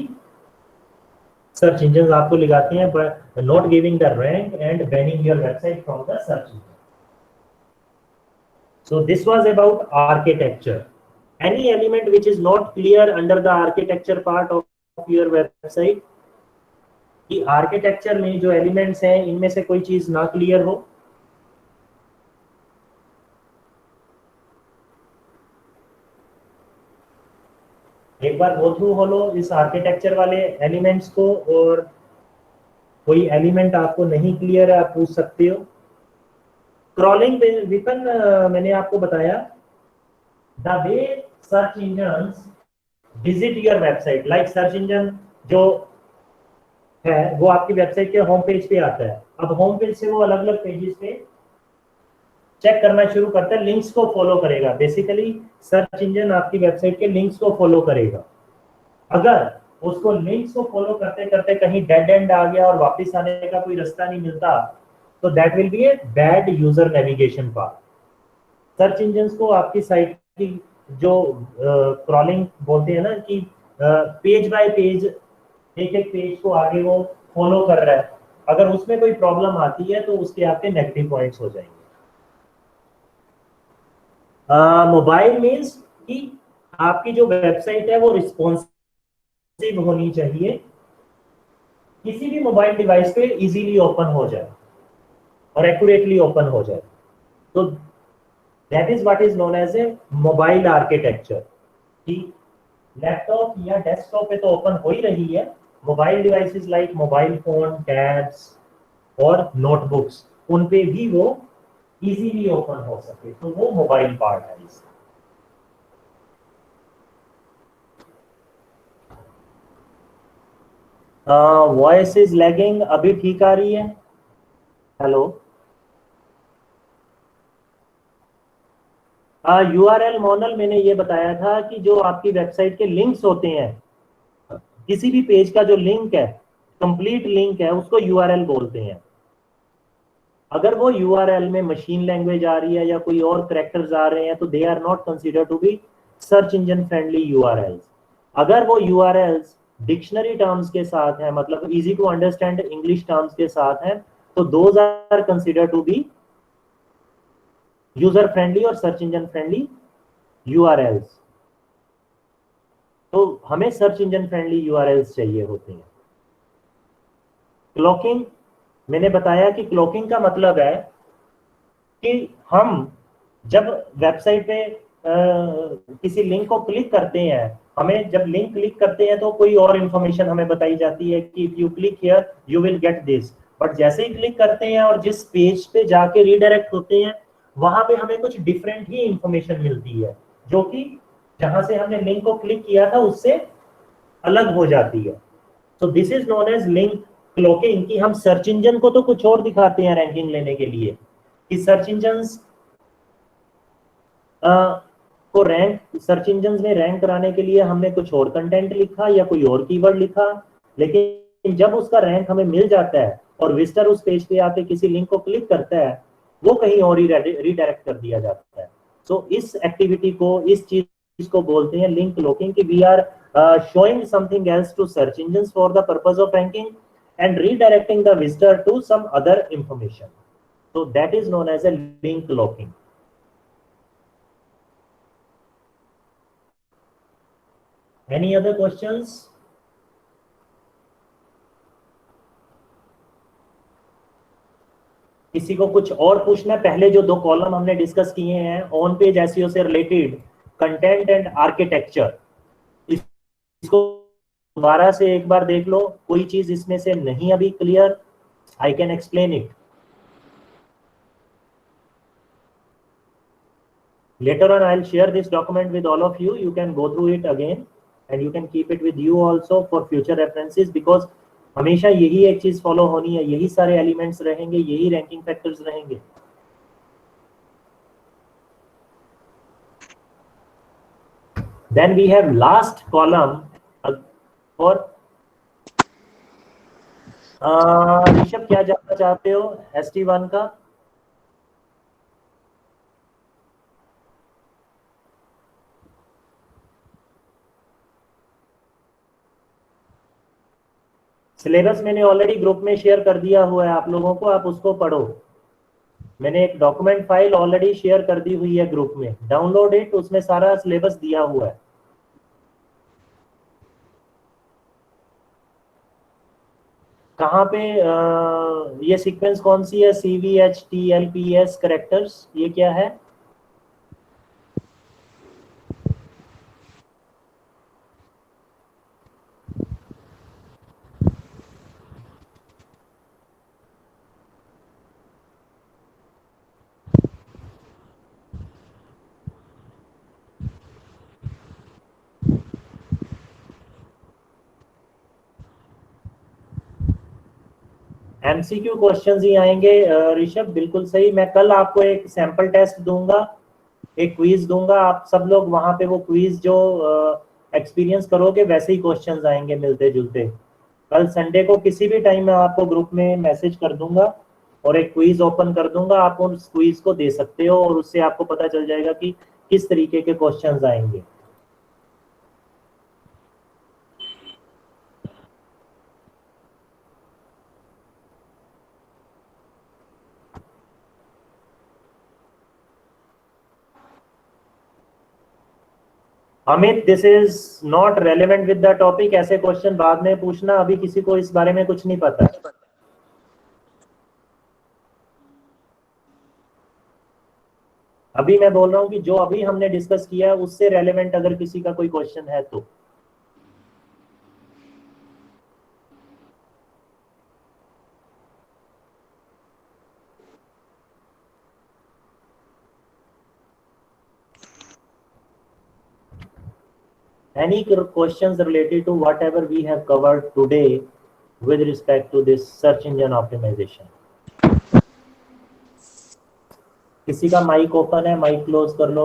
सर्च इंजन आपको लगाते हैं, but not giving the rank and banning your website from the search engine. So this was about architecture. Any element which is not clear under the architecture part of your website, कि architecture में जो elements हैं इनमें से कोई चीज ना clear हो, एक बार गो थ्रू हो लो इस आर्किटेक्चर वाले एलिमेंट्स को, और कोई एलिमेंट आपको नहीं क्लियर है आप पूछ सकते हो। क्रॉलिंग विपन मैंने आपको बताया, the way search engines visit your website, like search engine जो है वो आपकी वेबसाइट के होम पेज पे आता है। अब होम पेज से वो अलग अलग पेजेस पे चेक करना शुरू करता है, लिंक्स को फॉलो करेगा। बेसिकली सर्च इंजन आपकी वेबसाइट के लिंक्स को फॉलो करेगा। अगर उसको लिंक्स को फॉलो करते करते कहीं डेड एंड आ गया और वापस आने का कोई रास्ता नहीं मिलता, तो that will B a bad user navigation path. Search engine को आपकी साइट की जो क्रॉलिंग बोलते हैं ना, कि पेज बाय पेज एक एक पेज को आगे वो फॉलो कर रहा है, अगर उसमें कोई प्रॉब्लम आती है तो उसके आपके नेगेटिव पॉइंट्स हो जाएंगे। मोबाइल मीन्स कि आपकी जो वेबसाइट है वो रिस्पॉन्सिव होनी चाहिए, किसी भी मोबाइल डिवाइस पे इजीली ओपन हो जाए और एक्यूरेटली ओपन हो जाए। तो that is what is known as a mobile architecture, कि लैपटॉप या डेस्कटॉप पे तो ओपन हो ही रही है, mobile devices like mobile phone, tabs और नोटबुक्स, उन पे भी वो इजीली ओपन हो सके, तो वो मोबाइल पार्ट है इसका। वॉइस इज लैगिंग, अभी ठीक आ रही है? हेलो, यूआरएल मोनल मैंने ये बताया था कि जो आपकी वेबसाइट के लिंक्स होते हैं, किसी भी पेज का जो लिंक है, कंप्लीट लिंक है, उसको यूआरएल बोलते हैं। अगर वो यूआरएल में मशीन लैंग्वेज आ रही है या कोई और कैरेक्टर्स आ रहे हैं तो they are not consider to be search engine friendly URLs. अगर वो यूआरएल्स डिक्शनरी टर्म्स के साथ है, मतलब easy to understand English terms के साथ है, तो those are consider to be user friendly और सर्च इंजन फ्रेंडली यूआरएल्स। तो हमें सर्च इंजन फ्रेंडली यूआरएल्स चाहिए होते हैं। क्लॉकिंग, मैंने बताया कि क्लॉकिंग का मतलब है कि हम जब वेबसाइट पे किसी लिंक को क्लिक करते हैं, हमें जब लिंक क्लिक करते हैं तो कोई और इंफॉर्मेशन हमें बताई जाती है कि if you click here you will get this, but जैसे ही क्लिक करते हैं और जिस पेज पे जाके रीडायरेक्ट होते हैं वहां पे हमें कुछ डिफरेंट ही इंफॉर्मेशन मिलती है, जो कि जहां से हमने लिंक को क्लिक किया था उससे अलग हो जाती है। So this is known as link cloaking, कि हम सर्च इंजन को तो कुछ और दिखाते हैं रैंकिंग लेने के लिए, कि सर्च इंजन को रैंक, सर्च इंजन में रैंक कराने के लिए हमने कुछ और कंटेंट लिखा या कोई और कीवर्ड लिखा, लेकिन जब उसका रैंक हमें मिल जाता है और विजिटर उस पेज पे आके किसी लिंक को क्लिक करता है, वो कहीं और ही रीडायरेक्ट कर दिया जाता है। सो इस एक्टिविटी को, इस चीज को बोलते हैं लिंक क्लॉकिंग, कि we are showing something else to search engines for the purpose of ranking and redirecting the visitor to some other information. So that is known as a link clocking. Any other questions? किसी को कुछ और पूछना है? पहले जो दो column हमने डिस्कस किए हैं ऑन पेज एसईओ से रिलेटेड, कंटेंट एंड आर्किटेक्चर, इसको दोबारा से एक बार देख लो, कोई चीज इसमें से नहीं अभी clear, I can explain it later on. I'll share this document with all of you. You can go through it again and you can keep it with you also for future references, because हमेशा यही एक चीज follow होनी है, यही सारे elements रहेंगे, यही रैंकिंग फैक्टर्स रहेंगे। Then we have last column for Rishabh, क्या जानना चाहते हो ST1 का? सिलेबस मैंने ऑलरेडी ग्रुप में शेयर कर दिया हुआ है आप लोगों को, आप उसको पढ़ो। मैंने एक डॉक्यूमेंट फाइल ऑलरेडी शेयर कर दी हुई है ग्रुप में, डाउनलोड इट, उसमें सारा सिलेबस दिया हुआ है। कहाँ पे ये सीक्वेंस कौन सी है? CVHTLPS करेक्टर्स, ये क्या है? MCQ क्वेश्चंस ही आएंगे ऋषभ, बिल्कुल सही। मैं कल आपको एक सैंपल टेस्ट दूंगा, एक क्विज दूंगा, आप सब लोग वहां पे वो क्विज जो एक्सपीरियंस करोगे वैसे ही क्वेश्चंस आएंगे मिलते जुलते। कल संडे को किसी भी टाइम मैं आपको ग्रुप में मैसेज कर दूंगा और एक क्विज ओपन कर दूंगा, आप उस क्विज को दे सकते हो और उससे आपको पता चल जाएगा कि किस तरीके के क्वेश्चंस आएंगे। Amit, this is not relevant with the topic, ऐसे क्वेश्चन बाद में पूछना, अभी किसी को इस बारे में कुछ नहीं पता। अभी मैं बोल रहा हूँ कि जो अभी हमने डिस्कस किया है उससे रेलेवेंट अगर किसी का कोई क्वेश्चन है तो। Any questions related to whatever we have covered today with respect to this search engine optimization? किसी का माइक ओपन है, माइक क्लोज कर लो।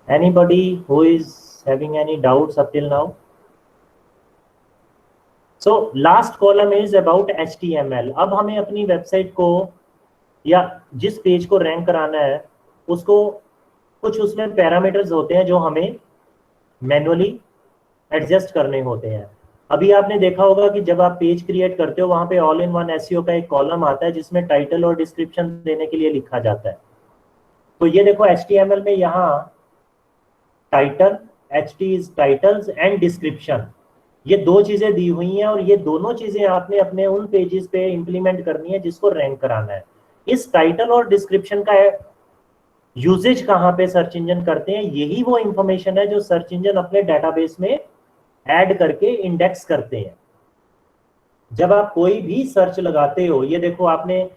Anybody who is having any doubts up till now? So last column is about HTML. अब हमें अपनी website को या जिस पेज को रैंक कराना है उसको कुछ उसमें पैरामीटर्स होते हैं जो हमें मैनुअली एडजस्ट करने होते हैं। अभी आपने देखा होगा कि जब आप पेज क्रिएट करते हो वहां पे ऑल इन वन एसईओ का एक कॉलम आता है जिसमें टाइटल और डिस्क्रिप्शन देने के लिए लिखा जाता है। तो ये देखो HTML में यहाँ title, HT is titles and description, ये दो चीजें दी हुई हैं और ये दोनों चीजें आपने अपने उन पेजेस पे इंप्लीमेंट करनी है जिसको रैंक कराना है। इस टाइटल और डिस्क्रिप्शन का यूजेज कहाँ पे सर्च इंजन करते हैं, यही वो इंफॉर्मेशन है जो सर्च इंजन अपने डेटाबेस में ऐड करके इंडेक्स करते हैं। जब आप कोई भी सर्च लगाते हो, ये देखो आपने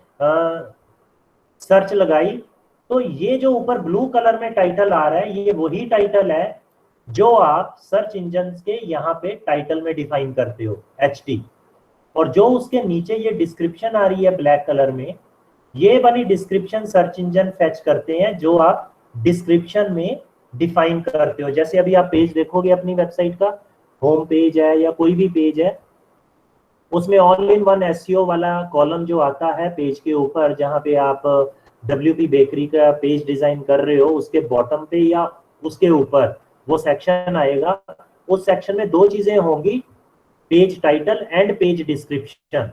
सर्च लगाई तो ये जो ऊपर ब्लू कलर में टाइटल आ रहा है ये वही टाइटल है जो आप सर्च इंजन के यहाँ पे टाइटल में डिफाइन करते हो HT, और जो उसके नीचे ये डिस्क्रिप्शन आ रही है ब्लैक कलर में, ये वाली डिस्क्रिप्शन सर्च इंजन फेच करते हैं जो आप डिस्क्रिप्शन में डिफाइन करते हो। जैसे अभी आप पेज देखोगे अपनी वेबसाइट का, होम पेज है या कोई भी पेज है, उसमें ऑल इन वन एसईओ वाला कॉलम जो आता है पेज के ऊपर, जहां पे आप WP बेकरी का पेज डिजाइन कर रहे हो, उसके बॉटम पे या उसके ऊपर वो सेक्शन आएगा। उस सेक्शन में दो चीजें होंगी, page title and page description.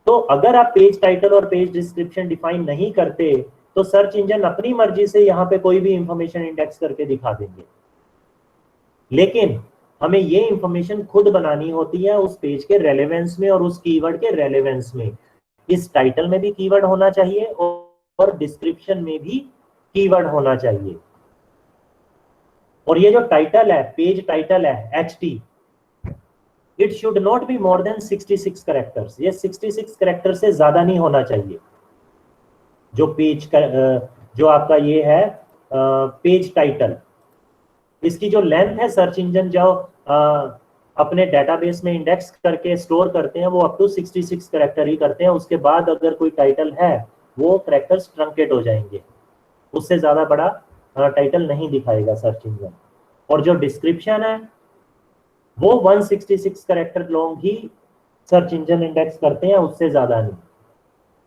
तो अगर आप पेज टाइटल और पेज डिस्क्रिप्शन डिफाइन नहीं करते तो सर्च इंजन अपनी मर्जी से यहाँ पे कोई भी इंफॉर्मेशन इंडेक्स करके दिखा देंगे, लेकिन हमें ये इंफॉर्मेशन खुद बनानी होती है उस पेज के रेलेवेंस में और उस कीवर्ड के रेलेवेंस में। इस टाइटल में भी कीवर्ड होना चाहिए और डिस्क्रिप्शन में भी कीवर्ड होना चाहिए। और ये जो टाइटल है, पेज टाइटल है HT, it should not be more than 66 characters. ये 66 कैरेक्टर से ज्यादा नहीं होना चाहिए। जो पेज का जो आपका ये है पेज टाइटल, इसकी जो लेंथ है सर्च इंजन जो अपने डेटाबेस में इंडेक्स करके स्टोर करते हैं वो अप टू 66 कैरेक्टर ही करते हैं। उसके बाद अगर कोई टाइटल है वो कैरेक्टर्स ट्रंकेट हो जाएंगे, उससे ज़्यादा बड़ा टाइटल नहीं दिखाएगा सर्च इंजन। और जो डिस्क्रिप्शन है वो 166 कैरेक्टर लॉन्ग ही सर्च इंजन इंडेक्स करते हैं, उससे ज़्यादा नहीं।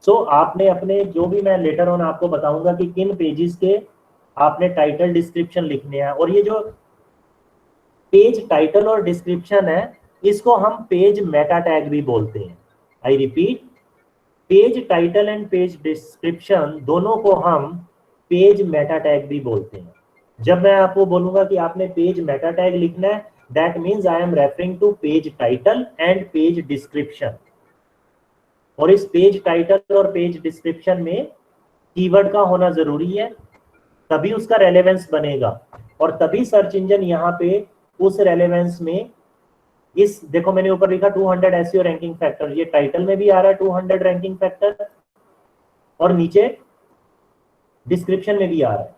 सो आपने अपने जो भी, मैं लेटर ऑन आपको बताऊंगा कि किन पेजेस के आपने टाइटल डिस्क्रिप्शन लिखने हैं। और ये जो पेज टाइटल और डिस्क्रिप्शन है इसको हम पेज मेटा टैग भी बोलते हैं। I repeat, page title and page description दोनों को हम पेज मेटा टैग भी बोलते हैं। जब मैं आपको बोलूंगा कि आपने पेज मेटा टैग लिखना है, that means I am referring to page title and page description. और इस पेज टाइटल और पेज डिस्क्रिप्शन में कीवर्ड का होना जरूरी है, तभी उसका रेलेवेंस बनेगा और तभी सर्च इंजन यहाँ पे उस रेलेवेंस में इस, देखो मैंने ऊपर लिखा 200 एसईओ रैंकिंग फैक्टर, ये टाइटल में भी आ रहा है 200 रैंकिंग फैक्टर और नीचे डिस्क्रिप्शन में भी आ रहा है।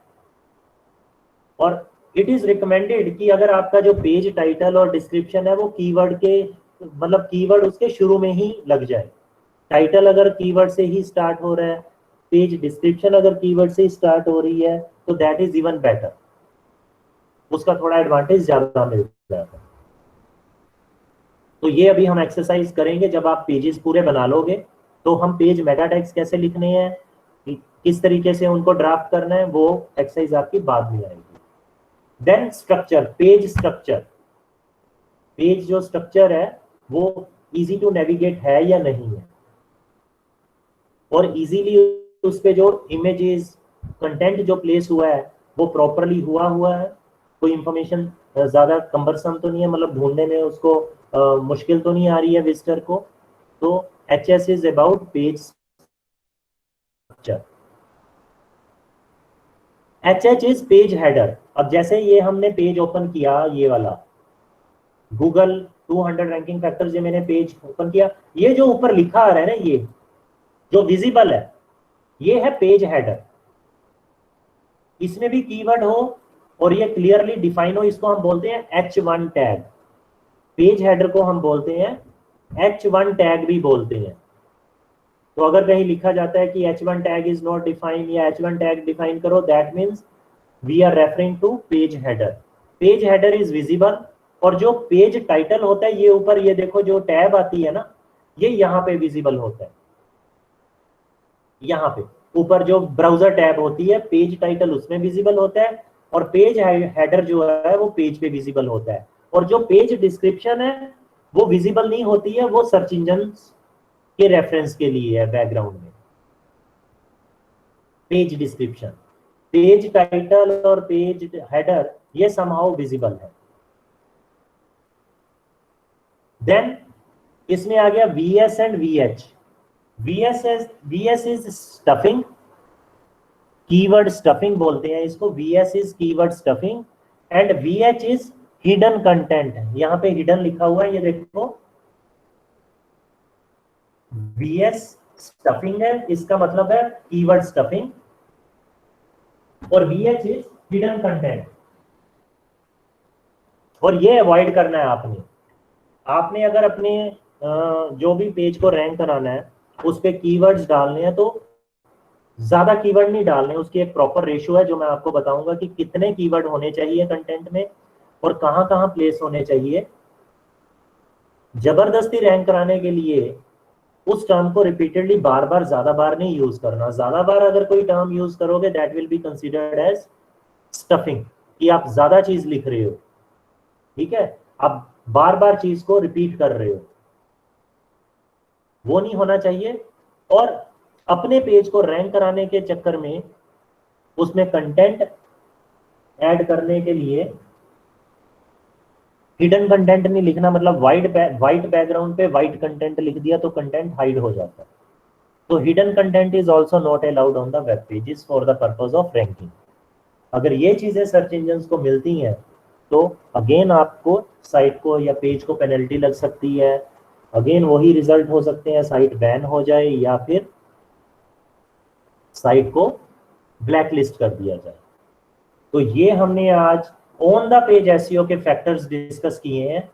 और इट इज रिकमेंडेड कि अगर आपका जो पेज टाइटल और डिस्क्रिप्शन है वो कीवर्ड के, मतलब कीवर्ड उसके शुरू में ही लग जाए। टाइटल अगर कीवर्ड से ही स्टार्ट हो रहा है, पेज डिस्क्रिप्शन अगर कीवर्ड से ही स्टार्ट हो रही है तो दैट इज इवन बेटर, उसका थोड़ा एडवांटेज ज्यादा मिल जाता है। तो ये अभी हम एक्सरसाइज करेंगे जब आप पेजेस पूरे बना लोगे। तो हम पेज मेटा टैग्स कैसे लिखने हैं, किस तरीके से उनको ड्राफ्ट करना है, वो एक्सरसाइज आपकी बाद में आएगी। Then structure, page structure, page जो स्ट्रक्चर है वो इजी टू नेविगेट है या नहीं है, और इजीली उस पे जो इमेजेस कंटेंट जो प्लेस हुआ है वो प्रॉपरली हुआ है, कोई इंफॉर्मेशन ज्यादा कंबरसम तो नहीं है, मतलब ढूंढने में उसको मुश्किल तो नहीं आ रही है विजिटर को। तो HS is about page structure. HH is page header. अब जैसे ये हमने पेज ओपन किया, ये वाला गूगल 200 रैंकिंग फैक्टर्स, ये मैंने पेज ओपन किया, ये जो ऊपर लिखा आ रहा है ना, ये जो विजिबल है ये है पेज हेडर। इसमें भी कीवर्ड हो और ये क्लियरली डिफाइन हो, इसको हम बोलते हैं H1 टैग। पेज हेडर को हम बोलते हैं H1 टैग भी बोलते हैं। तो अगर कहीं लिखा जाता है कि H1 tag is not define या H1 टैग डिफाइन करो, that means we are referring to page header. Page header is visible. और जो पेज टाइटल होता है, ये ऊपर ये देखो जो टैब आती है ना, ये यहाँ पे विजिबल होता है। यहाँ पे ऊपर जो ब्राउजर टैब होती है, पेज टाइटल उसमें विजिबल होता है और पेज हेडर जो है वो पेज पे विजिबल होता है। और जो पेज डिस्क्रिप्शन है वो विजिबल नहीं होती है, वो सर्च इंजन के रेफरेंस के लिए है बैकग्राउंड में। पेज डिस्क्रिप्शन, पेज टाइटल और पेज हेडर ये समहाउ विजिबल है। देन इसमें आ गया VS and VH। VS is stuffing, keyword stuffing बोलते हैं इसको। VS is keyword stuffing and VH is hidden content. यहाँ पे हिडन लिखा हुआ है, ये देखो VS स्टफिंग है, इसका मतलब है कीवर्ड स्टफिंग, और VH इज हिडन कंटेंट। और ये अवॉइड करना है आपने अगर अपने जो भी पेज को रैंक कराना है उस पे कीवर्ड्स डालने हैं तो ज्यादा कीवर्ड नहीं डालने, उसकी एक प्रॉपर रेशियो है जो मैं आपको बताऊंगा कि कितने कीवर्ड होने चाहिए कंटेंट में और कहां कहां प्लेस होने चाहिए। जबरदस्ती रैंक कराने के लिए उस टर्म को रिपीटेडली बार बार ज्यादा बार नहीं यूज करना। ज्यादा बार अगर कोई टर्म यूज करोगे that will be considered as stuffing, कि आप ज्यादा चीज लिख रहे हो, ठीक है, आप बार बार चीज को रिपीट कर रहे हो, वो नहीं होना चाहिए। और अपने पेज को रैंक कराने के चक्कर में उसमें कंटेंट ऐड करने के लिए हिडन कंटेंट नहीं लिखना, मतलब वाइट बैकग्राउंड पे वाइट कंटेंट लिख दिया तो कंटेंट हाइड हो जाता है। तो hidden content is also not allowed on the web pages for the purpose of ranking. अगर ये चीजें सर्च इंजन्स को मिलती हैं तो अगेन आपको साइट को या पेज को पेनल्टी लग सकती है। अगेन वही रिजल्ट हो सकते हैं, साइट बैन हो जाए या फिर साइट को ब्लैक लिस्ट कर दिया जाए। तो ये हमने आज ऑन द पेज एसईओ के फैक्टर्स डिस्कस किए हैं।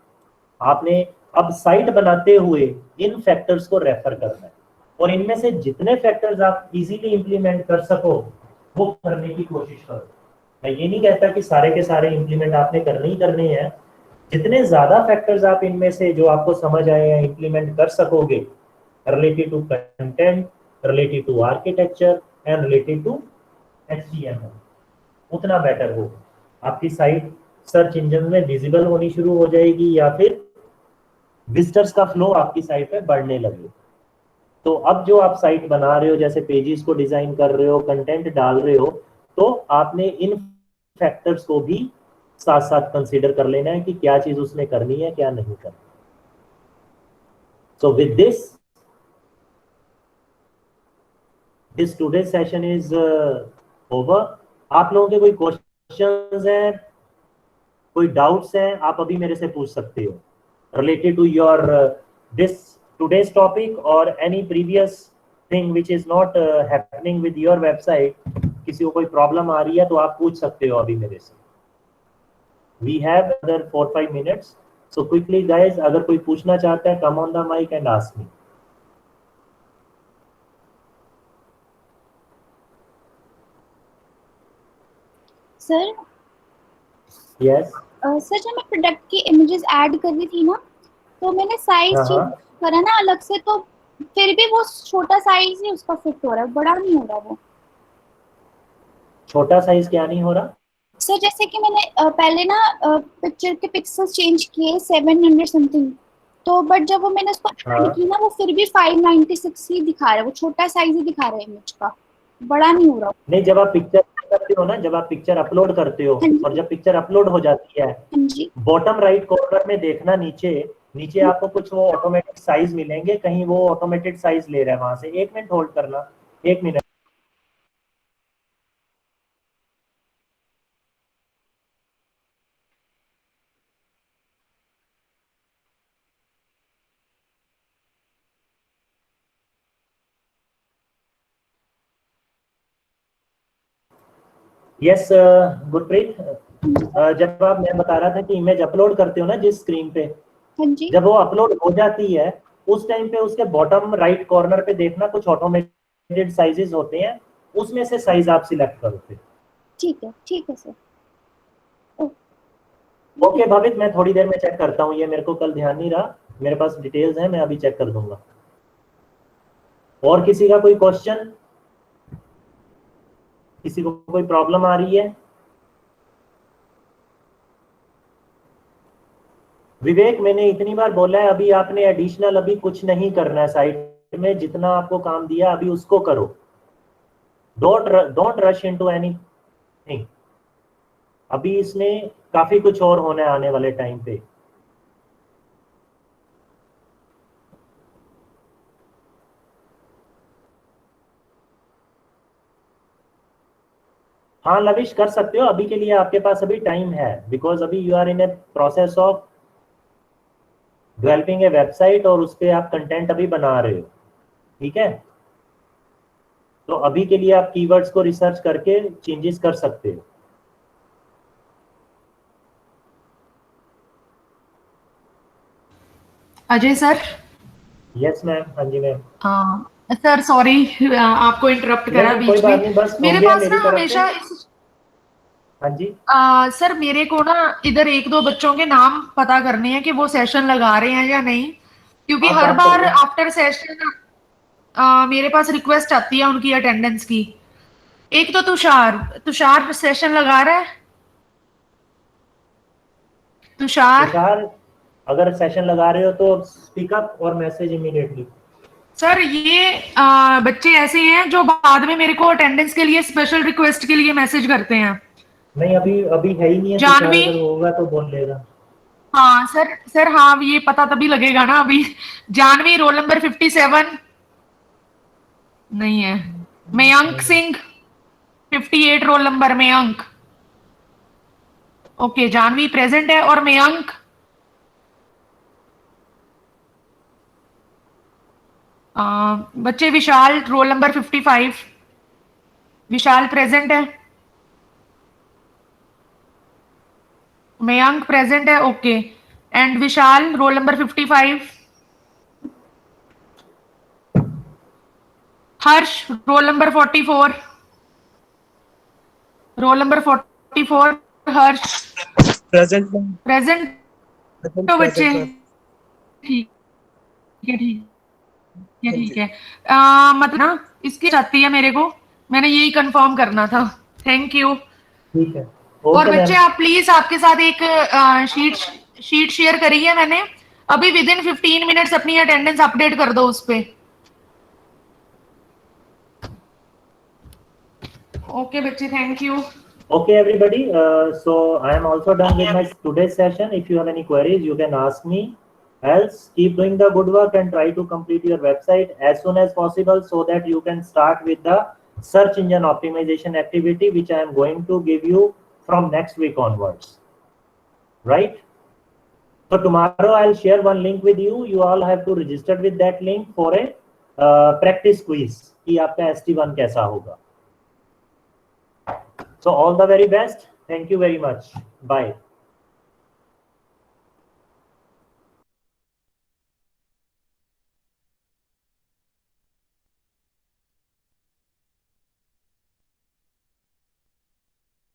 आपने अब साइट बनाते हुए इन फैक्टर्स को रेफर करना है और इनमें से जितने फैक्टर्स आप इजीली इंप्लीमेंट कर सको वो करने की कोशिश करो। मैं ये नहीं कहता कि सारे के सारे इंप्लीमेंट आपने करने ही करने हैं, जितने ज्यादा फैक्टर्स आप इनमें से जो आपको समझ आए या इंप्लीमेंट कर सकोगे related to content, related to architecture and related to HTML, उतना बेटर होगा। आपकी साइट सर्च इंजन में विजिबल होनी शुरू हो जाएगी या फिर विजिटर्स का फ्लो आपकी साइट पे बढ़ने लगे। तो अब जो आप साइट बना रहे हो, जैसे पेजेस को डिजाइन कर रहे हो, कंटेंट डाल रहे हो, तो आपने इन फैक्टर्स को भी साथ साथ कंसीडर कर लेना है कि क्या चीज उसमें करनी है क्या नहीं करनी। So with this today session is over. आप लोगों के कोई क्वेश्चंस हैं, कोई डाउट्स हैं, आप अभी मेरे से पूछ सकते हो related to your this today's topic or any previous thing which is not happening with your website। किसी को कोई प्रॉब्लम आ रही है तो आप पूछ सकते हो अभी मेरे से। we have another 4-5 minutes, so quickly guys, अगर कोई पूछना चाहता है come on the mic and ask me। Sir yes sir जब मैं प्रोडक्ट की इमेजेस ऐड कर रही थी ना, तो मैंने साइज चेंज करा ना अलग से, तो फिर भी वो छोटा साइज ही उसका फिट हो रहा है, बड़ा नहीं हो रहा। वो छोटा साइज क्या नहीं हो रहा सर? जैसे कि मैंने पहले ना पिक्चर के पिक्सेल्स चेंज किए 700 समथिंग, तो बट जब वो मैंने उसको ऐड की ना, वो फिर भी 596 ही दिखा रहा है। वो छोटा साइज ही दिखा रहा है इमेज का, बड़ा नहीं हो रहा। नहीं, जब आप पिक्चर करते हो ना, जब आप पिक्चर अपलोड करते हो और जब पिक्चर अपलोड हो जाती है, बॉटम राइट कॉर्नर में देखना, नीचे नीचे आपको कुछ वो ऑटोमेटिक साइज मिलेंगे, कहीं वो ऑटोमेटेड साइज ले रहा है वहां से। 1 मिनट होल्ड करना, 1 मिनट। यस गुरप्रीत, जब आप, मैं बता रहा था कि इमेज अपलोड करते हो ना जिस स्क्रीन पे, जब वो अपलोड हो जाती है उस टाइम पे उसके बॉटम राइट कॉर्नर पे देखना, कुछ ऑटोमेटेड साइजेस होते हैं, उसमें से साइज आप सिलेक्ट करो फिर। ठीक है सर। ओके भवित, मैं थोड़ी देर में चेक करता हूँ, ये मेरे को कल ध्यान नहीं रहा, मेरे पास डिटेल्स हैं, मैं अभी चेक कर दूंगा। और किसी का कोई क्वेश्चन, किसी को कोई प्रॉब्लम आ रही है? विवेक, मैंने इतनी बार बोला है, अभी आपने एडिशनल अभी कुछ नहीं करना है साइट में, जितना आपको काम दिया अभी उसको करो। Don't rush into anything. अभी इसमें काफी कुछ और होना है आने वाले टाइम पे। हाँ लविश, कर सकते हो, अभी के लिए आपके पास अभी टाइम है, बिकॉज अभी you are in a process of developing a website और उस पर आप कंटेंट अभी बना रहे हो, ठीक है? तो अभी के लिए आप कीवर्ड्स को रिसर्च करके चेंजेस कर सकते हो। अजय सर। Yes ma'am. हाँ जी मैम। सर सॉरी आपको इंटरप्ट करा बीच कोई बात में। नहीं, बस मेरे पास ना हमेशा हाँ जी सर मेरे को ना इधर 1-2 बच्चों के नाम पता करने हैं कि वो सेशन लगा रहे हैं या नहीं, क्योंकि हर बार आफ्टर सेशन मेरे पास रिक्वेस्ट आती है उनकी अटेंडेंस की। एक तो तुषार सेशन लगा रहा है। तुषार अगर सेशन लगा रहे हो तो स्पीक अप और मैसेज इमीडिएटली। सर ये बच्चे ऐसे हैं जो बाद में मेरे को अटेंडेंस के लिए स्पेशल रिक्वेस्ट के लिए मैसेज करते हैं। नहीं, अभी है ही नहीं है। जानवी, अगर होगा तो बोल लेगा। हाँ सर हाँ, ये पता तभी लगेगा ना। अभी जानवी रोल नंबर 57 नहीं है। Mayank Singh 58 roll number Mayank. Okay, Janvi present है और मयंक बच्चे Vishal roll number 55। Vishal present है, मयंक प्रेजेंट है, okay. And Vishal roll number 55, Harsh roll number 44, roll number 44 Harsh present present तो बच्चे ठीक है, ठीक है। मतलब ना इसकी चाहती है मेरे को, मैंने यही कंफर्म करना था। Thank you. ठीक है। और ओके बच्चे मैम, आप प्लीज आपके साथ एक शीट शेयर करी है मैंने अभी, विद इन 15 मिनट्स अपनी अटेंडेंस अपडेट कर दो उस पे। ओके बच्चे, thank you. okay everybody, so I am also done with my today's session. If you have any queries you can ask me, else keep doing the good work and try to complete your website as soon as possible so that you can start with the search engine optimization activity which I am going to give you from next week onwards, right? So tomorrow I'll share one link with you. You all have to register with that link for a practice quiz कि आपका ST1 कैसा होगा. So all the very best. Thank you very much. Bye.